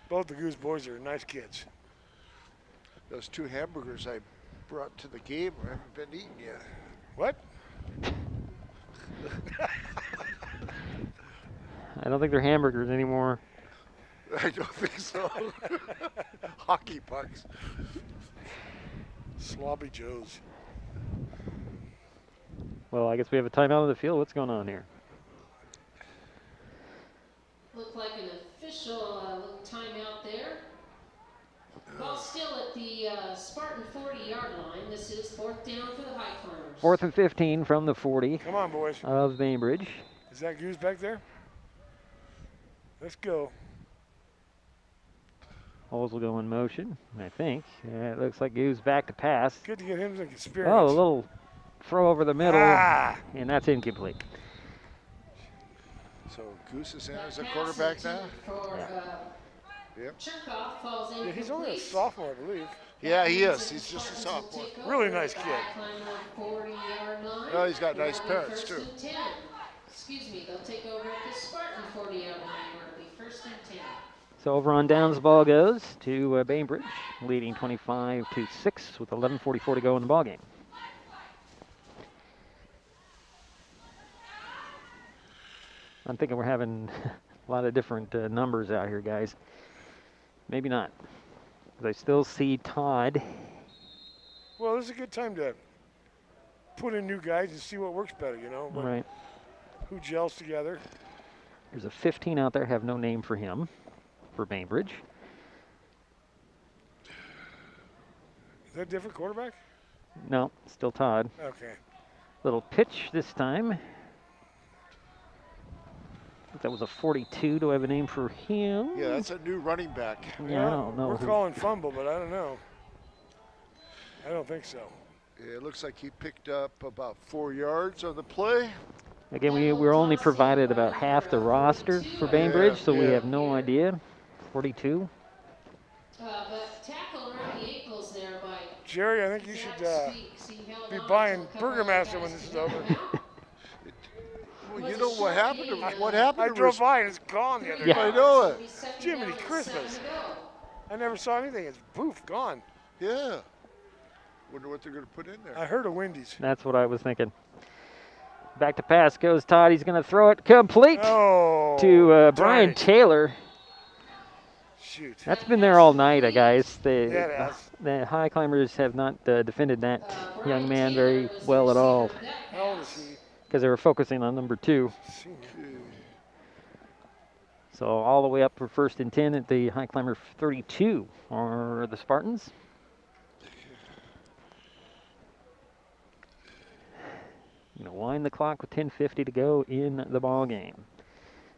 Both the Goose boys are nice kids. Those 2 hamburgers I brought to the game haven't been eaten yet. What? I don't think they're hamburgers anymore. I don't think so. Hockey pucks. Sloppy Joes. Well, I guess we have a timeout on the field. What's going on here? Looked like an official little timeout there. Ball still at the Spartan 40-yard line. This is 4th down for the Highclimbers. 4th and 15 from the 40 Come on, boys. of Bainbridge. Is that Goose back there? Let's go. Holes will go in motion, I think. It looks like Goose back to pass. Good to get him some experience. Oh, a little throw over the middle, Ah. and that's incomplete. So Goose is in as a quarterback now? Yep. Cherkoff falls Yeah, he's only a incomplete. sophomore, I believe. Yeah, he is. He's just a sophomore. Really nice kid. Oh, he's got nice parents, too. Excuse me, they'll take over at the Spartan 40-yard line where it'll be 1st and 10. So over on downs, the ball goes to Bainbridge, leading 25-6 with 11:44 to go in the ball game. I'm thinking we're having a lot of different numbers out here, guys. Maybe not. 'Cause I still see Todd. Well, this is a good time to put in new guys and see what works better, you know? Right. Who gels together. There's a 15 out there, have no name for him, for Bainbridge. Is that a different quarterback? No, still Todd. Okay. Little pitch this time. That was a 42. Do I have a name for him? Yeah, that's a new running back. Yeah, I don't know. We're calling fumble, but I don't know. I don't think so. Yeah, it looks like he picked up about 4 yards on the play. Again, we're only provided about half the roster for Bainbridge, so we have no idea. 42. But tackle around the ankles there by Jerry, I think you should be buying Burgermaster when this is over. Well, you know what happened to what happened I to drove by and it's gone the other Yeah. day. I know it. Jiminy Christmas. I never saw anything. It's poof, gone. Yeah. Wonder what they're going to put in there. I heard of Wendy's. That's what I was thinking. Back to pass goes Todd. He's going to throw it complete Oh, to darn Brian it. Taylor. Shoot. That's been there all night, guys. Yeah, it has. The Highclimbers have not defended that young man very well at all How old is he? because they were focusing on number 2. Senior. So all the way up for 1st and 10 at the Highclimber 32 are the Spartans. Going to wind the clock with 10:50 to go in the ball game.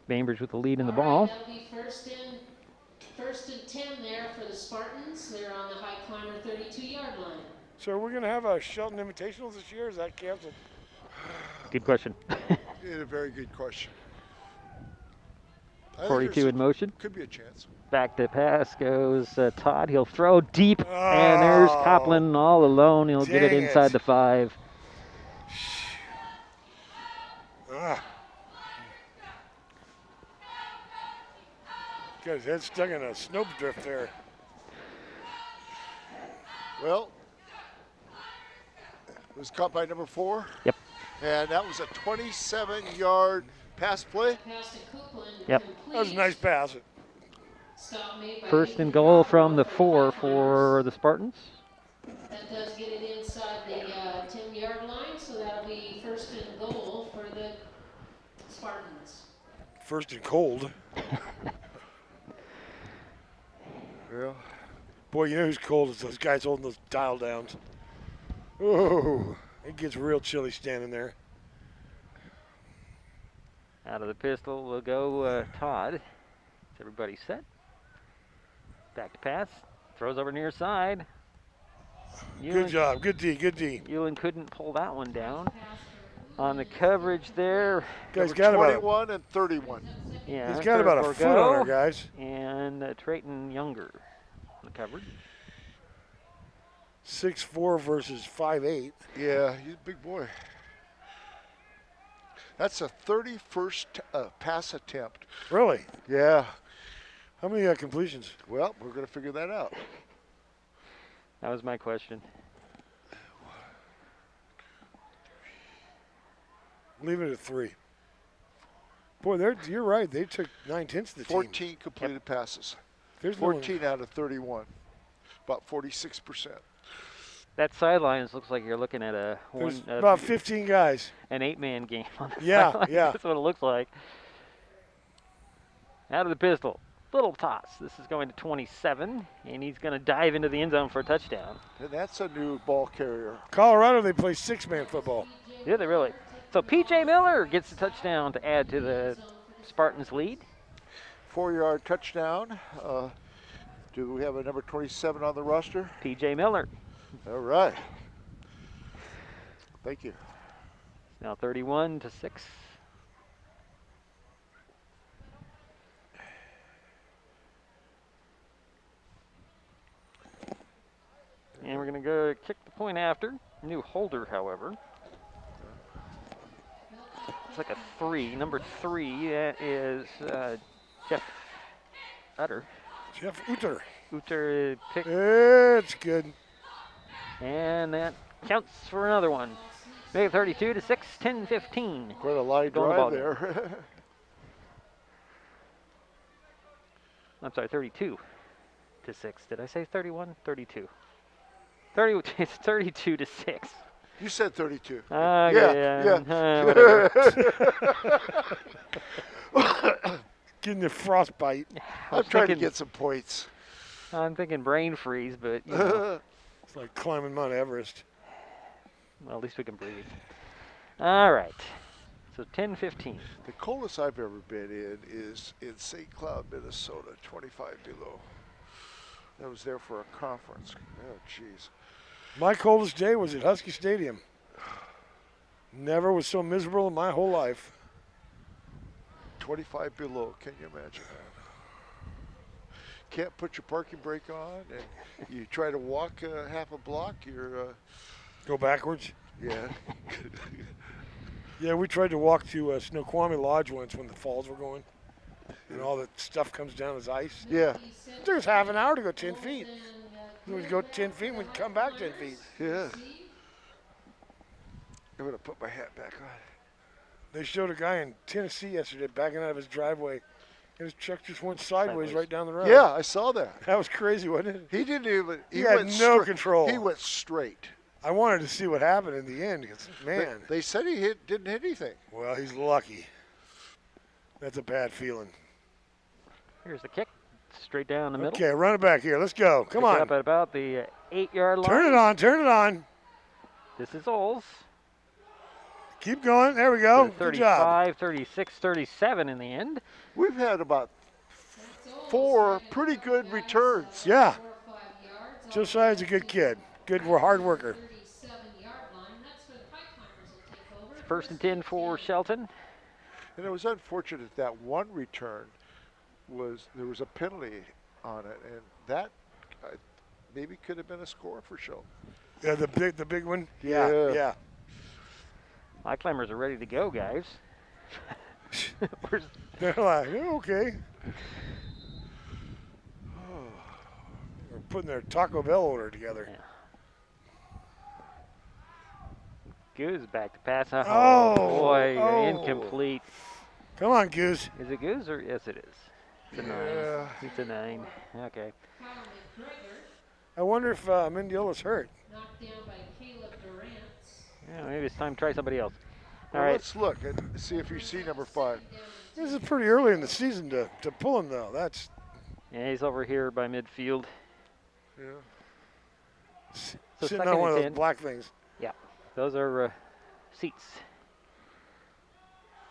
Bainbridge with the lead in the ball. That'll be 1st and 10 there for the Spartans. They're on the Highclimber 32-yard line. So are we going to have a Shelton Invitational this year? Or is that canceled? Good question. Yeah, a very good question. I think 42 in motion. Could be a chance. Back to pass goes Todd. He'll throw deep, and there's Coplin all alone. He'll get it Dang inside it. the 5. Got his head stuck in a snowdrift there. Well, it was caught by number 4. Yep. And that was a 27-yard pass play. Pass to Copeland. Yep. Complete. That was a nice pass. Stop made by 1st and goal from the 4 for the Spartans. That does get it inside the 10-yard line, so that'll be 1st and goal for the Spartans. 1st and cold. Yeah. Boy, you know who's cold is those guys holding those dial downs. Oh, it gets real chilly standing there. Out of the pistol will go Todd. Is everybody set? Back to pass. Throws over near side. Good job. Good D. Good D. Ewan couldn't pull that one down. On the coverage there. Guys Number got about 21 and 31. Yeah, He's got about a foot on her, guys. And Trayton Younger on the coverage. 6'4" versus 5'8". Yeah, he's a big boy. That's a 31st pass attempt. Really? Yeah. How many completions? Well, we're going to figure that out. That was my question. Leave it at 3. Boy, you're right. They took 9/10 of the 14 team. completed passes. There's no one- 14 out of 31. About 46%. That sidelines looks like you're looking at There's about 15 guys. an 8-man game on the Yeah, sidelines. yeah. That's what it looks like. Out of the pistol. Little toss. This is going to 27, and he's going to dive into the end zone for a touchdown. And that's a new ball carrier. Colorado, they play 6-man football. Yeah, they really. So P.J. Miller gets the touchdown to add to the Spartans' lead. 4-yard touchdown. Do we have a number 27 on the roster? P.J. Miller. All right. Thank you. Now 31-6. And we're going to go kick the point after. New holder, however. It's like a 3. Number 3 is Jeff Utter. Jeff Utter. Utter pick. It's good. And that counts for another one. Make it 32-6, 10-15. Quite a line Going the drive ball there. I'm sorry, 32-6. Did I say 31? 32. 30. It's 32-6. You said 32. Yeah. Whatever. Getting the frostbite. I'm trying to get some points. I'm thinking brain freeze, but you know. It's like climbing Mount Everest. Well, at least we can breathe. All right. So 10-15. The coldest I've ever been in is in St. Cloud, Minnesota, 25 below. I was there for a conference. Oh, jeez. My coldest day was at Husky Stadium. Never was so miserable in my whole life. 25 below. Can you imagine that? Can't put your parking brake on, and you try to walk half a block, you're... Go backwards? Yeah. Yeah, we tried to walk to Snoqualmie Lodge once when the falls were going, and all the stuff comes down as ice. Yeah. There's half an hour to go 10 feet. We'd go 10 feet, we'd come back 10 feet. Yeah. I'm going to put my hat back on. They showed a guy in Tennessee yesterday backing out of his driveway, and his truck just went sideways right down the road. Yeah, I saw that. That was crazy, wasn't it? He didn't even... He had no control. He went straight. I wanted to see what happened in the end, because, man. They said he didn't hit anything. Well, he's lucky. That's a bad feeling. Here's the kick. Straight down the middle. Okay, run it back here. Let's go. Come Pick it on. up at about the 8-yard line. Turn it on. Turn it on. This is Oles. Keep going. There we go. Good job. 35, 36, 37 in the end. We've had about 4 pretty good returns. Yeah. Josiah's a good kid. Good hard worker. First and 10 for Shelton. And it was unfortunate that one return there was a penalty on it, and that maybe could have been a score for Shelton. Yeah, the big one. Yeah. Highclimbers are ready to go, guys. They're like, oh, okay. They're putting their Taco Bell order together. Yeah. Goose back to pass. Oh, boy, oh. Incomplete. Come on, Goose. Is it Goose or yes, it is. It's a 9. It's a 9. Okay. I wonder if Mendiola's hurt. Knocked down by Caleb Durant. Yeah, maybe it's time to try somebody else. Well, All right. let's look and see if you see number 5. This is pretty early in the season to pull him, though. That's. Yeah, he's over here by midfield. Yeah. So Sitting second on one and of 10. those black things. Yeah, those are seats.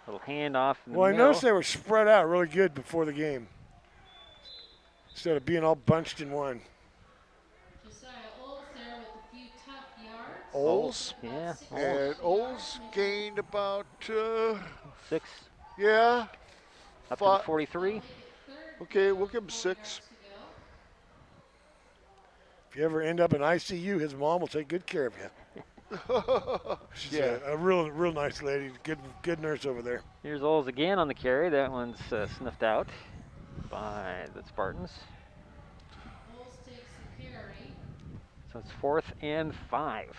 Little handoff. Well, I noticed they were spread out really good before the game, instead of being all bunched in one. Josiah Oles there with a few tough yards. Oles. Yeah. And Oles gained about, 6. yeah. Up to the 43. Okay, we'll give him 6. If you ever end up in ICU, his mom will take good care of you. She's a real nice lady. Good nurse over there. Here's Oles again on the carry. That one's sniffed out by the Spartans. Oles takes the carry. So it's 4th and 5.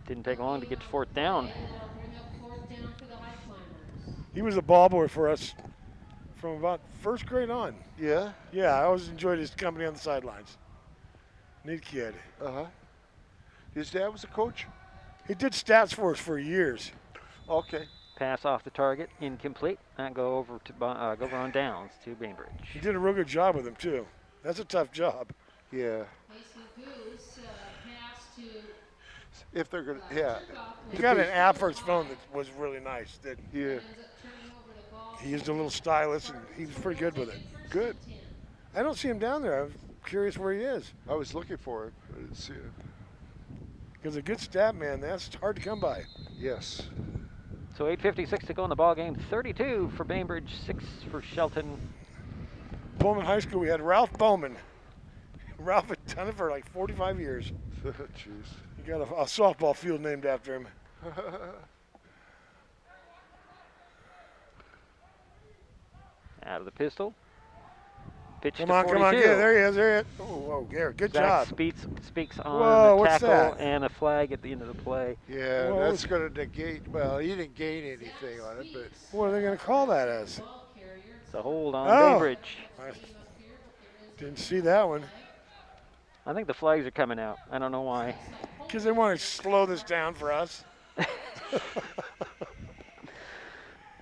Didn't take long to get to 4th down. And that'll bring up 4th down for the Highclimbers. He was a ball boy for us from about first grade on. Yeah. Yeah, I always enjoyed his company on the sidelines. Neat kid. Uh-huh. His dad was a coach? He did stats for us for years. Okay. Pass off the target, incomplete. That go over on downs to Bainbridge. He did a real good job with him, too. That's a tough job. Yeah. Mason Goose pass to If they're going to, yeah. He got an app for his phone that was really nice. That Yeah. ends up turning over the ball He used a little stylus, and he was pretty good with it. Good. I don't see him down there. I'm curious where he is. I was looking for it. I didn't see it. Because a good stat man, that's hard to come by. Yes. So 8:56 to go in the ball game. 32 for Bainbridge, 6 for Shelton. Bowman High School, we had Ralph Bowman. Ralph had done it for like 45 years. Jeez. He got a softball field named after him. Out of the pistol. Pitch Come to on, 42. come on, get it. There he is, there he is. Oh, whoa, Garrett, good Zach job. speaks on Whoa, the what's tackle that? and a flag at the end of the play. Yeah, Whoa, that's going to negate. Well, he didn't gain anything on it, but What are they going to call that as? It's a hold on Oh. Bainbridge. I didn't see that one. I think the flags are coming out. I don't know why. Because they want to slow this down for us.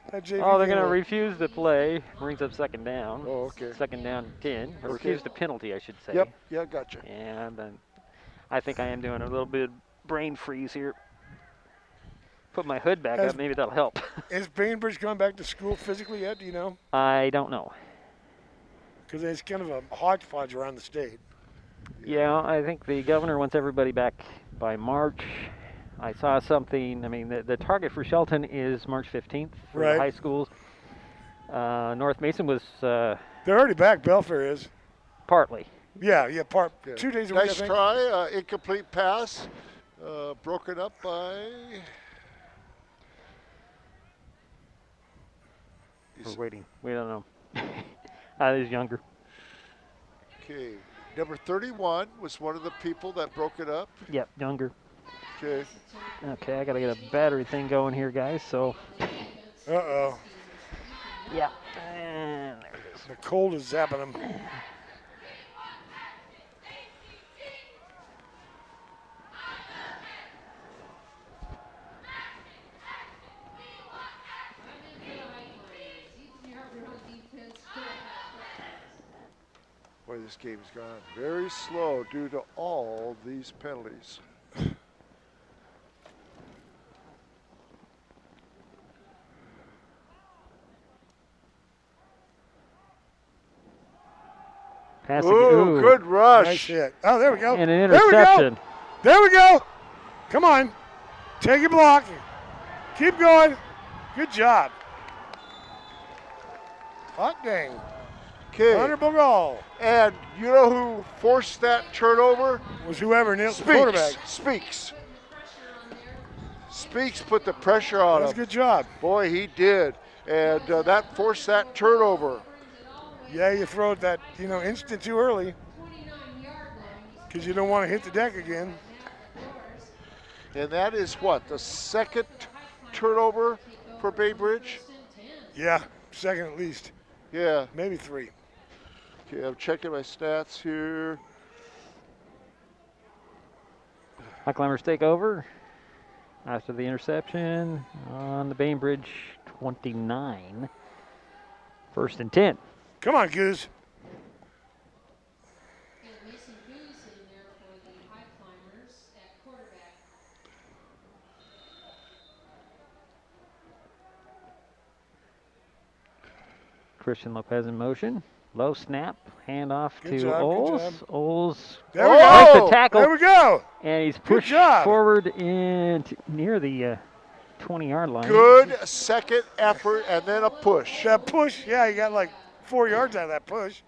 That JV Oh, they're thing going to will- refuse the play. Brings up second down. Oh, okay. Second down and 10. Or Okay. refuse the penalty, I should say. yep, yeah, gotcha. And then I think I am doing a little bit of brain freeze here. Put my hood back Has- up. Maybe that'll help. Is Bainbridge going back to school physically yet? Do you know? I don't know. Because it's kind of a hodgepodge around the state. Yeah, I think the governor wants everybody back by March. I saw something. I mean, the target for Shelton is March 15th for Right. the high schools. North Mason was They're already back. Belfair is. partly. Yeah, Yeah. 2 days a week, I Nice think. try. Incomplete pass. Broken up by. We're waiting. We don't know. He's younger. Okay. Number 31 was one of the people that broke it up. Yep, younger. Okay. Okay, I gotta get a battery thing going here, guys. So, Uh-oh. yeah. And there it is. The cold is zapping them. Boy, this game's gone very slow due to all these penalties. Passing. Ooh, good rush. Nice hit. Oh, there we go. And an There we go. interception. There we go. Come on. Take your block. Keep going. Good job. Hot dang. Okay. Honorable goal. And you know who forced that turnover? Was whoever nailed the quarterback. Speaks. Speaks put the pressure on That's a him. good job. Boy, he did. And that forced that turnover. Yeah, you throw it that, instant too early because you don't want to hit the deck again. And that is what? The second turnover for Bainbridge? Yeah, second at least. Yeah. Maybe 3. Okay, I'm checking my stats here. Highclimbers take over after the interception on the Bainbridge 29. 1st and 10. Come on, Goose. And Mason Goose in there for the Highclimbers at quarterback. Christian Lopez in motion. Low snap. Handoff Good to job, good Oles. job. Oles There we breaks go. the tackle. There we go. And he's pushed job. forward near the 20-yard line. Good second effort and then a push. That push, yeah, you got like 4 yards out of that push.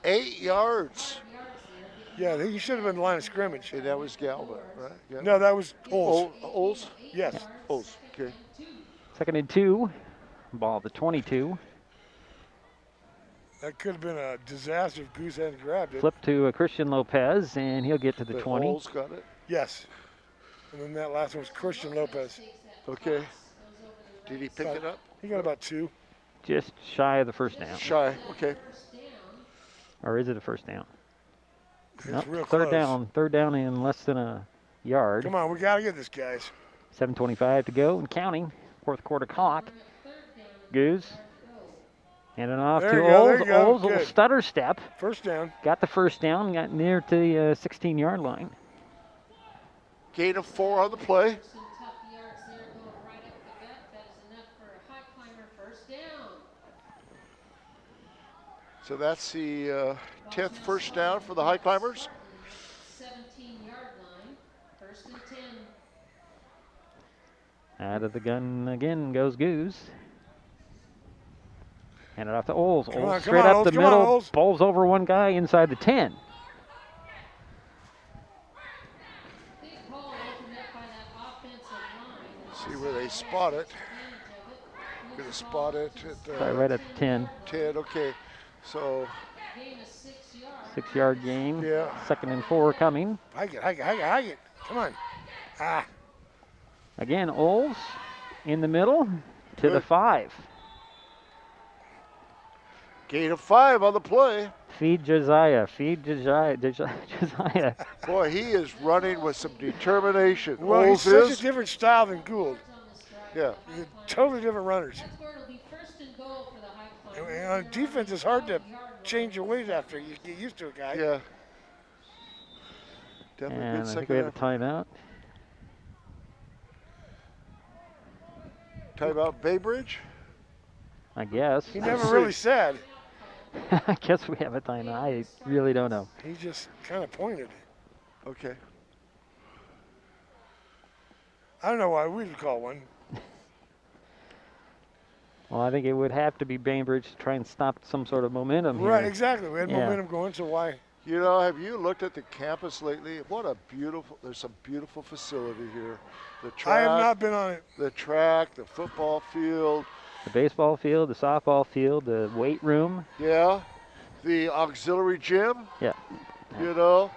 8 yards. Yeah, he should have been the line of scrimmage. And that was Galvin, right? Yeah. No, that was Oles. Oles? Yes. Oles, okay. 2nd and 2. Ball at the 22. That could have been a disaster if Goose hadn't grabbed it. Flip to Christian Lopez, and he'll get to the But 20. Oles got it. Yes. And then that last one was Christian Lopez. Okay. Did he pick it up? He got about 2. Just shy of the first down. Shy, okay. Or is it a first down? It's Nope, real third close. down. Third down in less than a yard. Come on, we got to get this, guys. 7:25 to go and counting. 4th quarter clock. Goose. Handing off There to you go, there Oles. you go. Oles, little Good. stutter step. First down. Got the first down. Got near to the 16-yard line. Gain of 4 on the play. Some tough yards there going right up the gut. That is enough for a So that's the 10th first down for the Highclimbers. 17-yard line, 1st and 10. Out of the gun again goes Goose. Hand it off to Oles. Come Oles on, straight up Oles, the come on, middle. Oles. Bowls over one guy inside the 10. Big hole opened up by that offensive line. See where they spot it. Going to spot it at Right at the 10. 10. Okay. So, Gain of 6 yards. 6-yard gain. Yeah. 2nd and 4 coming. Hike it. Come on. Ah. Again, Oles in the middle to the Good. 5. gain of 5 on the play. Feed Josiah. Feed Josiah. Boy, he is running with some determination. Well, he's Oles such is. a different style than Gould. Yeah. They're totally different runners. That's where it'll be 1st and goal for the Highclimbers. And on defense, it's hard to change your ways after you get used to a guy. Yeah. Definitely And good I think we second have a half. timeout. Timeout Bainbridge. I guess. He never really said. I guess we have a timeout. I really don't know. He just kind of pointed. Okay. I don't know why we would call one. Well, I think it would have to be Bainbridge to try and stop some sort of momentum Right, here. exactly. We had Yeah. momentum going, so why? You know, have you looked at the campus lately? What a beautiful, there's some beautiful facility here. The track, I have not been on it. the track, the football field, The baseball field, the softball field, the weight room. yeah, the auxiliary gym, Yeah. you know.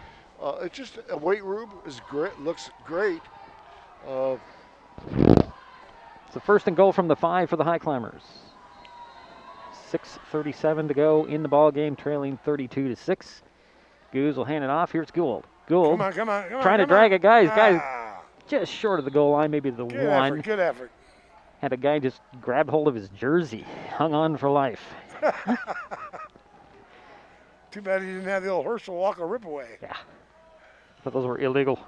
It's just, a weight room is great, looks great. It's the 1st and goal from the 5 for the Highclimbers. 6:37 to go in the ball game, trailing 32-6. Goose will hand it off. Here's Gould. Gould Come on. trying to drag a guy. His guy's Ah, just short of the goal line, maybe the good 1. effort, good effort. Had a guy just grabbed hold of his jersey, hung on for life. Too bad he didn't have the old Herschel Walker rip away. Yeah. But those were illegal.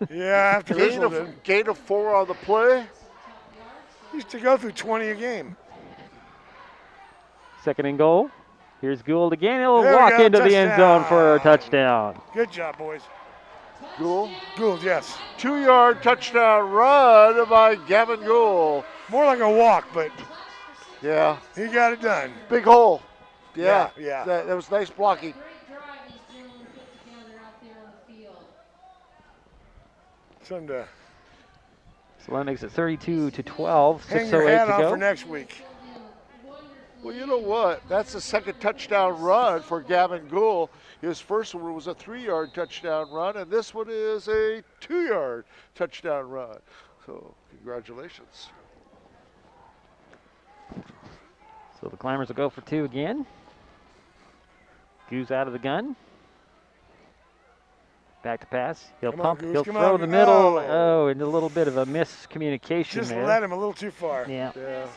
Yeah, after Gain Herschel did. gain of 4 on the play. He used to go through 20 a game. 2nd and goal. Here's Gould again. He'll There we walk go, into the end zone for a touchdown. Good job, boys. Gould. Gould, yes. 2-yard touchdown run by Gavin Gould. More like a walk, but Yeah, he got it done. big hole. Yeah, Yeah. That was nice blocking. Great drive these gentlemen put together out there on the field. Something to So that makes it 32-12. hang your 6:08 hat to on go. for next week. Well, you know what? That's the second touchdown run for Gavin Gould. His first one was a 3-yard touchdown run, and this one is a 2-yard touchdown run. So, congratulations. So the Climbers will go for 2 again. Goose out of the gun. Back to pass. He'll Come on, pump. Goose, He'll come throw on. the middle. Oh. Oh, and a little bit of a miscommunication Just there. led him a little too far. Yeah. Yeah,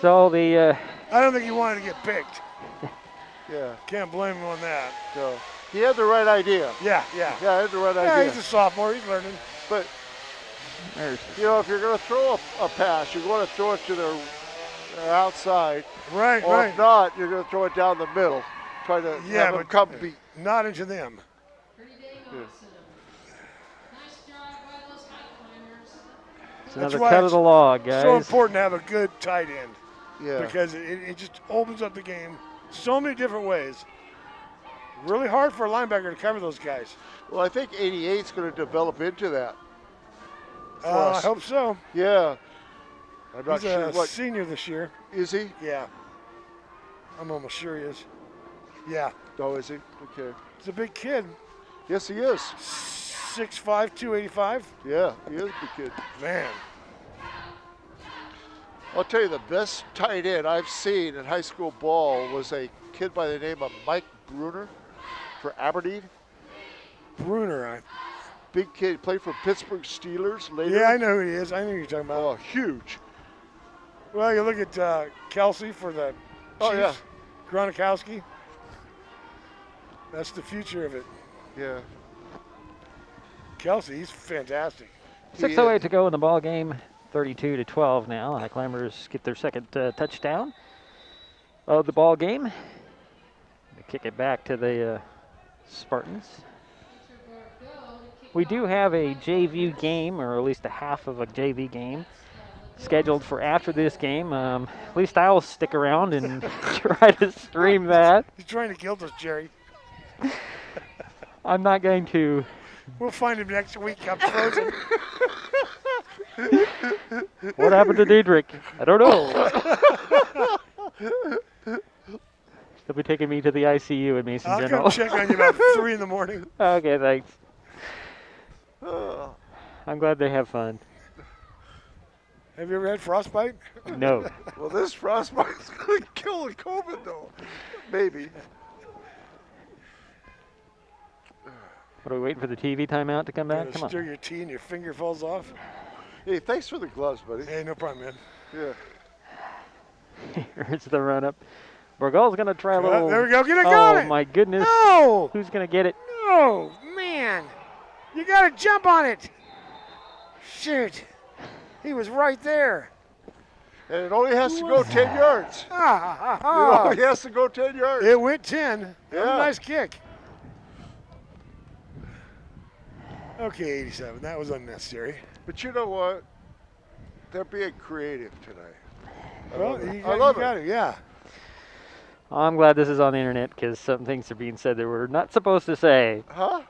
So the I don't think he wanted to get picked. yeah. Can't blame him on that. So, he had the right idea. Yeah. Yeah, he had the right Yeah, idea. he's a sophomore. He's learning. But, there's you know, if you're going to throw a pass, you're going to throw it to their outside. Right, Or right. if not, you're going to throw it down the middle. Try to Yeah, have them but come beat. not into them. Pretty dang awesome. Nice job by those Highclimbers. it's another why cut of it's the log, guys. So important to have a good tight end Yeah. because it just opens up the game so many different ways. Really hard for a linebacker to cover those guys. Well, I think 88 is going to develop into that. For I us. hope so. Yeah. I'm not He's sure a what. senior this year. Is he? Yeah. I'm almost sure he is. Yeah. Oh, is he? Okay. He's a big kid. Yes, he is. 6'5", 285. Yeah, he is a big kid. Man. I'll tell you, the best tight end I've seen in high school ball was a kid by the name of Mike Bruner for Aberdeen. Bruner. Big kid, played for Pittsburgh Steelers later. Yeah, I know who he is. I know who you're talking about. Oh, huge. Well, you look at Kelsey for the Chiefs. Oh, yeah. Gronkowski. That's the future of it. Yeah. Kelsey, he's fantastic. 6:08 to go in the ball game. 32-12 now. Highclimbers get their second touchdown of the ball game. They kick it back to the Spartans. We do have a JV game, or at least a half of a JV game, scheduled for after this game. At least I'll stick around and try to stream that. He's trying to guilt us, Jerry. I'm not going to. We'll find him next week. I'm frozen. What happened to Diedrich? I don't know. They'll be taking me to the ICU at Mason I'll General. come check on you about 3 in the morning. Okay, thanks. I'm glad they have fun. Have you ever had frostbite? No. Well, this frostbite's going to kill the COVID, though. Maybe. What are we waiting for the TV timeout to come back? Come on. Stir your tea and your finger falls off. Hey, thanks for the gloves, buddy. Hey, no problem, man. Yeah. Here's the run-up. Borgall's going to try a little. There we go. Get it Oh, going. my goodness. No. Who's going to get it? No, man. You got to jump on it. Shoot. He was right there. And it only has to go 10 yards. It only has to go 10 yards. It went 10. That was Yeah. a nice kick. Okay, 87. That was unnecessary. But you know what? They're being creative tonight. Well, I love got it. it. Yeah. I'm glad this is on the internet because some things are being said that we're not supposed to say. Huh?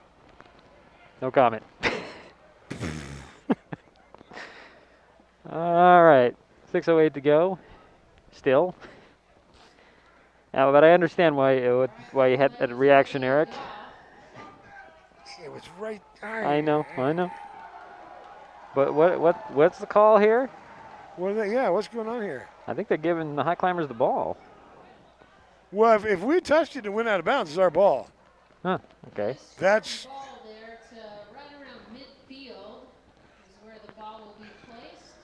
No comment. All right. 6:08 to go. Still. But I understand why you had a reaction, Eric. It was right. I know. But what's the call here? What's going on here? I think they're giving the Highclimbers the ball. Well, if we touched it and went out of bounds, it's our ball. Huh. Okay. That's. Ball there, it's right around midfield is where the ball will be placed.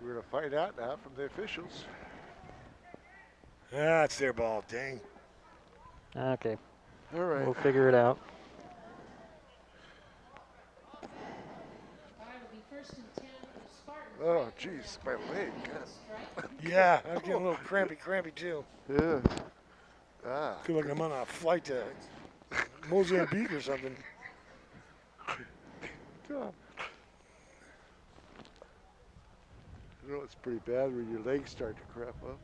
We're going to find out now from the officials. That's their ball. Dang. Okay. All right. We'll figure it out. All right, it'll be 1st and 10 for the Spartans. Oh, jeez, my leg. God. Yeah, I'm getting a little crampy too. Yeah. Ah. Feel like I'm on a flight to Mozambique or something. God. You know, it's pretty bad when your legs start to cramp up.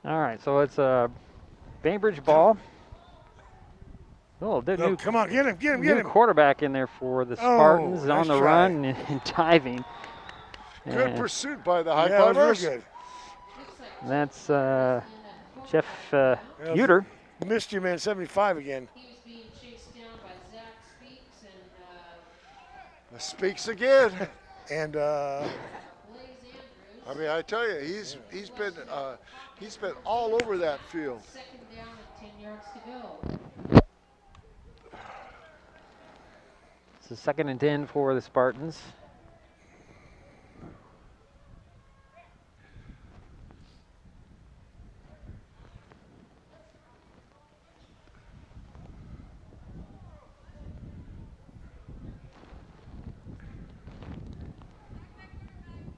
All right, so it's a Bainbridge ball. Oh, the No, new, come on, get him, get new him. quarterback in there for the Spartans nice on the try. run and diving. Good And pursuit by the Yeah, that was Highclimbers. very good. that's Jeff Uter. Missed you, man. 75 again. He was being chased down by Zach Speaks and Speaks again. And Blaze Andrews. I mean, I tell you, he's been all over that field. 2nd down and 10 yards to go. It's a 2nd and 10 for the Spartans.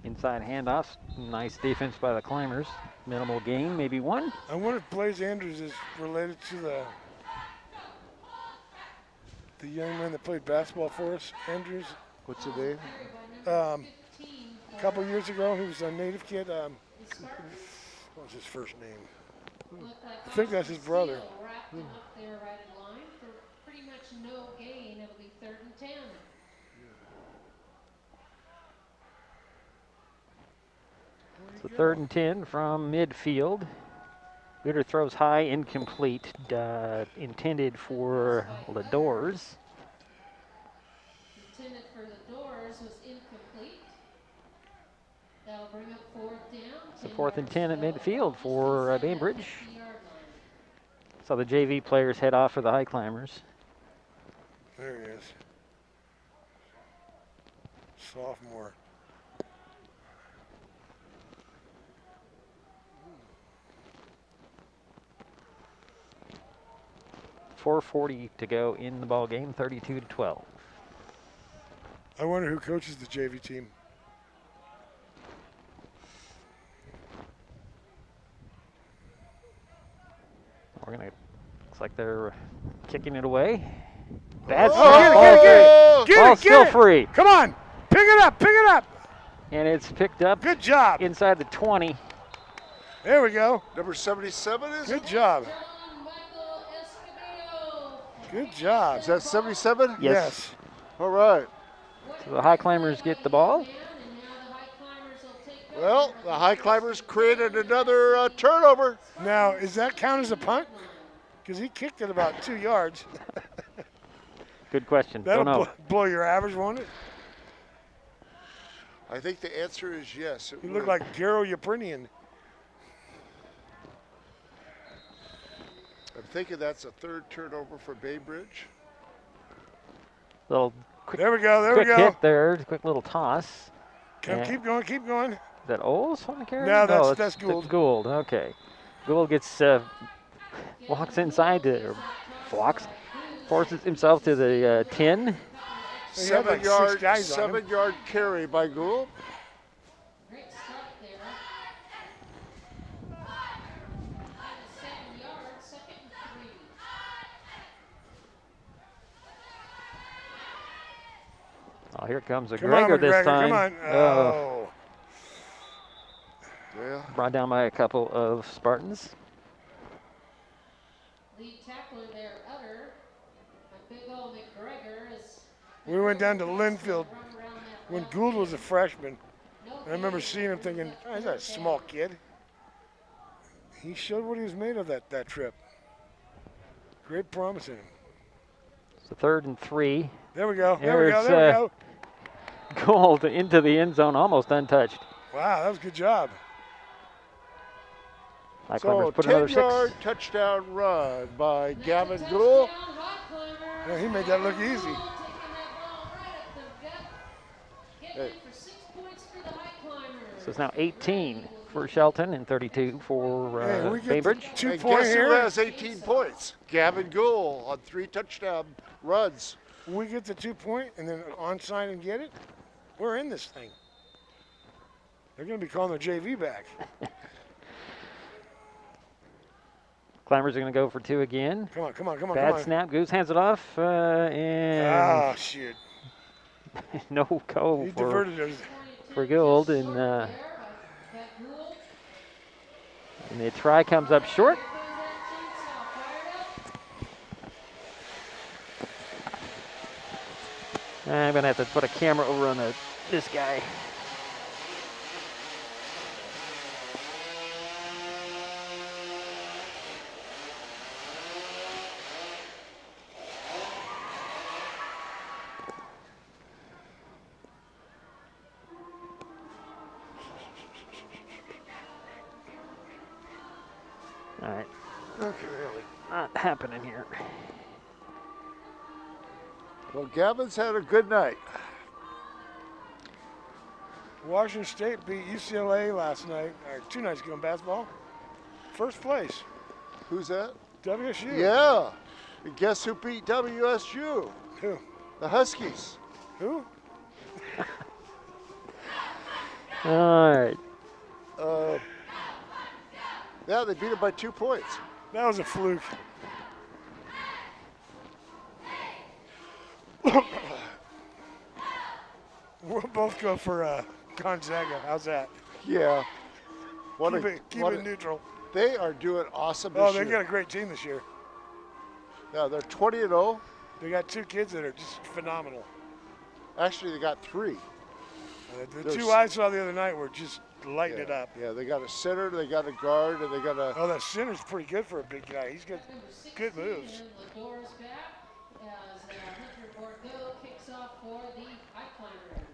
Inside handoffs, nice defense by the Climbers. Minimal gain, maybe one. I wonder if Blaze Andrews is related to the young man that played basketball for us, Andrews. What's his name? A couple years ago, he was a native kid. What was his first name? I think that's his brother. Wrapped him up there right in line for pretty much no gain. It'll be 3rd and 10. It's a 3rd and 10 from midfield. Uter throws high, incomplete, intended for the doors. Intended for the doors was incomplete. That'll bring up 4th down. It's a 4th and 10 at midfield for Bainbridge. 50-yard line. So the JV players head off for the Highclimbers. There he is. Sophomore. 4:40 to go in the ball game, 32-12. I wonder who coaches the JV team. Looks like they're kicking it away. That's Get it, still free. Come on, pick it up. And it's picked up. Good job. Inside the 20. There we go. Number 77 is Good it? job. John Michael Escobedo. Good job. Is that 77? Yes. All right. So the Highclimbers get the ball. And now the Highclimbers will take Well, the Highclimbers created another turnover. Now, does that count as a punt? Because he kicked it about 2 yards. Good question. That'll Don't know. blow your average, won't it? I think the answer is yes. You look like Garo Yaprinian. I'm thinking that's a third turnover for Bainbridge. Little quick, There we go. quick hit there. Quick little toss. Yeah. Keep going. Is that Oles on the carry? No, that's that's Gould. Gould. Okay. Gould gets walks inside or forces himself to the 10. He had like 6 guys on him. 7-yard carry by Gould. Great start there. And 7 yards, 2nd and 3. Oh, here comes a Come on, McGregor this McGregor, time. come on. Oh. Yeah. Brought down by a couple of Spartans. Lead tackler there, Utter. A big old McGregor is. We went down to Linfield run around that when left Gould was a freshman. No I remember gain. seeing him thinking, oh, he's a small kid. He showed what he was made of that trip. Great promise in him. It's the 3rd and 3. There we go. There's, There we go. Gould into the end zone, almost untouched. Wow, that was a good job. Highclimbers So put another 10-yard 6. touchdown run by That's a Gavin touchdown, Gould. Highclimbers. Yeah, he made that look easy. Taking that ball right up the gut. Getting Hey. it for 6 points for the Highclimbers. So it's now 18 for Shelton and 32 for Hey, we get Bainbridge. the 2 And point guess who here. has 18 points? Gavin Gould on 3 touchdown runs. We get the 2 point and then onside and get it. We're in this thing. They're going to be calling their JV back. Climbers are going to go for 2 again. Come on. Bad snap. Goose hands it off. And Ah, shoot. no go He for diverted us. Gould. And the try comes up short. I'm going to have to put a camera over on this guy. All right. Okay. Not happening here. Well, Gavin's had a good night. Washington State beat UCLA last night, or 2 nights ago in basketball. First place, Who's that? WSU. Yeah. And guess who beat WSU? Who? The Huskies. Who? All right. Yeah, they beat them by 2 points. That was a fluke. We'll both go for Gonzaga. How's that? Yeah. Keep it neutral. They are doing awesome Oh, this they year. got a great team this year. Yeah, they're 20-0. They got 2 kids that are just phenomenal. Actually, they got 3. The There's- 2 I saw the other night were just lighting it up. Yeah, they got a center, they got a guard, and they got a. Oh, that center's pretty good for a big guy. He's got Number 16, good moves. and Ladora's back as Hunter Bordeaux kicks off for the Highclimbers.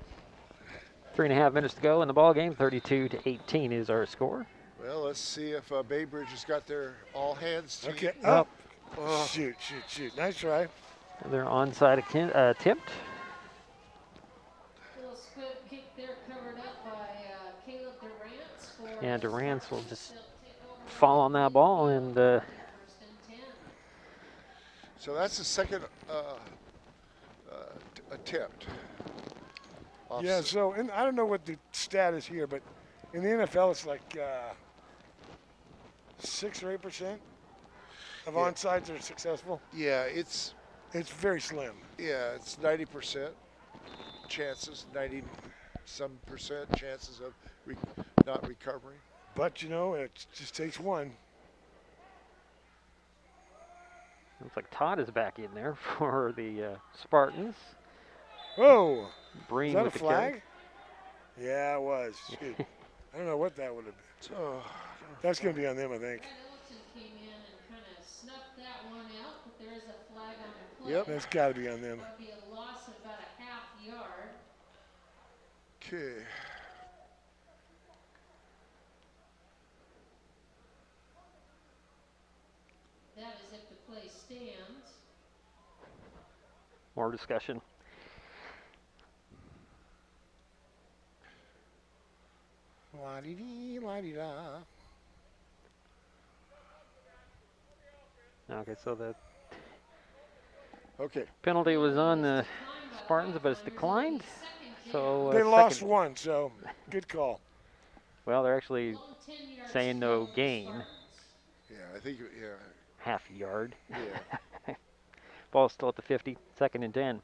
3.5 minutes to go in the ball game. 32-18 is our score. Well, let's see if Bainbridge has got their all-hands team. Okay. Oh. Oh. Shoot. Nice try. They're onside attempt. Little squib kick there covered up by Caleb Durant. For Yeah, Durant will just They'll take over fall on that ball and 1st and 10. So that's the second attempt. Yeah, Offset. so and I don't know what the stat is here, but in the NFL it's like 6 or 8% of Yeah. onsides are successful. Yeah, it's very slim. Yeah, it's 90% chances, 90-some percent chances of not recovering. But, you know, it just takes one. Looks like Todd is back in there for the Spartans. Whoa! Breen Is that a with the carry. flag? Yeah, it was. Shoot. I don't know what that would have been. So, That's going to be on them, I think. Ellison came in and kind of snuffed that one out, but there is a flag on the play. Yep. That's got to be on them. That'll be a loss of about a half yard. okay. That is if the play stands. More discussion. La-dee-dee, la-dee-da. Okay, so the Okay. penalty was on the Spartans, but it's declined. So They lost second- one, so good call. Well, they're actually Long 10-yard saying no steal gain. Spartans. Yeah, I think, yeah. Half a yard. Yeah. Ball's still at the 50, 2nd and 10.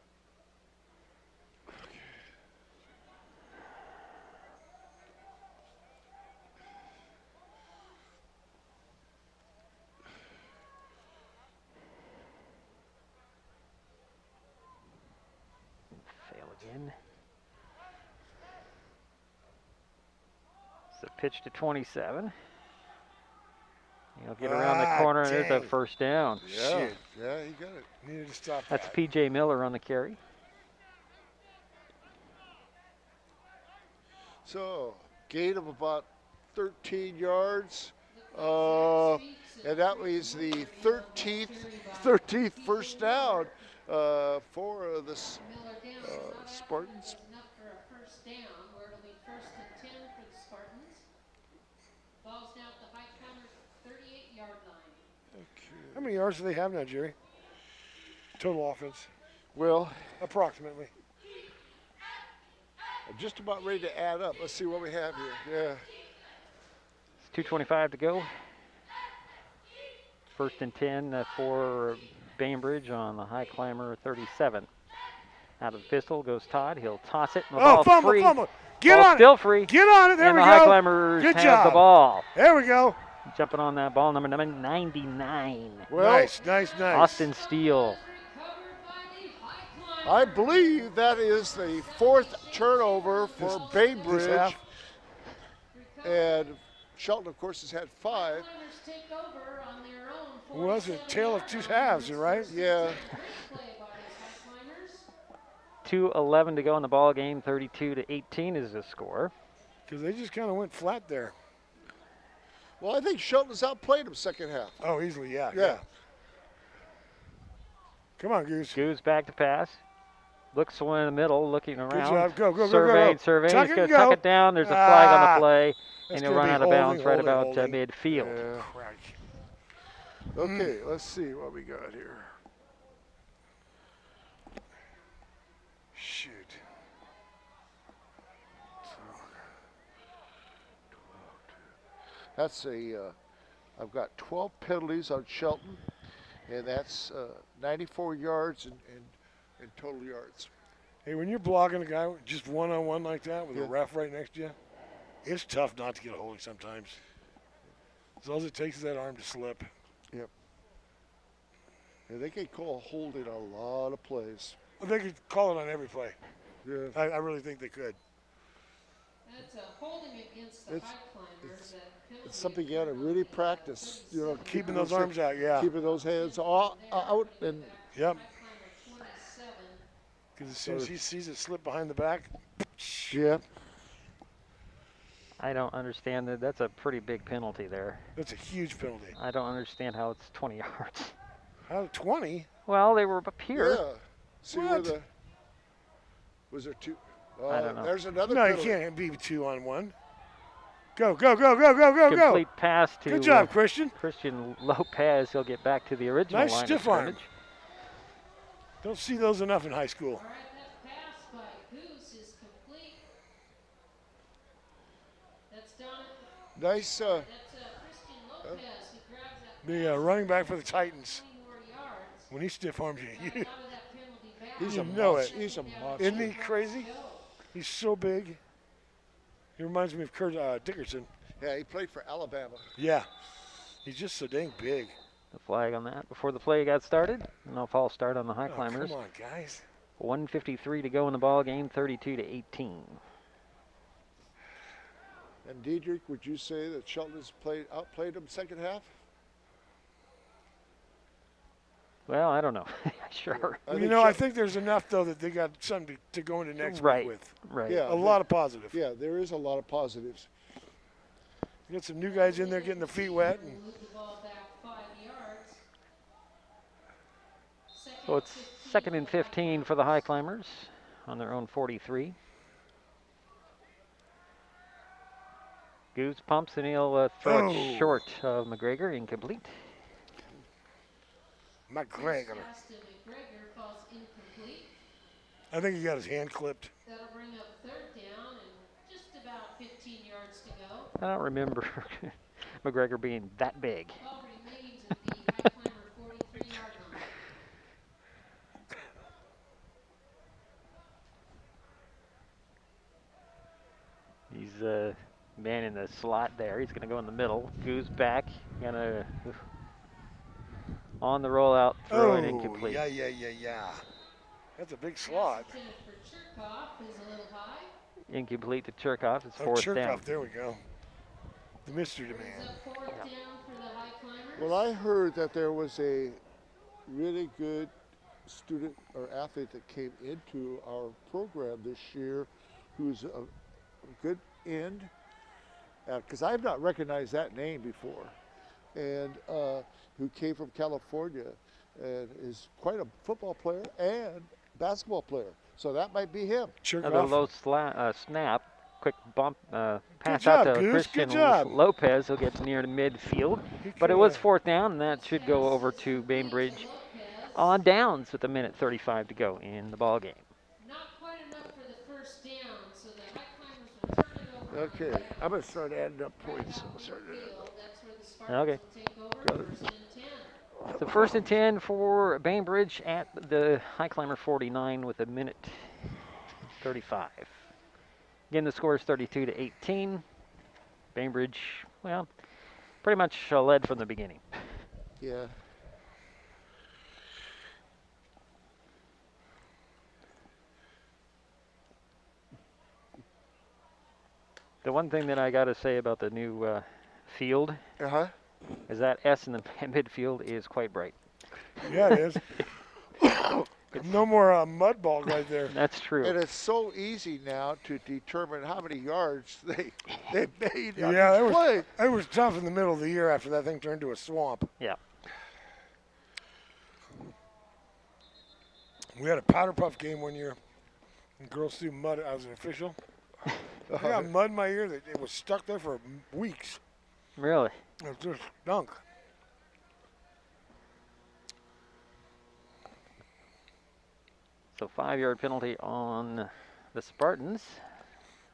Fail again. So pitch to 27. He'll get around the corner and there's a dang. first down. Yeah. Shit. Yeah, he got it. Needed to stop That's that. P.J. Miller on the carry. So, gain of about 13 yards. And that was the 13th first down for this Miller down. It's not after Spartans. it was enough for a first down, where it'll be 1st and 10 for the Spartans. Ball's now at the Highclimbers 38-yard line. How many yards do they have now, Jerry? Total offense, Well, approximately. I'm just about ready to add up. Let's see what we have here. Yeah. It's 2:25 to go. 1st and 10 for Bainbridge on the Highclimber 37. Out of the pistol goes Todd. He'll toss it. And the Oh, ball's fumble, free. fumble. Get Ball's on still it. free. Get on it. There and we the go. Highclimbers Good have job. the ball. There we go. Jumping on that ball, number 99. Well, Nice. Austin Steele. Recovered by the Highclimbers. I believe that is the 4th turnover for Bainbridge. half. And Shelton, of course, has had 5. Highclimbers take over on their own. Well, that's a tale of two halves, right? Yeah. Great play by these Highclimbers. 2:11 to go in the ball game. 32-18 is the score. Because they just kind of went flat there. Well, I think Shelton's outplayed him second half. Oh, easily, yeah. Yeah. Come on, Goose. Goose back to pass. Looks one in the middle, looking around. job. Go, go, go, go, Surveyed, go. surveyed. Tuck He's it going and to tuck go. it down. There's a flag on the play, That's and he'll gonna run be out of bounds holding, right holding, about holding. midfield. Yeah. Crack. Okay, let's see what we got here. Shoot. That's I've got 12 penalties on Shelton, and that's 94 yards in total yards. Hey, when you're blocking a guy just one-on-one like that with Yeah. a ref right next to you, it's tough not to get a holding sometimes. As all it takes is that arm to slip. And they can call holding a lot of plays. Well, they could call it on every play. Yeah. I really think they could. That's a holding against the It's- Highclimbers. It's something you got to really practice. You know, Keeping those arms out, yeah. keeping those hands out, and Yep. Highclimber 27. Because as soon as he sees it slip behind the back, yeah. I don't understand that. That's a pretty big penalty there. that's a huge penalty. I don't understand how it's 20 yards. How 20? Well, they were up here. Yeah. See where What? the was there two? I don't know. There's another. No, you penalty. can't be 2-on-1. Go, go, go, go, go, go, go. Complete pass to Good job, Christian. Christian Lopez. He'll get back to the original Nice line stiff of arm. scrimmage. Don't see those enough in high school. All right, that pass by Goose is complete. That's done. Nice. That's Christian Lopez who grabs that The running back for the Titans. 20 more yards. When he stiff arms you, Out of that penalty back. He's You a know monster. it. He's a monster. isn't he crazy? He's so big. He reminds me of Kurt Dickerson. Yeah, he played for Alabama. Yeah. He's just so dang big. The flag on that before the play got started. No false start on the High Oh, Climbers. come on, guys. 1:53 to go in the ball game, 32-18. And Diedrich, would you say that Shelton's outplayed him second half? Well, I don't know. Sure. I think there's enough, though, that they got something to go into next Right. week with. Right. Yeah, A lot of positive. Yeah, there is a lot of positives. You got some new guys in there getting their feet wet. And Move the ball back 5 yards. So it's 2nd and 15 for the High Climbers on their own 43. Goose pumps and he'll throw it short of McGregor, incomplete. McGregor. Pass to McGregor falls incomplete. I think he got his hand clipped. That'll bring up 3rd down and just about 15 yards to go. I don't remember McGregor being that big. Ball remains at the High Climber 43-yard line. He's man in the slot there. He's going to go in the middle. Goose back. Gonna on the rollout, throw it incomplete. Yeah. That's a big slot. Pass intended for Cherkoff is a little high. Incomplete to Cherkoff. It's Oh, 4th down. Cherkoff, there we go. The mystery Brings man. up 4th down for the High Climbers. Well, I heard that there was a really good student or athlete that came into our program this year who's a good end, because I've not recognized that name before, and who came from California and is quite a football player and basketball player. So that might be him. Another Cherkoff. low snap. Quick bump, pass job, out to Goose. Good Christian job. Lopez. He'll get near to midfield. But it was 4th down, and that should go over to Bainbridge on downs with 1:35 to go in the ball game. Not quite enough for the 1st down, so the High Climbers will turn it over. Okay, I'm gonna start adding up points. That's where the Spartans Okay. will take over, 1st and 10. So 1st and 10 for Bainbridge at the High Climber 49 with 1:35. Again, the score is 32-18. Bainbridge, well, pretty much led from the beginning. Yeah. The one thing that I got to say about the new field Uh-huh. is that S in the midfield is quite bright. Yeah, it is. No more mud ball right there. That's true. And it's so easy now to determine how many yards they made on Yeah, each play. it was tough in the middle of the year after that thing turned to a swamp. Yeah. We had a powder puff game one year. And girls threw mud. I was an official. I got mud in my ear that it was stuck there for weeks. Really? It just stunk. So 5-yard penalty on the Spartans.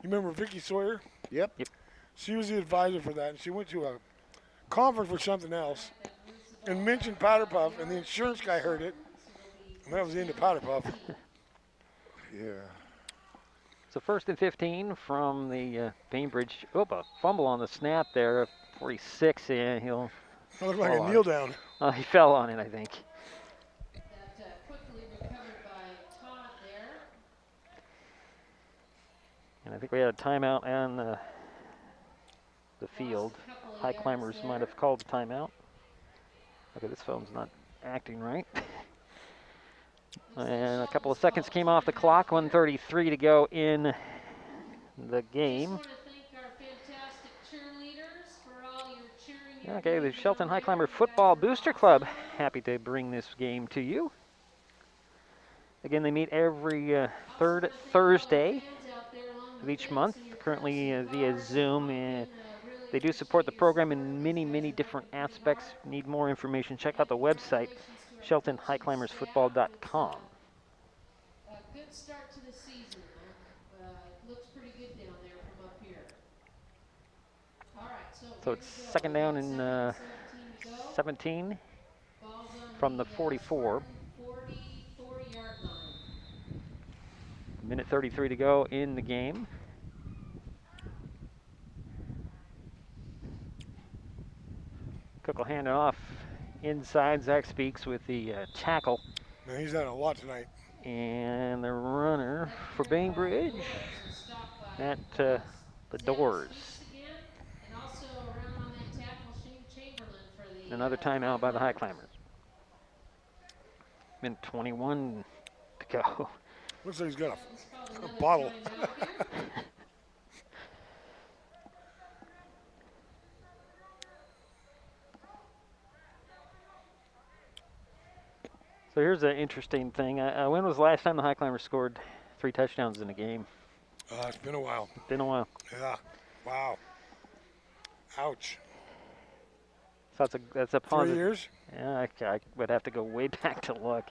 You remember Vicky Sawyer? Yep. She was the advisor for that, and she went to a conference for something else and mentioned powder puff, and the insurance guy heard it, and that was the end of powder puff. Yeah. So 1st and 15 from the Bainbridge. Oh, a fumble on the snap there. 46, and he'll. That looked like Oh, a kneel down. He fell on it, I think. That quickly recovered by Todd there. And I think we had a timeout on the field. Lost a couple of High yards Climbers there. might have called the timeout. Okay, this phone's not acting right. And a couple of seconds came off the clock. 1:33 to go in the game. Just want to thank our fantastic cheerleaders for all your cheering. you're Okay, the doing Shelton down High Climber there. You Football guys are Booster awesome. Club. Happy to bring this game to you. Again, they meet every Also third wanna thank all our Thursday fans out there along of the each fence month, and your currently trucks and via cars Zoom. and, They do really support the appreciate your program support. in many, You many guys are different working really aspects. hard. Need more information, check out the website, Congratulations to our coaching staff SheltonHighClimbersFootball.com. who's, So it's second down and 17 from the 44. 44-yard line. Minute 33 to go in the game. Cook will hand it off inside. Zach Speaks with the tackle. Man, he's had a lot tonight. And the runner for Bainbridge at the doors. Another timeout by the Highclimbers. Minute 21 to go. Looks like he's got a bottle. So here's an interesting thing. When was the last time the Highclimbers scored 3 touchdowns in a game? It's been a while. Been a while. Yeah. Wow. Ouch. So that's a positive. 3 years? Yeah, I would have to go way back to look.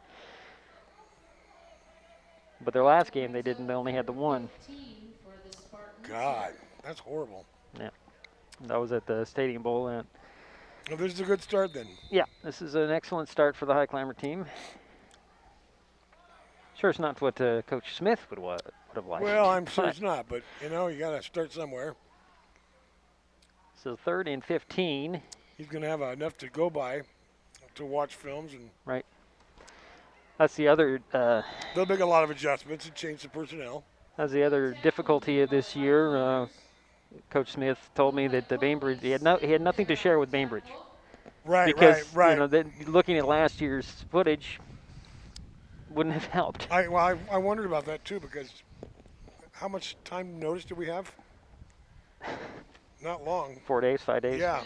But their last game they didn't. They only had the one. God, that's horrible. Yeah. That was at the Stadium Bowl. Well, this is a good start then. Yeah, this is an excellent start for the Highclimber team. Sure, it's not what Coach Smith would have liked. Well, I'm sure it's not, but you know, you got to start somewhere. So 3rd and 15. He's going to have enough to go by to watch films and. Right. That's the other. They'll make a lot of adjustments and change the personnel. That's the other difficulty of this year. Coach Smith told me that the Bainbridge he had nothing to share with Bainbridge. Right, because, right. You know, looking at last year's footage wouldn't have helped. I wondered about that too, because how much time notice do we have? Not long. 4 days, 5 days. Yeah.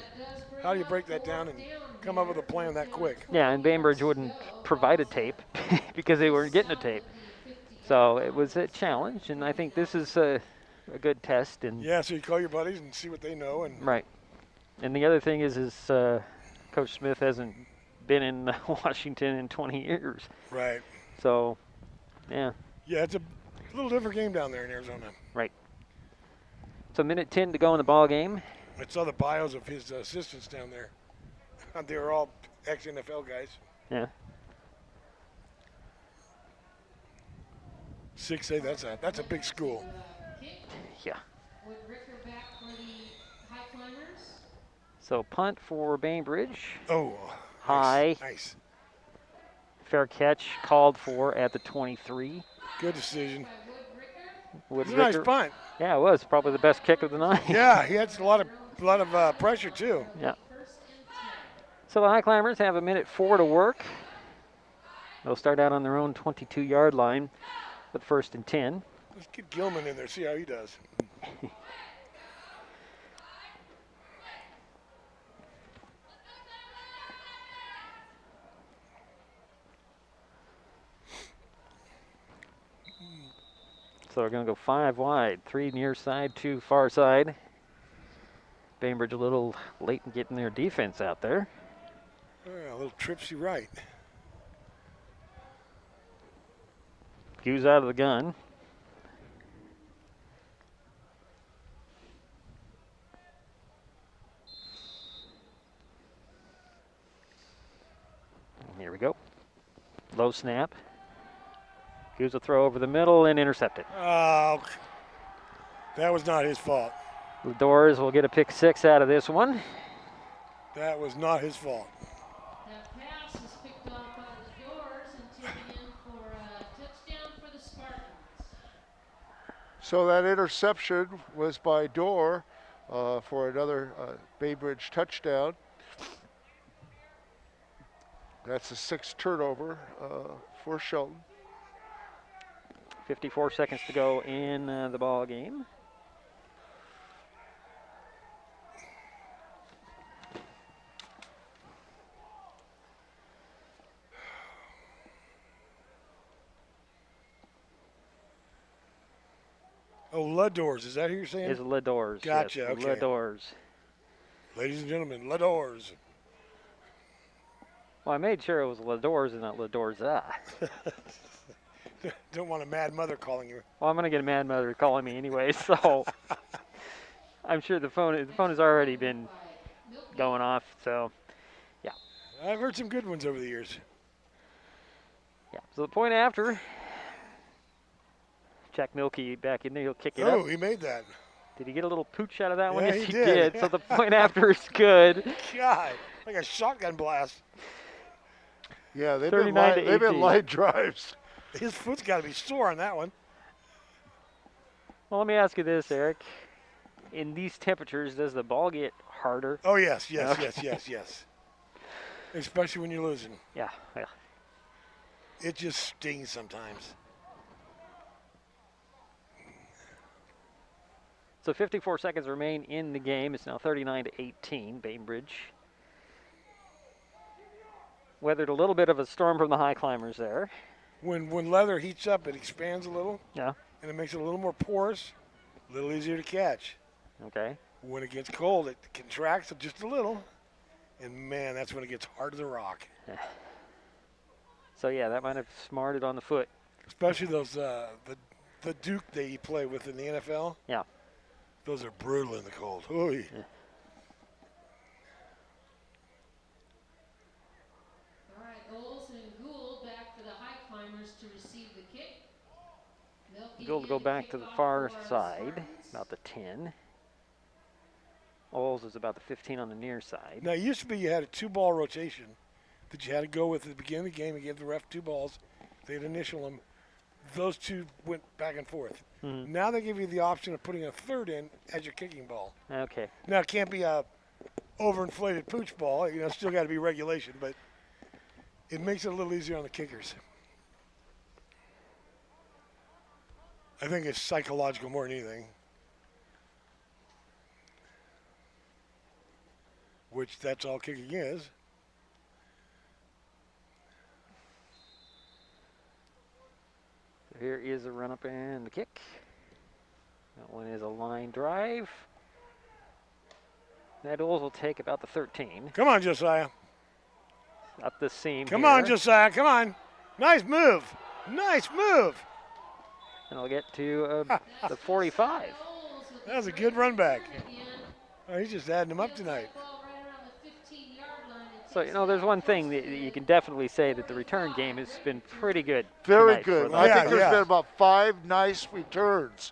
How do you break that down and come up with a plan that quick? Yeah, and Bainbridge wouldn't provide a tape because they weren't getting a tape. So it was a challenge, and I think this is a good test. And yeah, so you call your buddies and see what they know. And right. And the other thing is Coach Smith hasn't been in Washington in 20 years. Right. So, yeah. Yeah, it's a little different game down there in Arizona. Right. So minute 10 to go in the ball game. I saw the bios of his assistants down there. They were all ex-NFL guys. Yeah. 6A, that's a big school. Yeah. With Ricker back for the Highclimbers. So punt for Bainbridge. Oh, high. Nice. Fair catch called for at the 23. Good decision. Wood It's a nice punt. Yeah, it was probably the best kick of the night. Yeah, he had a lot of pressure too. Yeah. So the Highclimbers have a minute 4 to work. They'll start out on their own 22-yard line with 1st and 10. Let's get Gilman in there, see how he does. So we're going to go 5 wide, 3 near side, 2 far side. Bainbridge a little late in getting their defense out there. A little tripsy right. Hughes out of the gun. Here we go. Low snap. Hughes will throw over the middle and intercept it. Oh, that was not his fault. The Doors will get a pick 6 out of this one. That was not his fault. That pass is picked off by the Doors and taken in for a touchdown for the Spartans. So that interception was by Dorr for another Bainbridge touchdown. That's a 6th turnover for Shelton. 54 seconds to go in the ball game. Oh, Ladors, is that who you're saying? Is Ladors. Gotcha, Yes, okay. Ladors. Ladies and gentlemen, Ladors. Well, I made sure it was Ladors and not Ladorza. Don't want a mad mother calling you. Well, I'm going to get a mad mother calling me anyway, so I'm sure the phone has already been going off. So, I've heard some good ones over the years. yeah. So the point after, Jack Milkey back in there. He'll kick it Oh, up. he made that. Did he get a little pooch out of that one? Yeah, Yes, he he did. did. So the point after is good. God, like a shotgun blast. Yeah, they've 39 to been 18. light drives. His foot's got to be sore on that one. Well, let me ask you this, Eric. In these temperatures, does the ball get harder? Oh, yes, yes, Okay. yes. Especially when you're losing. Yeah. It just stings sometimes. So 54 seconds remain in the game. It's now 39 to 18, Bainbridge. Weathered a little bit of a storm from the Highclimbers there. When leather heats up, it expands a little, Yeah. and it makes it a little more porous, a little easier to catch. Okay. When it gets cold, it contracts just a little, and man, that's when it gets hard as a rock. So yeah, that might have smarted on the foot. Especially those the Duke they play with in the NFL. Yeah. Those are brutal in the cold. Oy. Yeah. All right, Olsen and Gould back for the Highclimbers to receive the kick. Milky Gould go in back kick to the off far for side, Spartans. about the 10. Oles is about the 15 on the near side. Now, it used to be you had a 2-ball rotation that you had to go with at the beginning of the game. You gave the ref 2 balls. They'd initial them. Those two went back and forth. Mhm. Now they give you the option of putting a third in as your kicking ball. Okay. Now, it can't be a overinflated pooch ball. You know, still got to be regulation, but it makes it a little easier on the kickers. I think it's psychological more than anything. Which that's all kicking is. So here is a run up and the kick. That one is a line drive. That Oles will take about the 13. Come on, Josiah. Up the seam. Come here. on, Josiah. Come on. Nice move. Nice move. And I'll get to the 45. Olsen with That was a the good great run back. return again. Oh, he's just adding them up Fields tonight. that ball right around the 15-yard line and So, takes you know, it there's out one close thing to that you can definitely say that the return game has been pretty good. Very tonight for good. them. I Yeah, think there's yeah. been about 5 nice returns.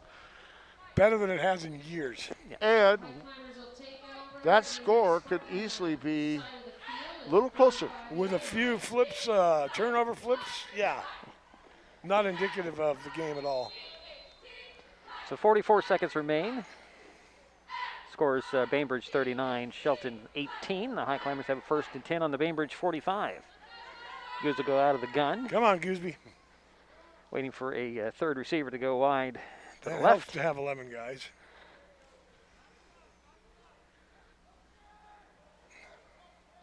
Better than it has in years. And Highclimbers will take over that and score the could easily be side of the field. a little closer. With a few flips, turnover flips, yeah. Not indicative of the game at all. So 44 seconds remain. Scores Bainbridge 39, Shelton 18. The Highclimbers have a 1st and 10 on the Bainbridge 45. Goose will go out of the gun, Come on, Gooseby. waiting for a third receiver to go wide to That the helps left. to have 11 guys.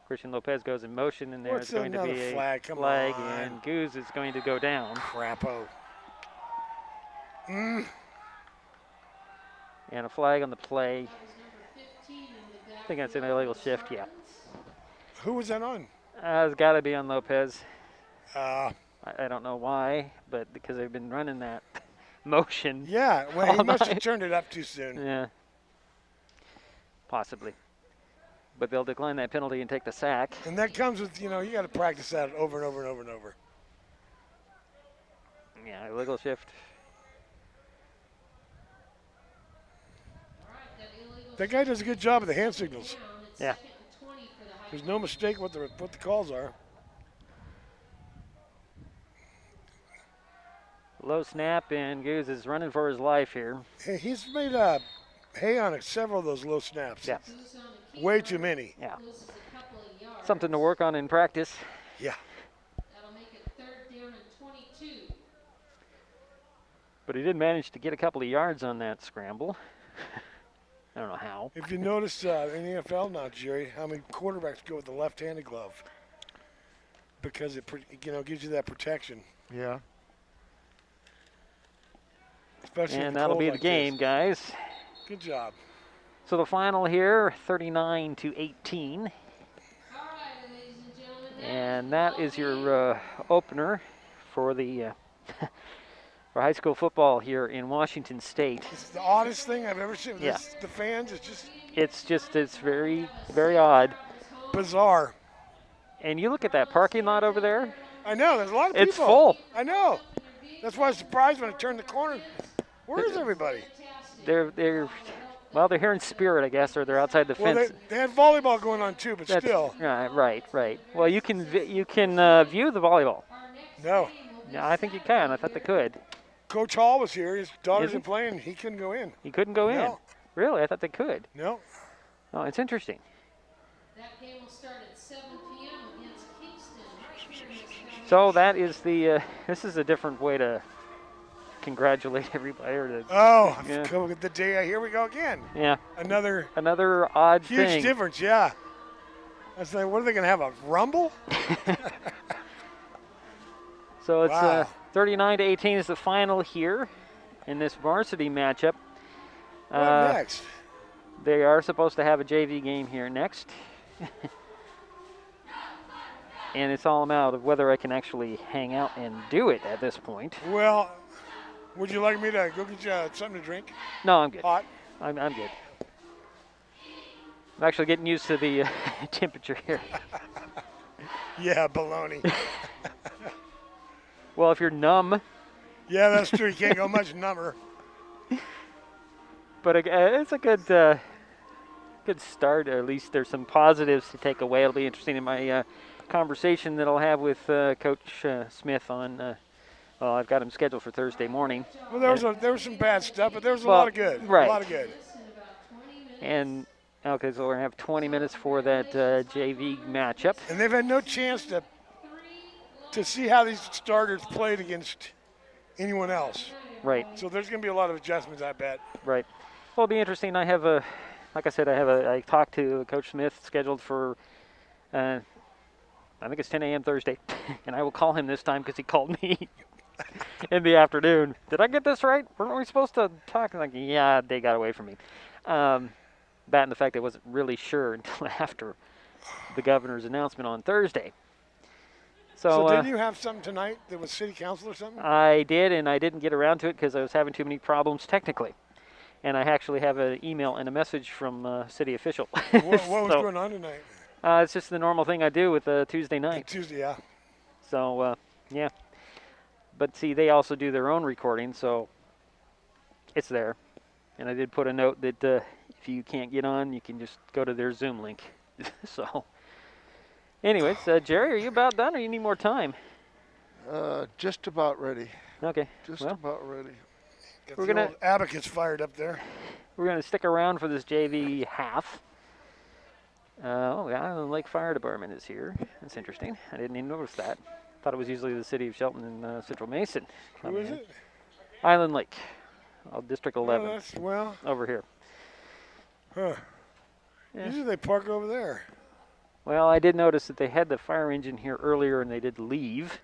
Christian Lopez goes in motion, and What's there's going to be another a flag? Come flag, on. and Goose is going to go down. Crapo. And a flag on the play. That was number 15 in the I think that's an backfield illegal for shift, yeah. Spartans. Who was that on? It's got to be on Lopez. Uh, I don't know why, but because they've been running that motion. yeah, well, he all must have night. turned it up too soon. Yeah. Possibly. But they'll decline that penalty and take the sack. And that comes with, you know, you got to practice that over and over and over and over. Yeah, illegal shift. All right, that illegal That guy does a good job of the hand signals. down. It's Yeah. 2nd and 20 for the There's no mistake what the calls are. Low snap, and Goose is running for his life here. Hey, he's made hay on several of those low snaps. Yeah. Goose on the Way keeper. too many. Yeah. Loses a couple of yards. Something to work on in practice. Yeah. That'll make it 3rd down and 22. But he did manage to get a couple of yards on that scramble. I don't know how. If you notice in the NFL now, Jerry, how many quarterbacks go with the left-handed glove? Because it, gives you that protection. Yeah. Especially in And the that'll cold be the like game, this. guys. Good job. So the final here, 39 to 18. All right, ladies and gentlemen. And that is your opener for the for high school football here in Washington State. It's the oddest thing I've ever seen. Yeah. The fans, It's very, very odd. bizarre. And you look at that parking lot over there. I know, there's a lot of people. It's full. I know. That's why I was surprised when I turned the corner. Where is everybody? They're here in spirit, I guess, or they're outside the Well, fence. they had volleyball going on too, but still. Right. Well, you can view the volleyball. No. Yeah, I think you can. I thought they could. Coach Hall was here. His daughters Is he? were playing. He couldn't go in. You couldn't go in. No. Really? I thought they could. No. Oh, it's interesting. That game will start at 7 p.m. against Kingston, right here in this town. So that is the. This is a different way to congratulate everybody. Or to, Oh, Yeah. the day. Here we go again. yeah. Another Another odd huge thing. difference. Yeah. I was like, what are they going to have, a rumble? So it's Wow. 39-18 is the final here in this varsity matchup. What next? They are supposed to have a JV game here next. And it's all about of whether I can actually hang out and do it at this point. Well, would you like me to go get you something to drink? No, I'm good. Hot? I'm good. I'm actually getting used to the temperature here. Yeah, baloney. Well, if you're numb, Yeah, that's true. You can't go much number. but it's a good start. Or at least there's some positives to take away. It'll be interesting in my conversation that I'll have with Coach Smith on. Well, I've got him scheduled for Thursday morning. Well, there was some bad stuff, but there was a Well, lot of good. right. A lot of good. And okay, so we're gonna have 20 minutes for that JV matchup. And they've had no chance to see how these starters played against anyone else. Right, So there's going to be a lot of adjustments, I bet. right. Well, it'll be interesting. I have like I said, I talked to Coach Smith scheduled for, I think it's 10 a.m. Thursday, and I will call him this time because he called me in the afternoon. Did I get this right? Weren't we supposed to talk? I'm like, yeah, they got away from me. That and the fact I wasn't really sure until after the governor's announcement on Thursday. So didn't you have something tonight that was city council or something? I did, and I didn't get around to it because I was having too many problems technically. And I actually have an email and a message from a city official. What was going on tonight? It's just the normal thing I do with Tuesday night. Tuesday, yeah. So, yeah. But see, they also do their own recording, so it's there. And I did put a note that if you can't get on, you can just go to their Zoom link. So, anyways, Jerry, are you about done or you need more time? Just about ready. Okay. Just Well, about ready. Got We're the gonna- old abacus fired up there. we're going to stick around for this JV half. The Island Lake Fire Department is here. That's interesting. I didn't even notice that. Thought it was usually the city of Shelton and Central Mason. Who is it? Island Lake, District 11, Oh, that's, well, over here. huh. Yeah. Usually they park over there. Well, I did notice that they had the fire engine here earlier and they did leave.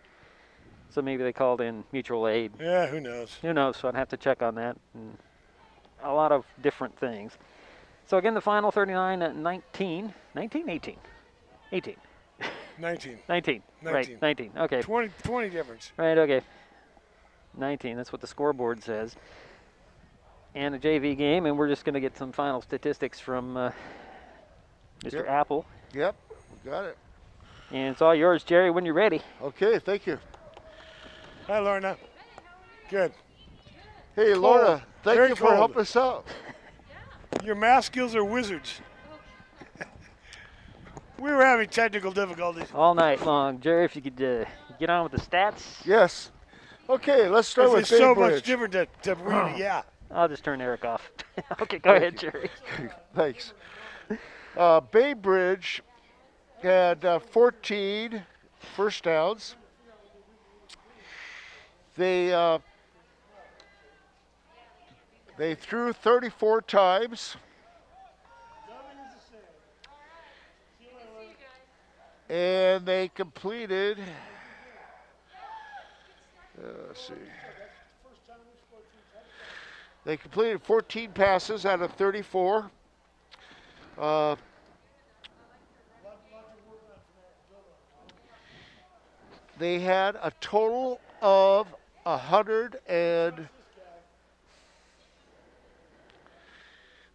So maybe they called in mutual aid. Yeah, who knows? Who knows? So I'd have to check on that. And a lot of different things. So again, the final 39-19. 19? 18. 18. 19. 19. Right, 19. 19. Okay. 20 difference. Right, okay. 19, that's what the scoreboard says. And a JV game, and we're just going to get some final statistics from Mr. Yep. Apple. Yep, got it. And it's all yours, Jerry, when you're ready. Okay, thank you. Hi, Lorna. Good. Hey, Laura, thank Very you for cold. helping us out. Your math skills are wizards. We were having technical difficulties. All night long. Jerry, if you could get on with the stats, Yes. Okay, let's start with It's so much Bainbridge. different to read it, yeah. I'll just turn Eric off. Okay, go ahead, Jerry. Thanks. Bainbridge had 14 first downs. They threw 34 times. And they completed, let's see. They completed 14 passes out of 34. They had a total of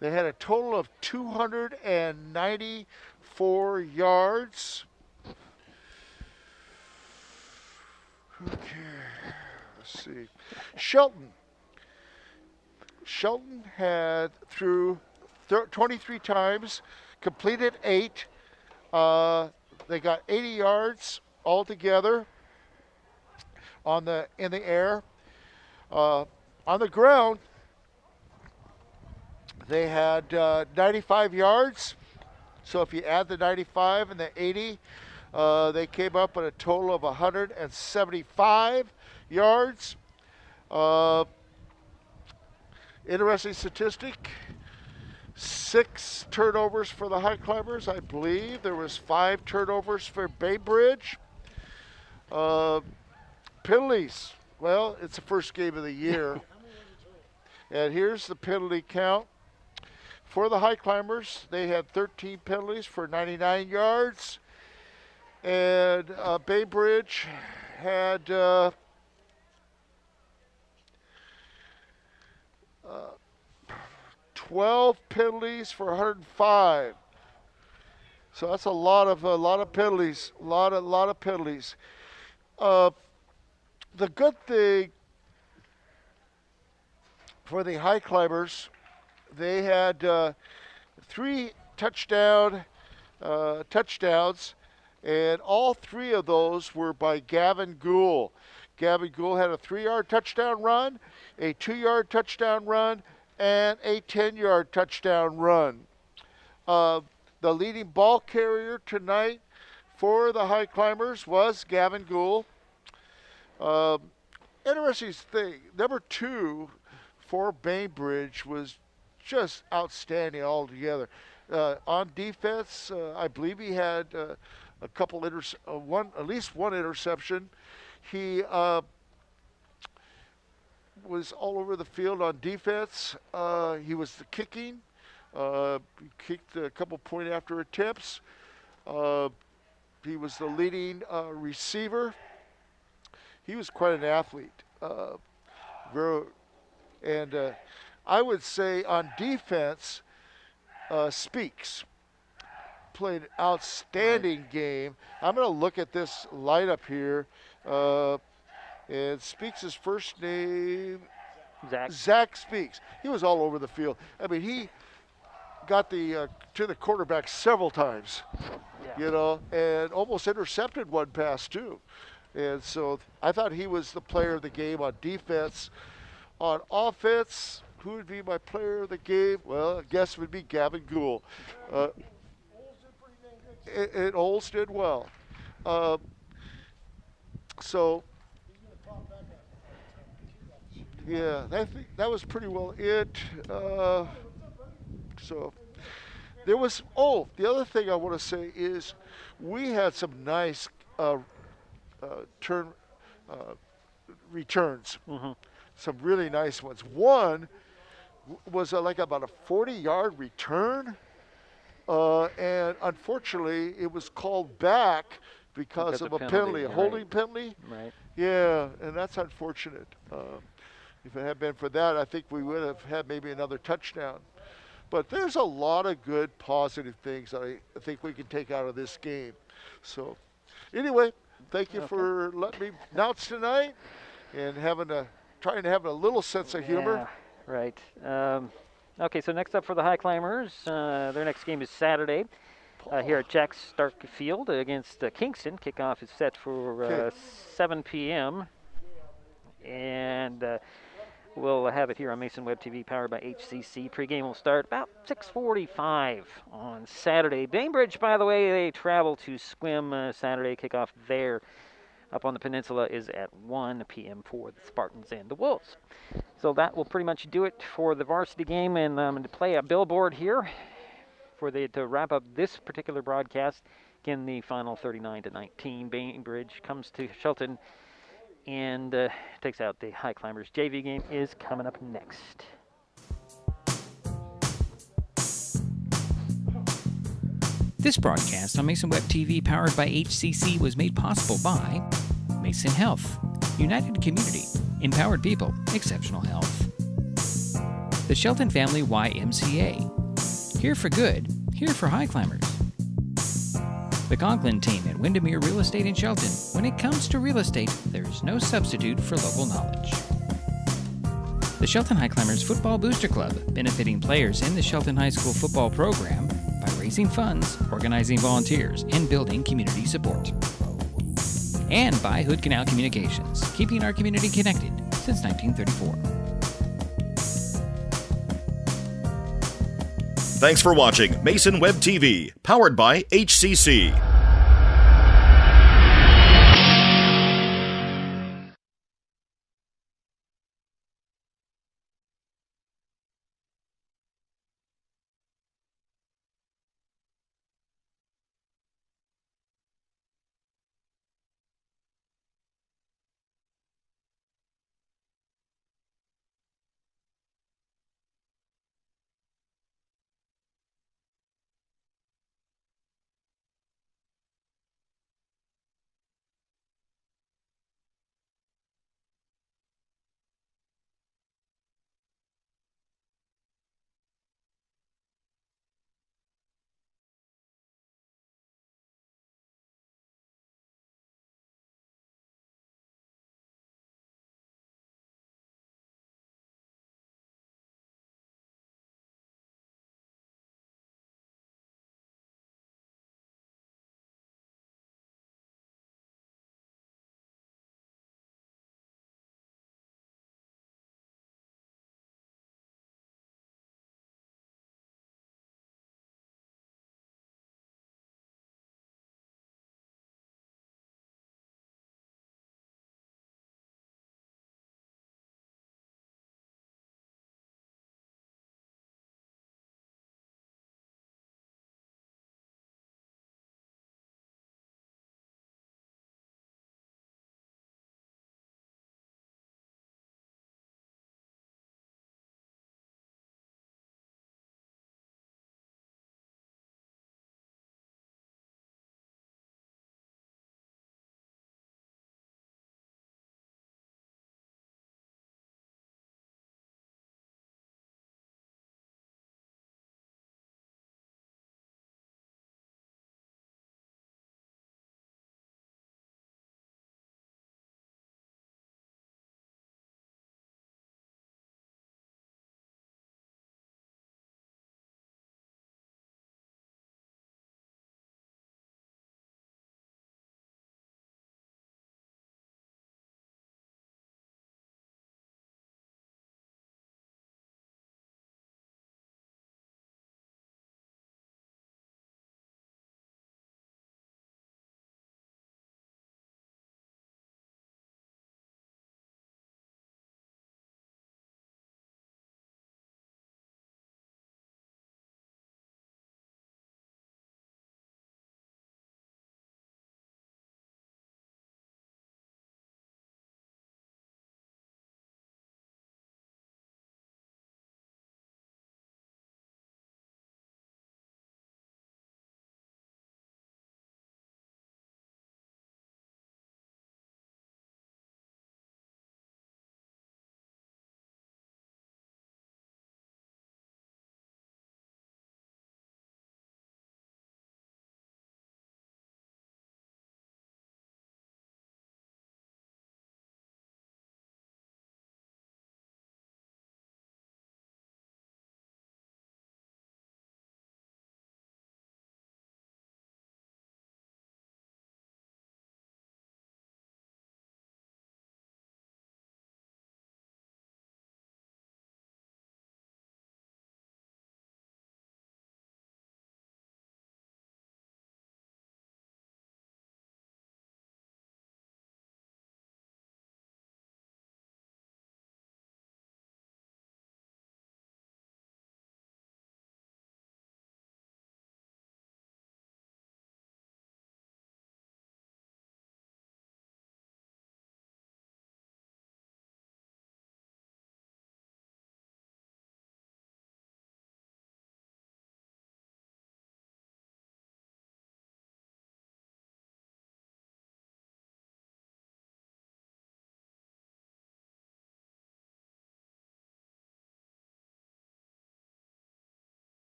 They had a total of 294 yards. Okay, let's see. Shelton had threw 23 times, completed 8. They got 80 yards altogether in the air. On the ground, they had 95 yards. So if you add the 95 and the 80, they came up with a total of 175 yards. Interesting statistic. 6 turnovers for the Highclimbers, I believe. There was 5 turnovers for Bainbridge. Penalties. Well, it's the first game of the year. And here's the penalty count. For the Highclimbers, they had 13 penalties for 99 yards. And Bainbridge had 12 penalties for 105. So that's a lot of penalties. A lot of penalties. The good thing for the Highclimbers, they had 3 touchdowns, and all 3 of those were by Gavin Gould. Gavin Gould had a 3-yard touchdown run, a 2-yard touchdown run, and a 10-yard touchdown run. The leading ball carrier tonight for the Highclimbers was Gavin Gould. Interesting thing, number 2 for Bainbridge was just outstanding altogether. On defense, I believe he had a couple at least one interception. He was all over the field on defense. He was the kicking. He kicked a couple point after attempts. He was the leading receiver. He was quite an athlete. I would say on defense, Speaks played an outstanding game. I'm going to look at this lineup here. And Speaks' first name, Zach Speaks. He was all over the field. I mean, he got to the quarterback several times, and almost intercepted one pass too. And so I thought he was the player of the game on defense. On offense, who would be my player of the game? Well, I guess it would be Gavin Gould. And Olds did well. Yeah, I think that was pretty well it. So there was, the other thing I want to say is we had some nice returns. Mm-hmm. Some really nice ones. One was like about a 40-yard return, and unfortunately it was called back because of a penalty, a holding penalty. Right. Yeah, and that's unfortunate. If it had been for that, I think we would have had maybe another touchdown. But there's a lot of good positive things I think we can take out of this game. So anyway, thank you for letting me announce tonight and trying to have a little sense of humor. Yeah, right. Okay, so next up for the Highclimbers, their next game is Saturday here at Jack Stark Field against Kingston. Kickoff is set for 7 p.m. And we'll have it here on Mason Web TV, powered by HCC. Pre-game will start about 6:45 on Saturday. Bainbridge, by the way, they travel to Sequim Saturday. Kickoff there up on the peninsula is at 1 p.m. for the Spartans and the Wolves. So that will pretty much do it for the varsity game. And I'm going to play a billboard here to wrap up this particular broadcast. Again, the final 39-19. Bainbridge comes to Shelton and takes out the Highclimbers. JV game is coming up next. This broadcast on Mason Web TV, powered by HCC, was made possible by Mason Health, United Community, Empowered people, exceptional health. The Shelton Family YMCA. Here for good, here for high climbers. The Conklin team at Windermere Real Estate in Shelton. When it comes to real estate, there is no substitute for local knowledge. The Shelton Highclimbers Football Booster Club, benefiting players in the Shelton High School football program by raising funds, organizing volunteers, and building community support. And by Hood Canal Communications, keeping our community connected since 1934. Thanks for watching Mason Web TV, powered by HCC.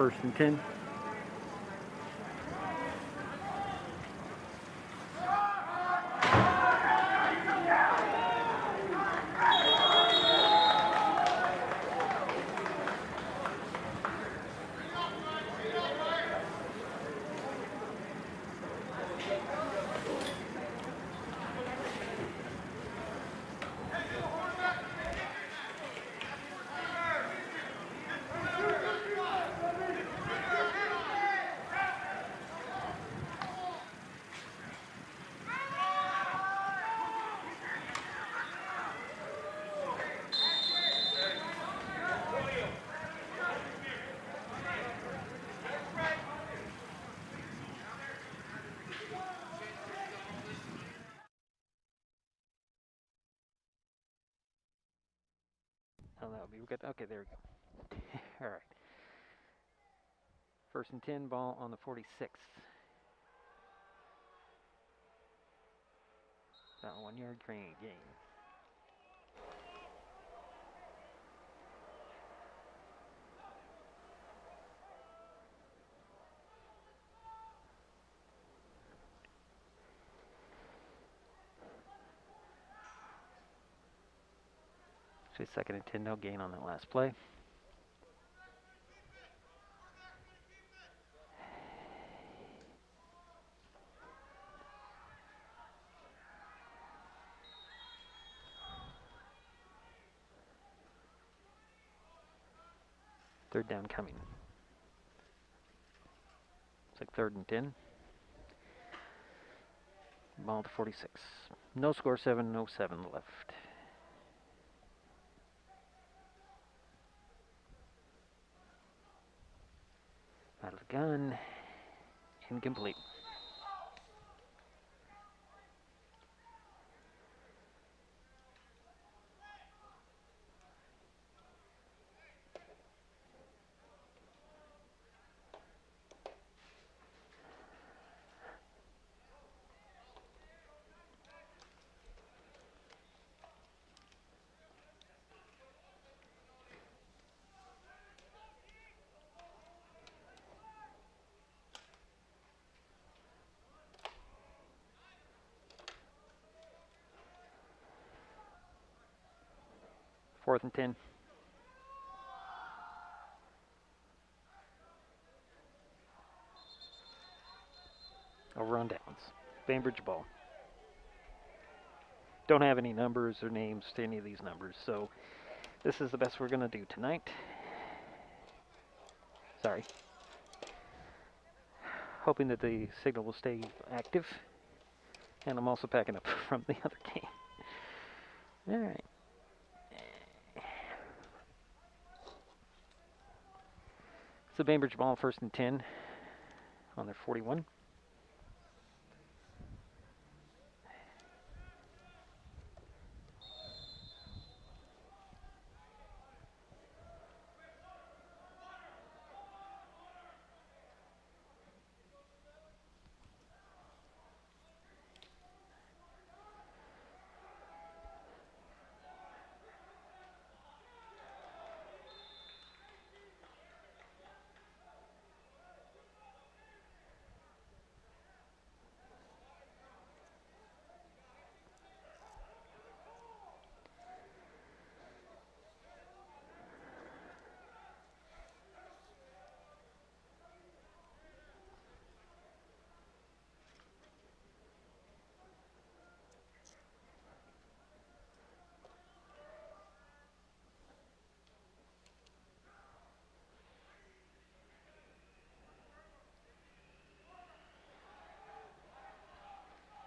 First and 10. Oh, that would be good. Okay, there we go. All right. First and 10, ball on the 46. About 1 yard gain. So second and 10, no gain on that last play. Third down coming. It's like third and 10. Ball to 46. No score, 7:07 left. Out of the gun. Incomplete. Fourth and 10. Over on downs. Bainbridge ball. Don't have any numbers or names to any of these numbers, so this is the best we're going to do tonight. Sorry. Hoping that the signal will stay active. And I'm also packing up from the other game. All right. It's the Bainbridge ball, first and 10 on their 41.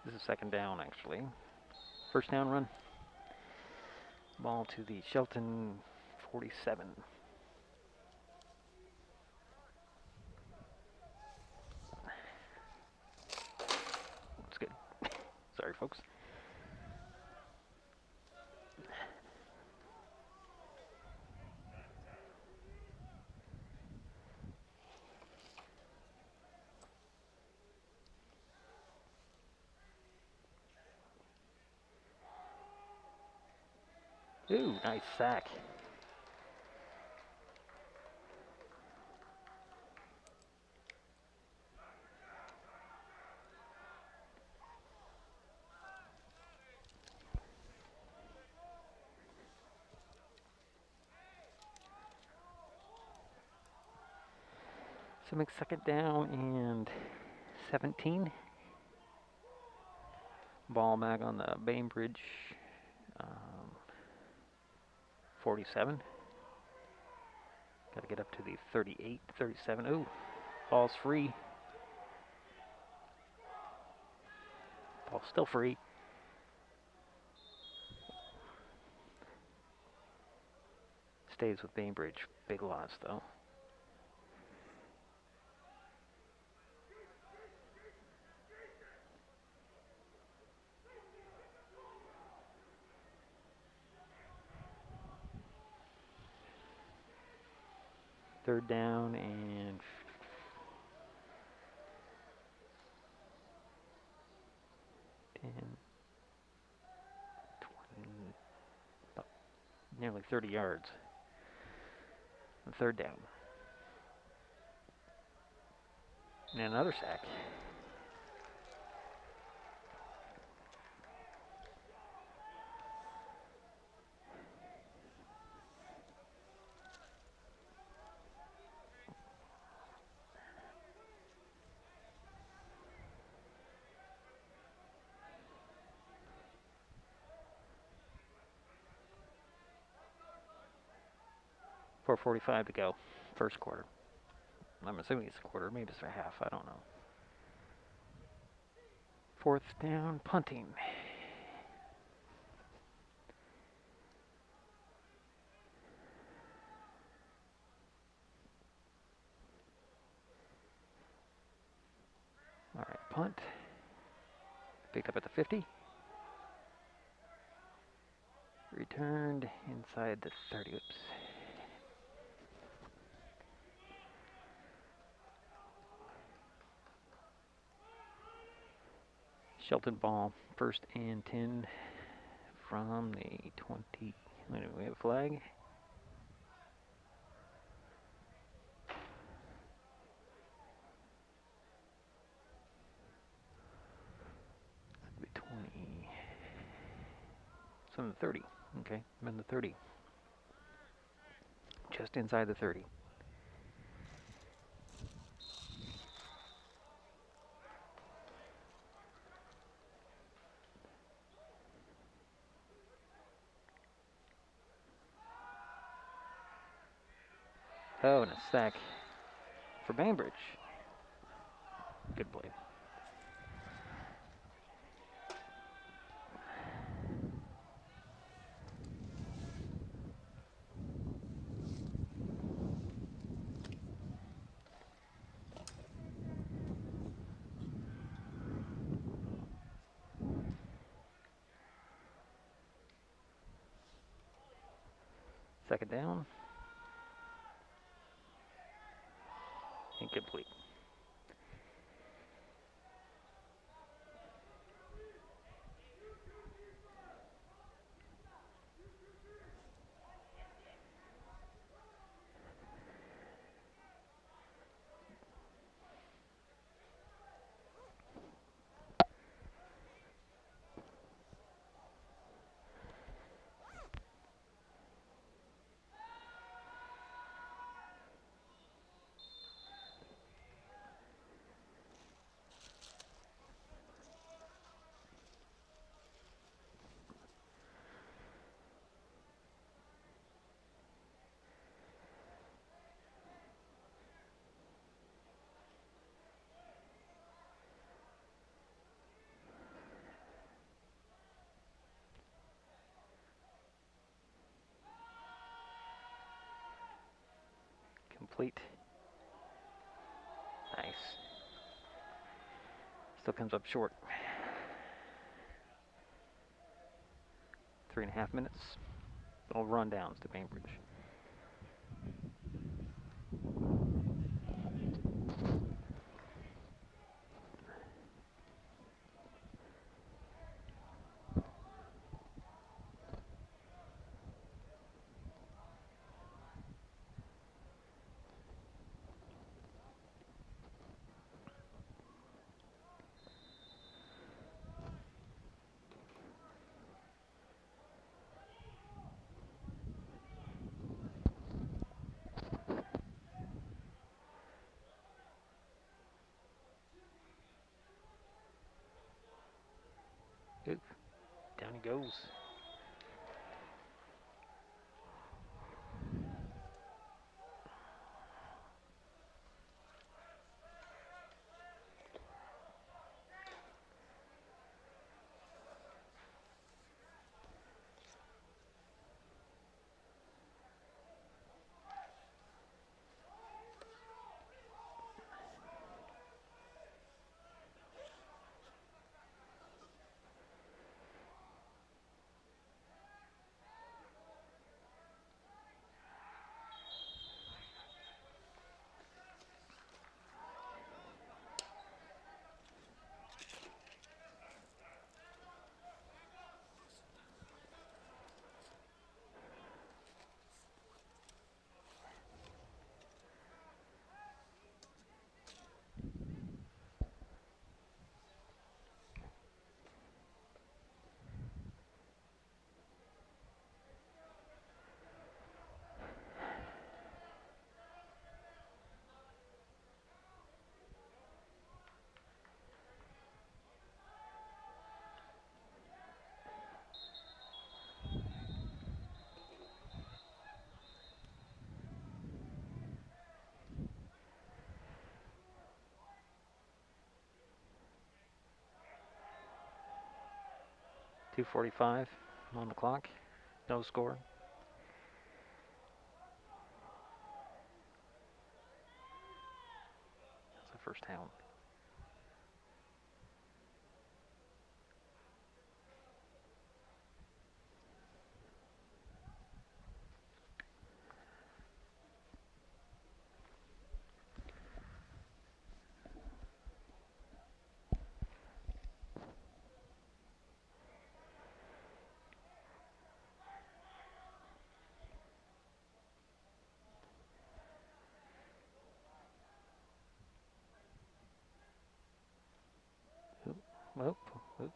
This is second down, actually. First down run. Ball to the Shelton 47. That's good. Sorry, folks. Ooh, nice sack. So make second down and 17. Ball back on the Bainbridge 47. Got to get up to the 38, 37. Ooh, ball's free. Ball's still free. Stays with Bainbridge. Big loss, though. Third down and 10, 20, about nearly 30 yards. And third down. And another sack. .445 to go, first quarter. I'm assuming it's a quarter, maybe it's a half, I don't know. Fourth down, punting. All right, punt. Picked up at the 50. Returned inside the 30. Oops. Shelton ball, first and 10 from the 20. Wait a minute, we have a flag. That'd be 20. It's on the 30. Okay, I'm in the 30. Just inside the 30. Oh, and a sack for Bainbridge. Good play. Second down. Incomplete. Complete. Nice. Still comes up short. 3.5 minutes. All run downs to Bainbridge. Oof. Down he goes. .245 on the clock. No score. That's the first down. Oop, oop.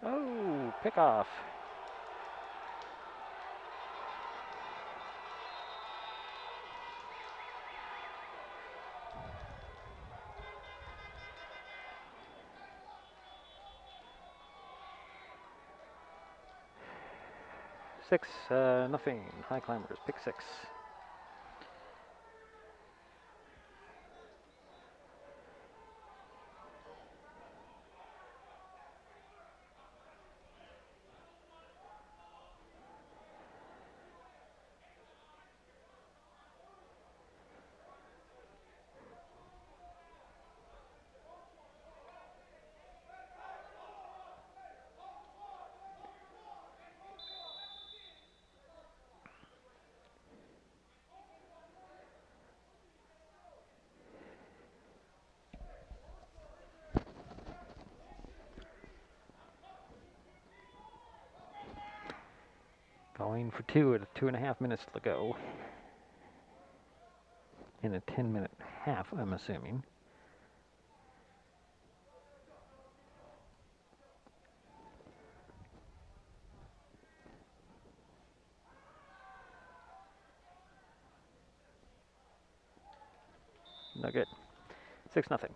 Oh, pick off. Six, nothing. Highclimbers, pick 6. Going for 2 at 2.5 minutes to go. In a 10-minute half, I'm assuming. No good. 6-0.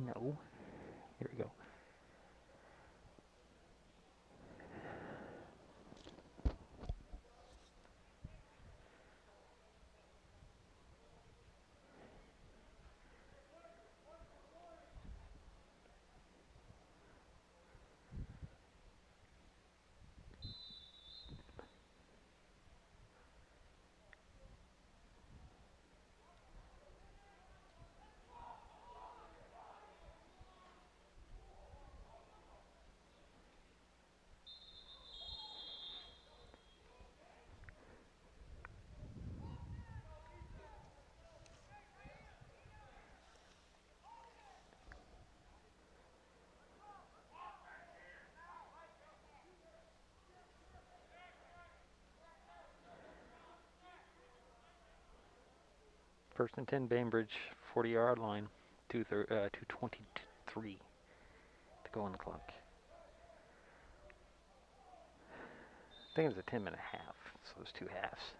No. Here we go. First and 10, Bainbridge, 40-yard line, 2:23 to go on the clock. I think it's a 10-minute half, so there's 2 halves.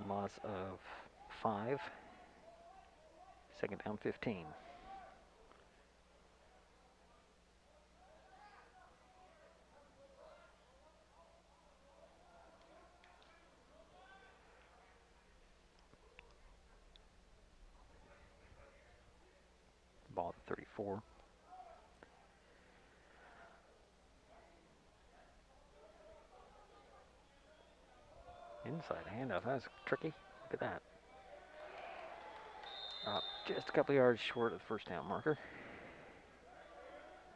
Loss of 5. Second down, 15. Ball at 34. Inside handoff. That was tricky. Look at that. Just a couple yards short of the first down marker.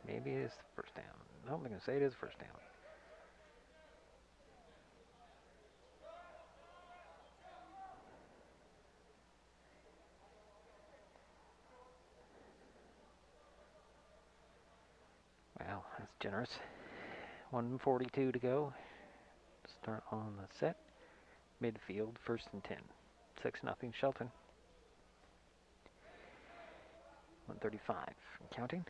Maybe it is the first down. No, I'm going to say it is first down. Wow, that's generous. 1:42 to go. Start on the set. Midfield, first and 10. 6-0 Shelton. 1:35. Counting.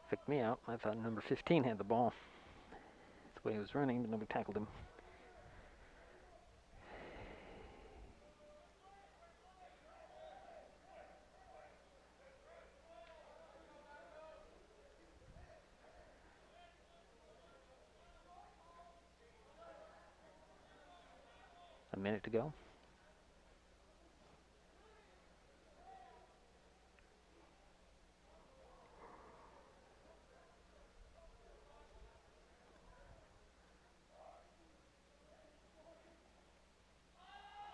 Picked me out. I thought number 15 had the ball. That's the way he was running, but nobody tackled him. A minute to go.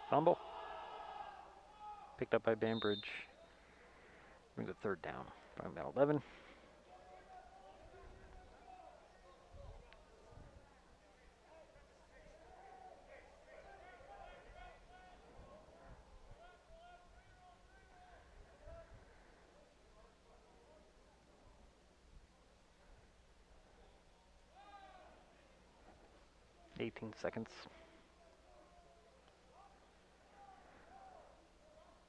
Fumble. Picked up by Bainbridge. Brings a third down. From about 11. Eighteen seconds.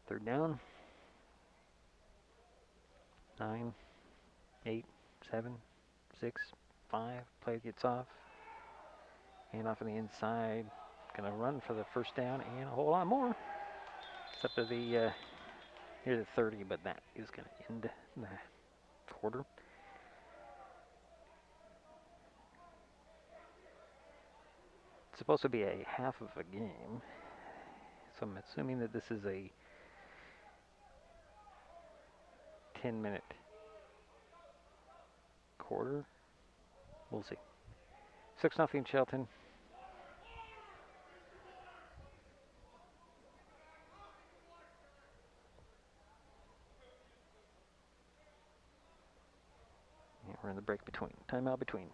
Third down. 9, 8, 7, 6, 5. Play gets off. And off on the inside. Gonna run for the first down and a whole lot more. It's up to the near the 30, but that is gonna end the quarter. It's supposed to be a half of a game. So I'm assuming that this is a 10-minute quarter. We'll see. 6-0 Shelton. Yeah, we're in the break between. Timeout between.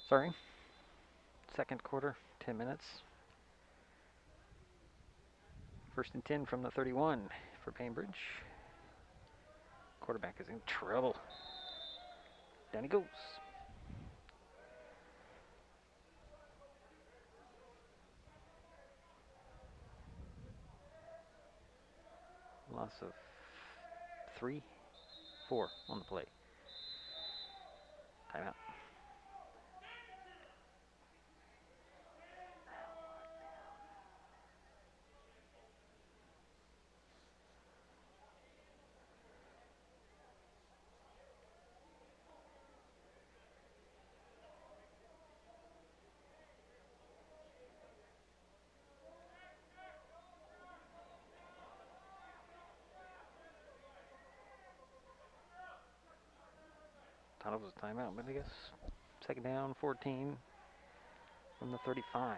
Sorry. Second quarter, 10 minutes. First and 10 from the 31 for Bainbridge. Quarterback is in trouble. Down he goes. Loss of 4 on the play. Timeout. Thought it was a timeout, but I guess second down, 14 from the 35.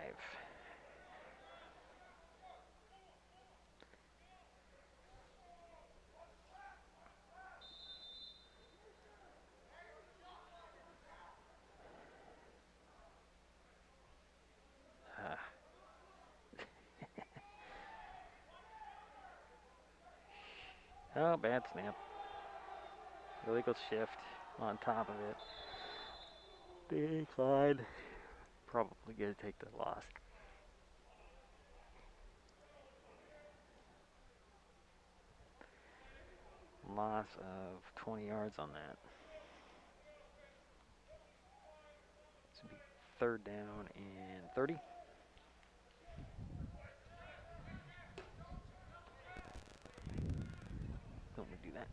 Oh, bad snap. Illegal shift on top of it. Decline. Probably going to take the loss. Loss of 20 yards on that. This would be third down and 30. Don't want to do that.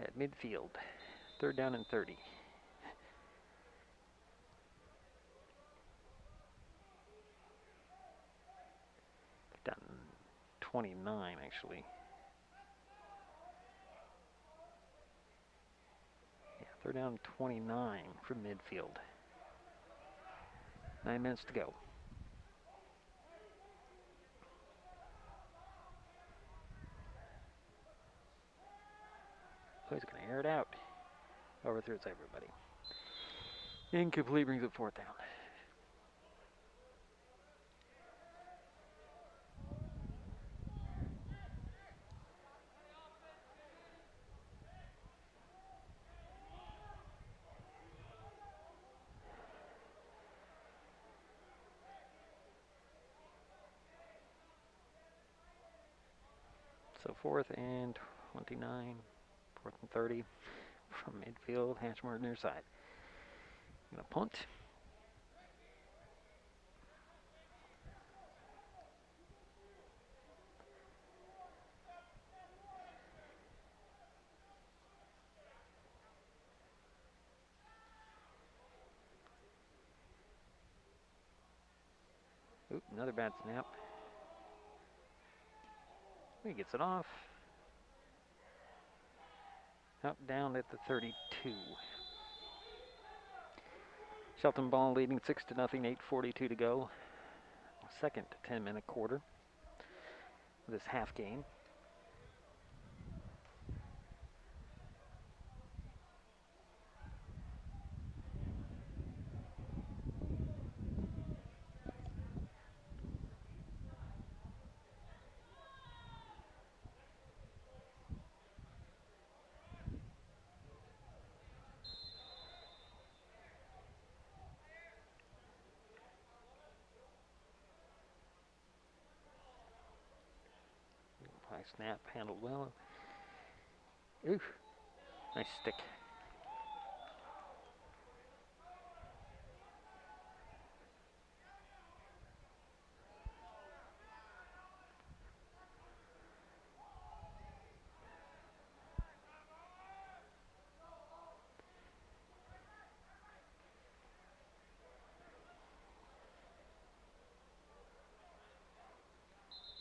At midfield, third down and 30. Down 29, actually. Yeah, third down 29 from midfield. 9 minutes to go. Oh, he's going to air it out. Overthrew it to everybody. Incomplete, brings up fourth down. So fourth and 29, fourth and 30 from midfield, Hatchmore near side. Gonna punt. Oop, another bad snap. He gets it off. Out down at the 32. Shelton ball leading 6-0, 8:42 to go. Second 10-minute quarter of this half game. High snap, handled well. Oof, nice stick.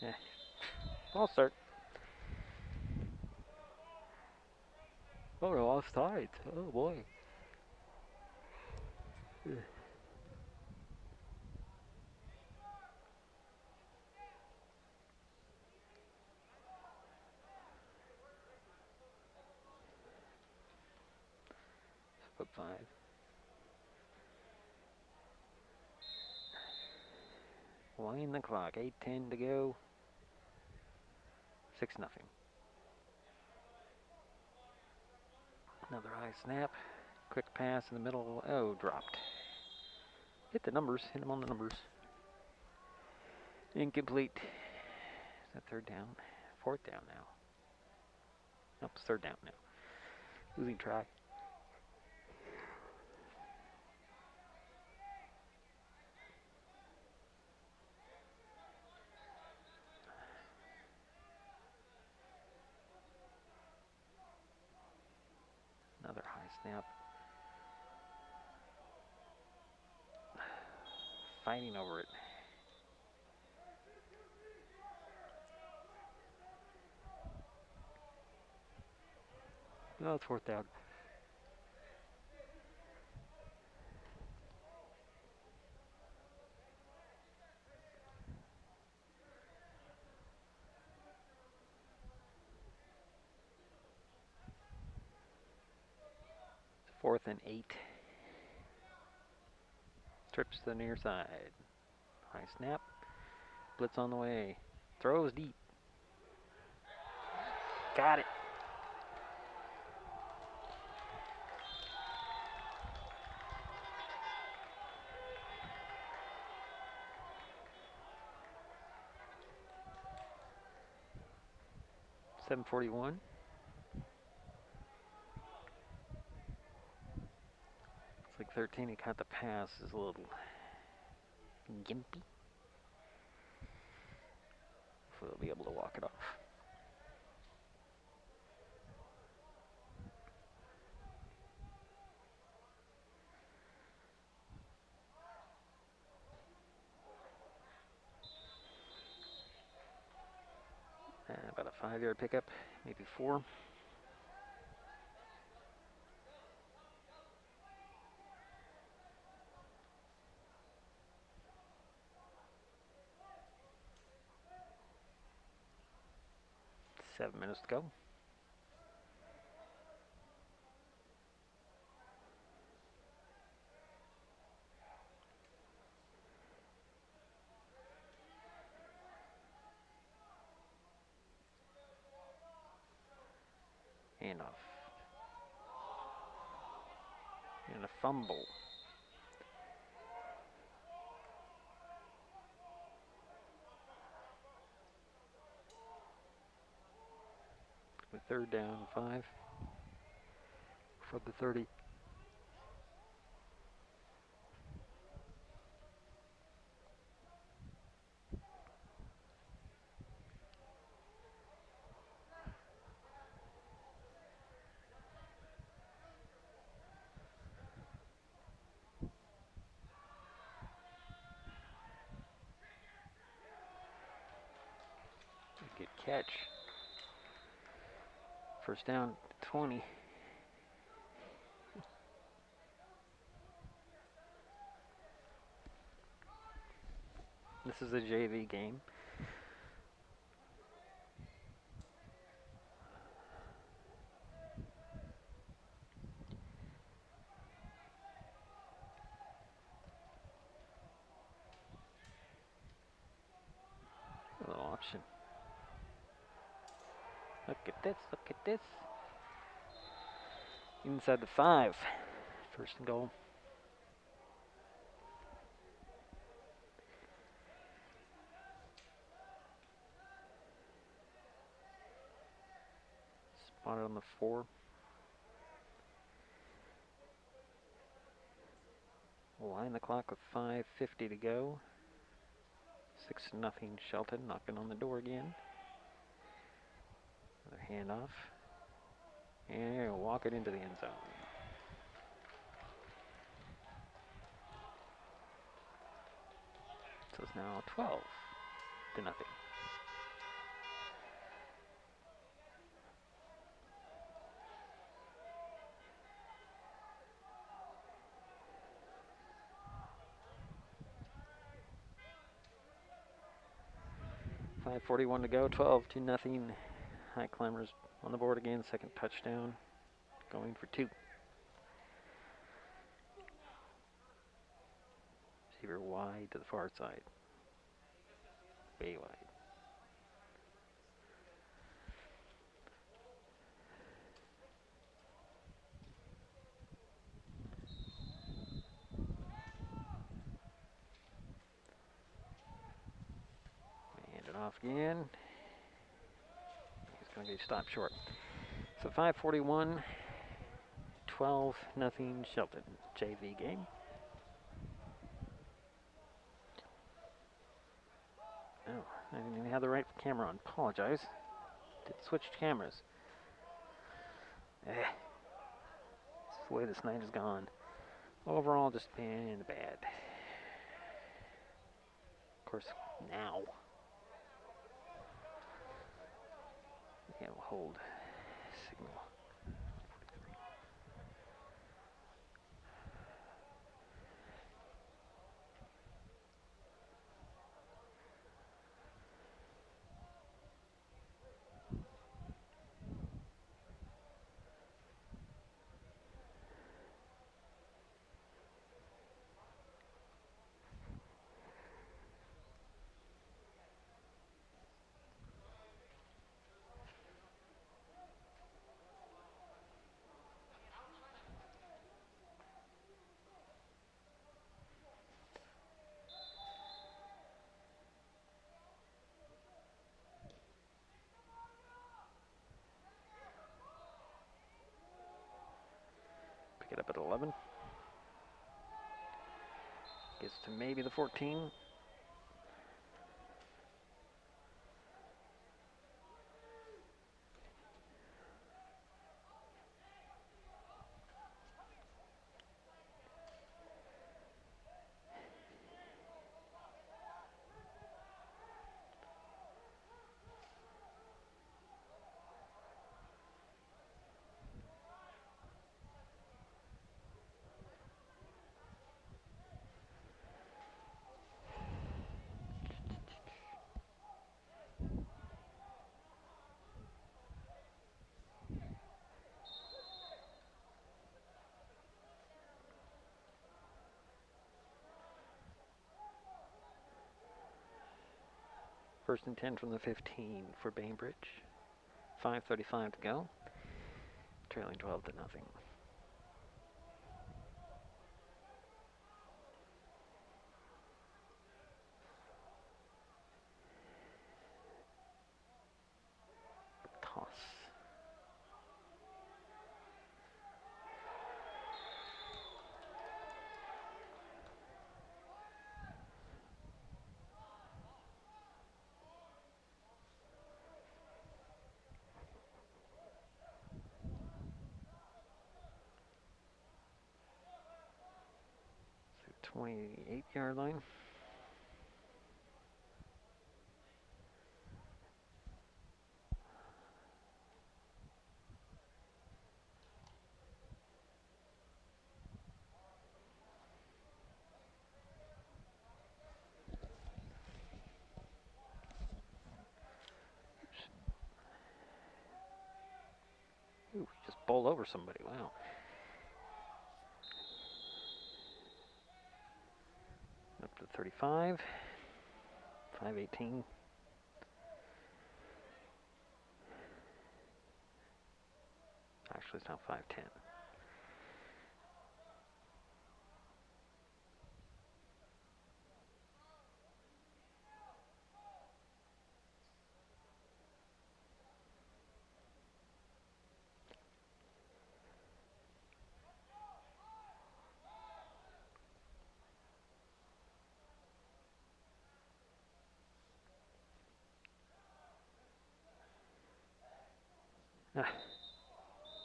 Yeah, I'll start. Oh, we're offside. Oh boy. Wind the clock. 8:10 to go. 6-0. Another high snap. Quick pass in the middle. Oh, dropped. Hit the numbers. Hit them on the numbers. Incomplete. Is that third down? Fourth down now. Nope, it's third down now. Losing track. Another high snap. Fighting over it. No, it's fourth down. It's 4th and 8. Trips to the near side. High snap. Blitz on the way. Throws deep. Got it. .741. It's like 13. He caught the pass. Is a little gimpy. Hopefully they'll be able to walk it off. About a 5-yard pickup, maybe 4. Seven minutes to go. And off. And a fumble. With third down, 5 from the 30. Good catch. First down, 20. This is a JV game. A little option. Look at this, look at this. Inside the 5. First and goal. Spotted on the 4. Wind the clock with 5:50 to go. 6-0 Shelton, knocking on the door again. Another handoff. And walk it into the end zone. So it's now 12-0. 5:41 to go, 12-0. Highclimbers on the board again, second touchdown, going for 2. Receiver wide to the far side. way wide. Hand it off again. He's going to get stopped short. So 5:41, 12-0 Shelton. JV game. Oh, I didn't even have the right camera on. Apologize. Did switch cameras. It's the way this night has gone. Overall, just being bad. Of course, now. Yeah, we'll hold signal. Pick it up at 11. Gets to maybe the 14. First and 10 from the 15 for Bainbridge. 5:35 to go. Trailing 12-0. Toss. So 28-yard line. Ooh, just bowled over somebody. Wow. Up to 35. 5:18. Actually, it's now 5:10.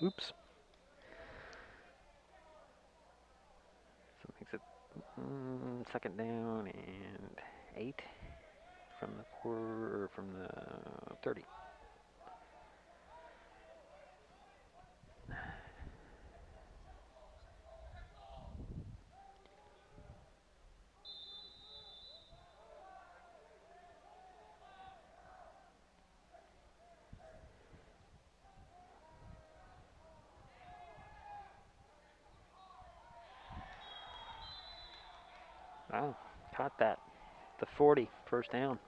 Oops. So it makes it second down and 8 from the 30. Wow, caught that. The 40, first down.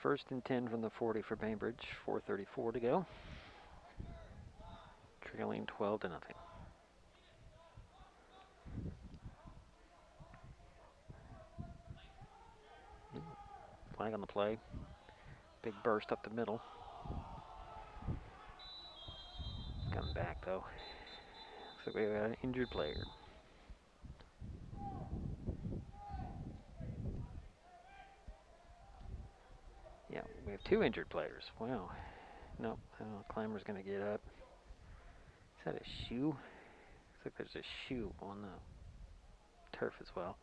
first and 10 from the 40 for Bainbridge. 4:34 to go. Trailing 12-0. Flag on the play. Big burst up the middle. Coming back though. Looks like we got an injured player. Yeah, we have 2 injured players. Wow. Nope, Climber's gonna get up. Is that a shoe? Looks like there's a shoe on the turf as well.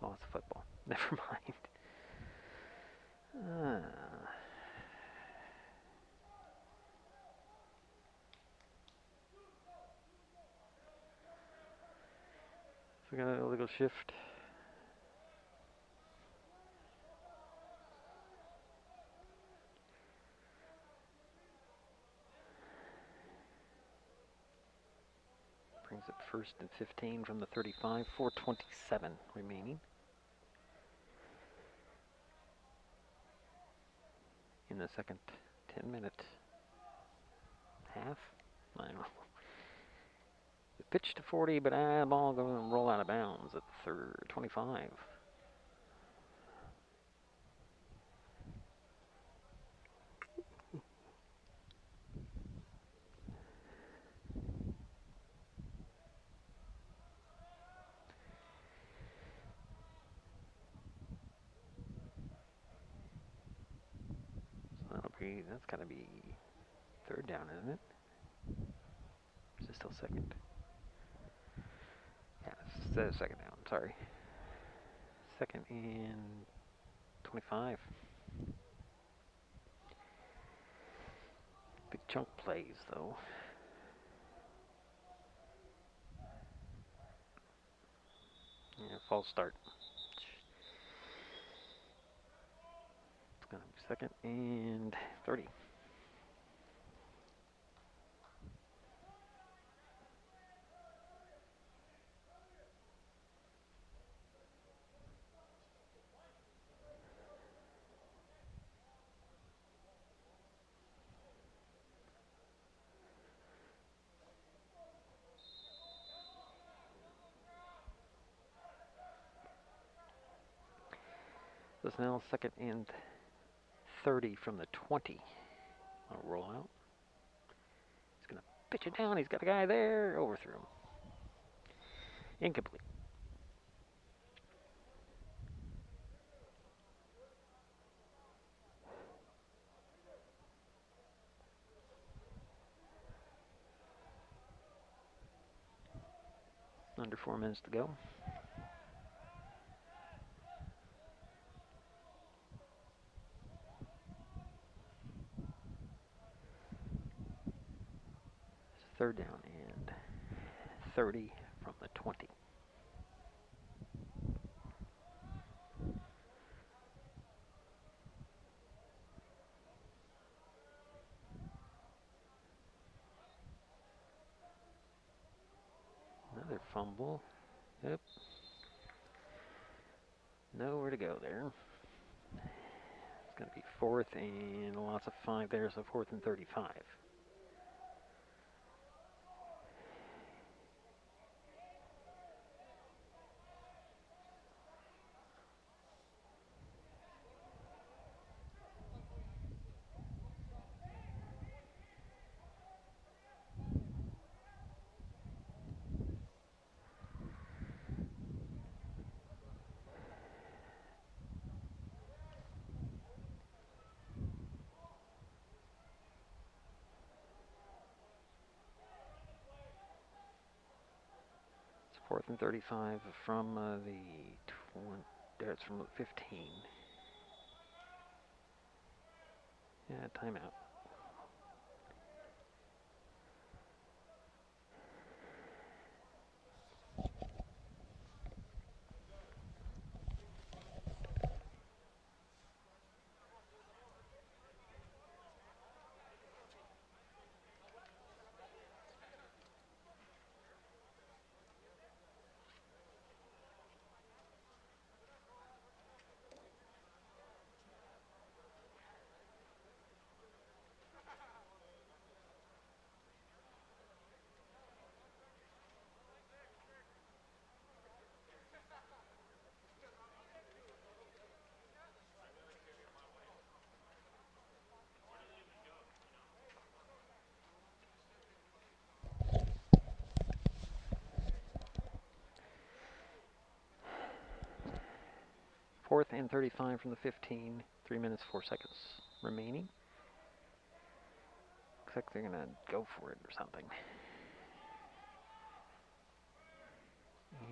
Oh, it's football. Never mind. So we got an illegal shift. Brings up first and 15 from the 35. 4:27 remaining in the second 10-minute half. I don't know. The pitch to 40, but the ball going to roll out of bounds at the 25. So that's got to be 3rd down, isn't it? Is it still 2nd? Yeah, it's 2nd down, sorry. 2nd and 25. Big chunk plays, though. Yeah, false start. It's going to be 2nd and 30. So it's now 2nd and 30 from the 20. I'll roll out. He's going to pitch it down. He's got a guy there. Overthrew him. Incomplete. Under 4 minutes to go. It's 3rd down and 30 from the 20. Another fumble. Yep. Nowhere to go there. It's going to be 4th and lots of 5 there, so 4th and 35. It's 4th and 35 from the 20. There, it's from the 15. Yeah, timeout. 4th and 35 from the 15. 3 minutes, 4 seconds remaining. Looks like they're going to go for it or something.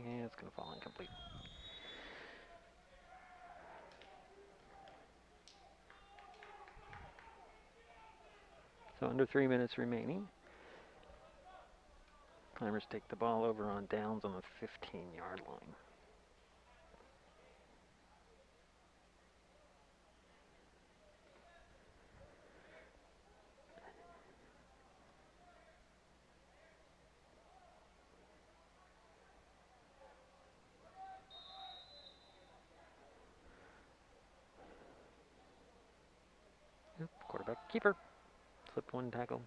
Yeah, it's going to fall incomplete. So under 3 minutes remaining. Climbers take the ball over on downs on the 15-yard line. Yep, quarterback keeper. Slipped one tackle.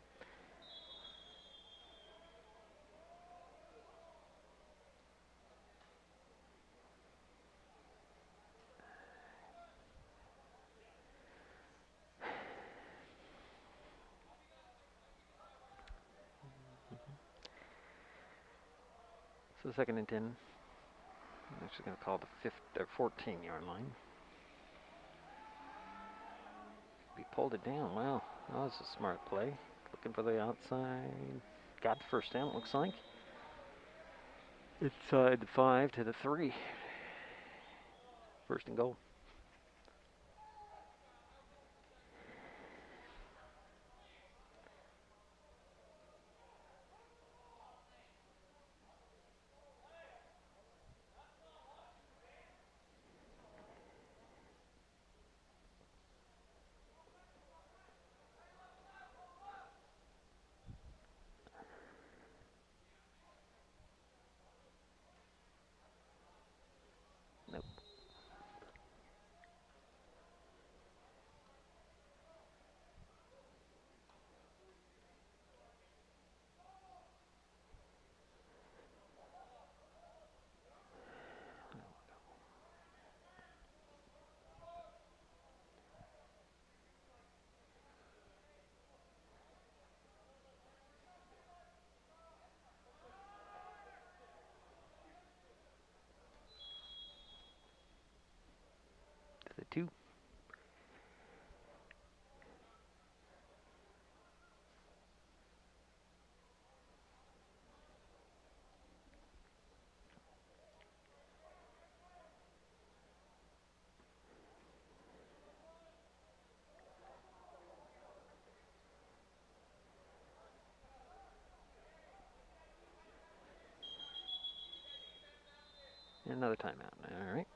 So 2nd and 10. I'm actually going to call the 14-yard line. He pulled it down. Wow, that was a smart play. Looking for the outside. Got the first down, it looks like. Inside the 5 to the 3. 1st and goal. Nope. To the 2. Another timeout. All right.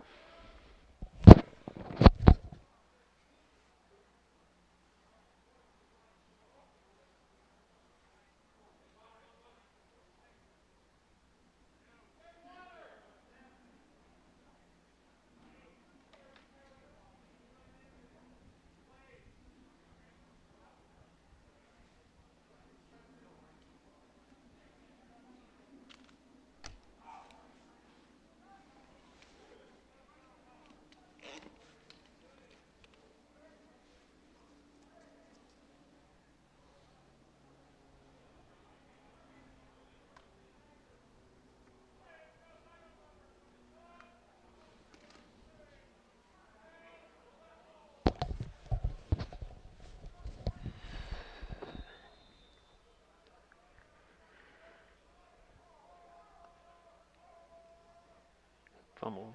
Fumbled.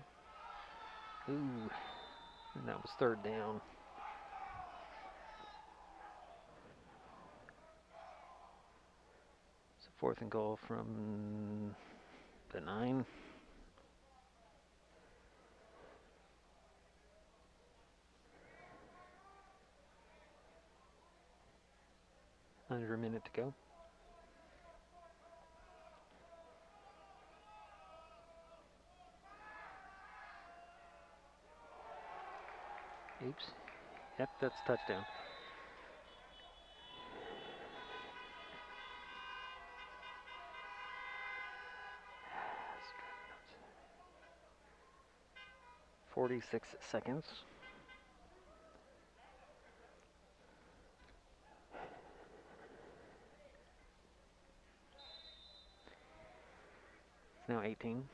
Ooh. And that was 3rd down. So 4th and goal from the 9. Under a minute to go. Oops. Yep, that's touchdown. "46 seconds. It's now 18.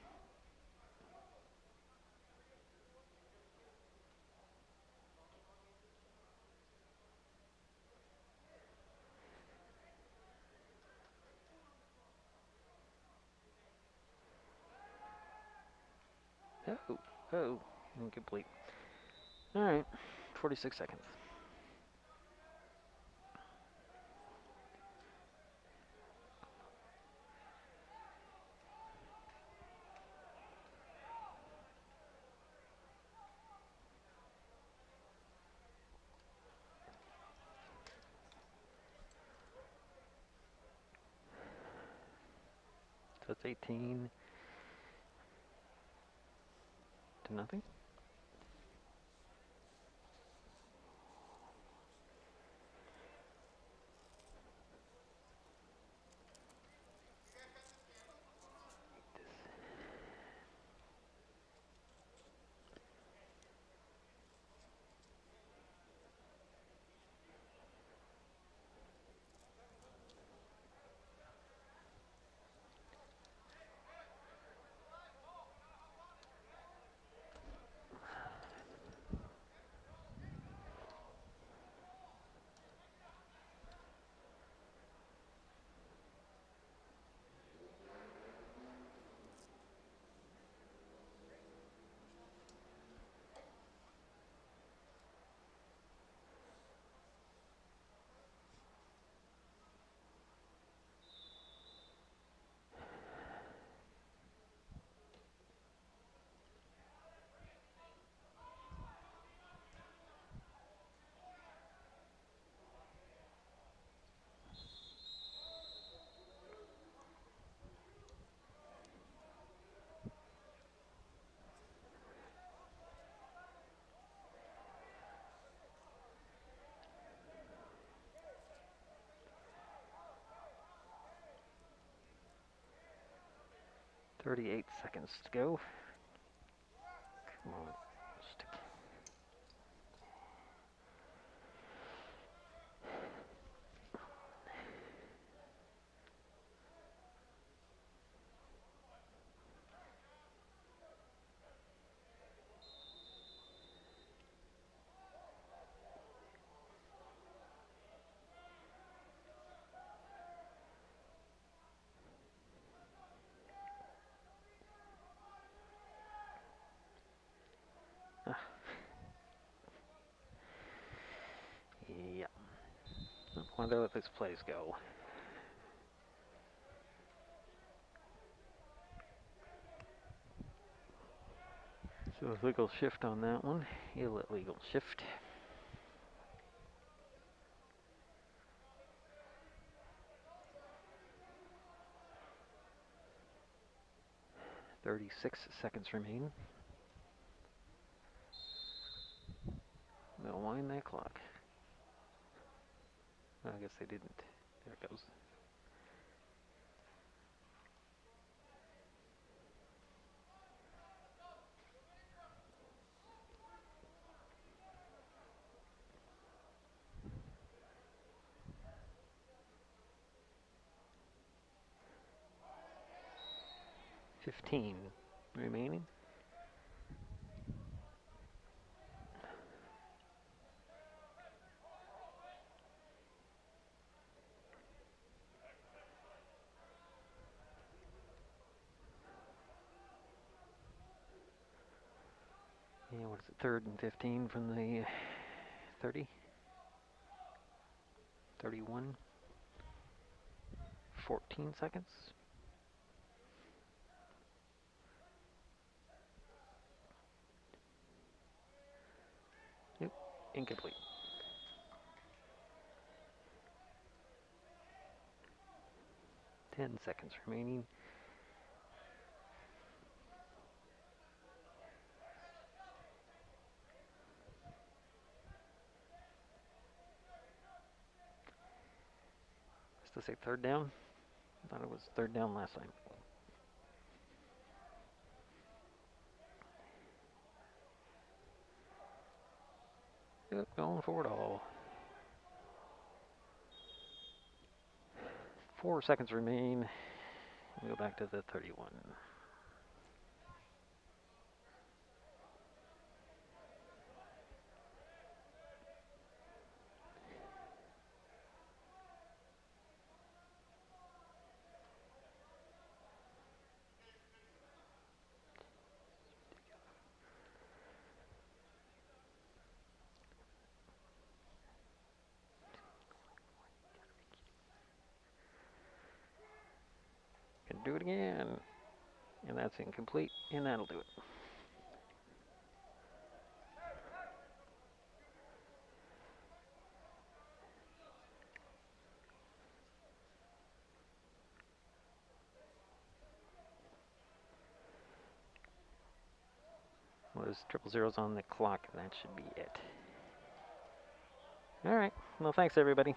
Oh, oh, incomplete. All right, 46 seconds. So it's 18 to nothing. Thirty-eight seconds to go. Come on. Stick. Yeah. Why don't I let this place go? So illegal shift on that one. Illegal shift. "36 seconds remain. They'll wind that clock. Well, I guess they didn't. There it goes. "15 remaining. Yeah, what is it? 3rd and 15 from the 30. 31. 14 seconds. Nope. Incomplete. 10 seconds remaining. Does it say 3rd down? I thought it was 3rd down last time. Yep, going for it all. 4 seconds remain. We'll go back to the 31. Do it again. And that's incomplete, and that'll do it. Was triple zeros on the clock, and that should be it. All right. Well, thanks, everybody.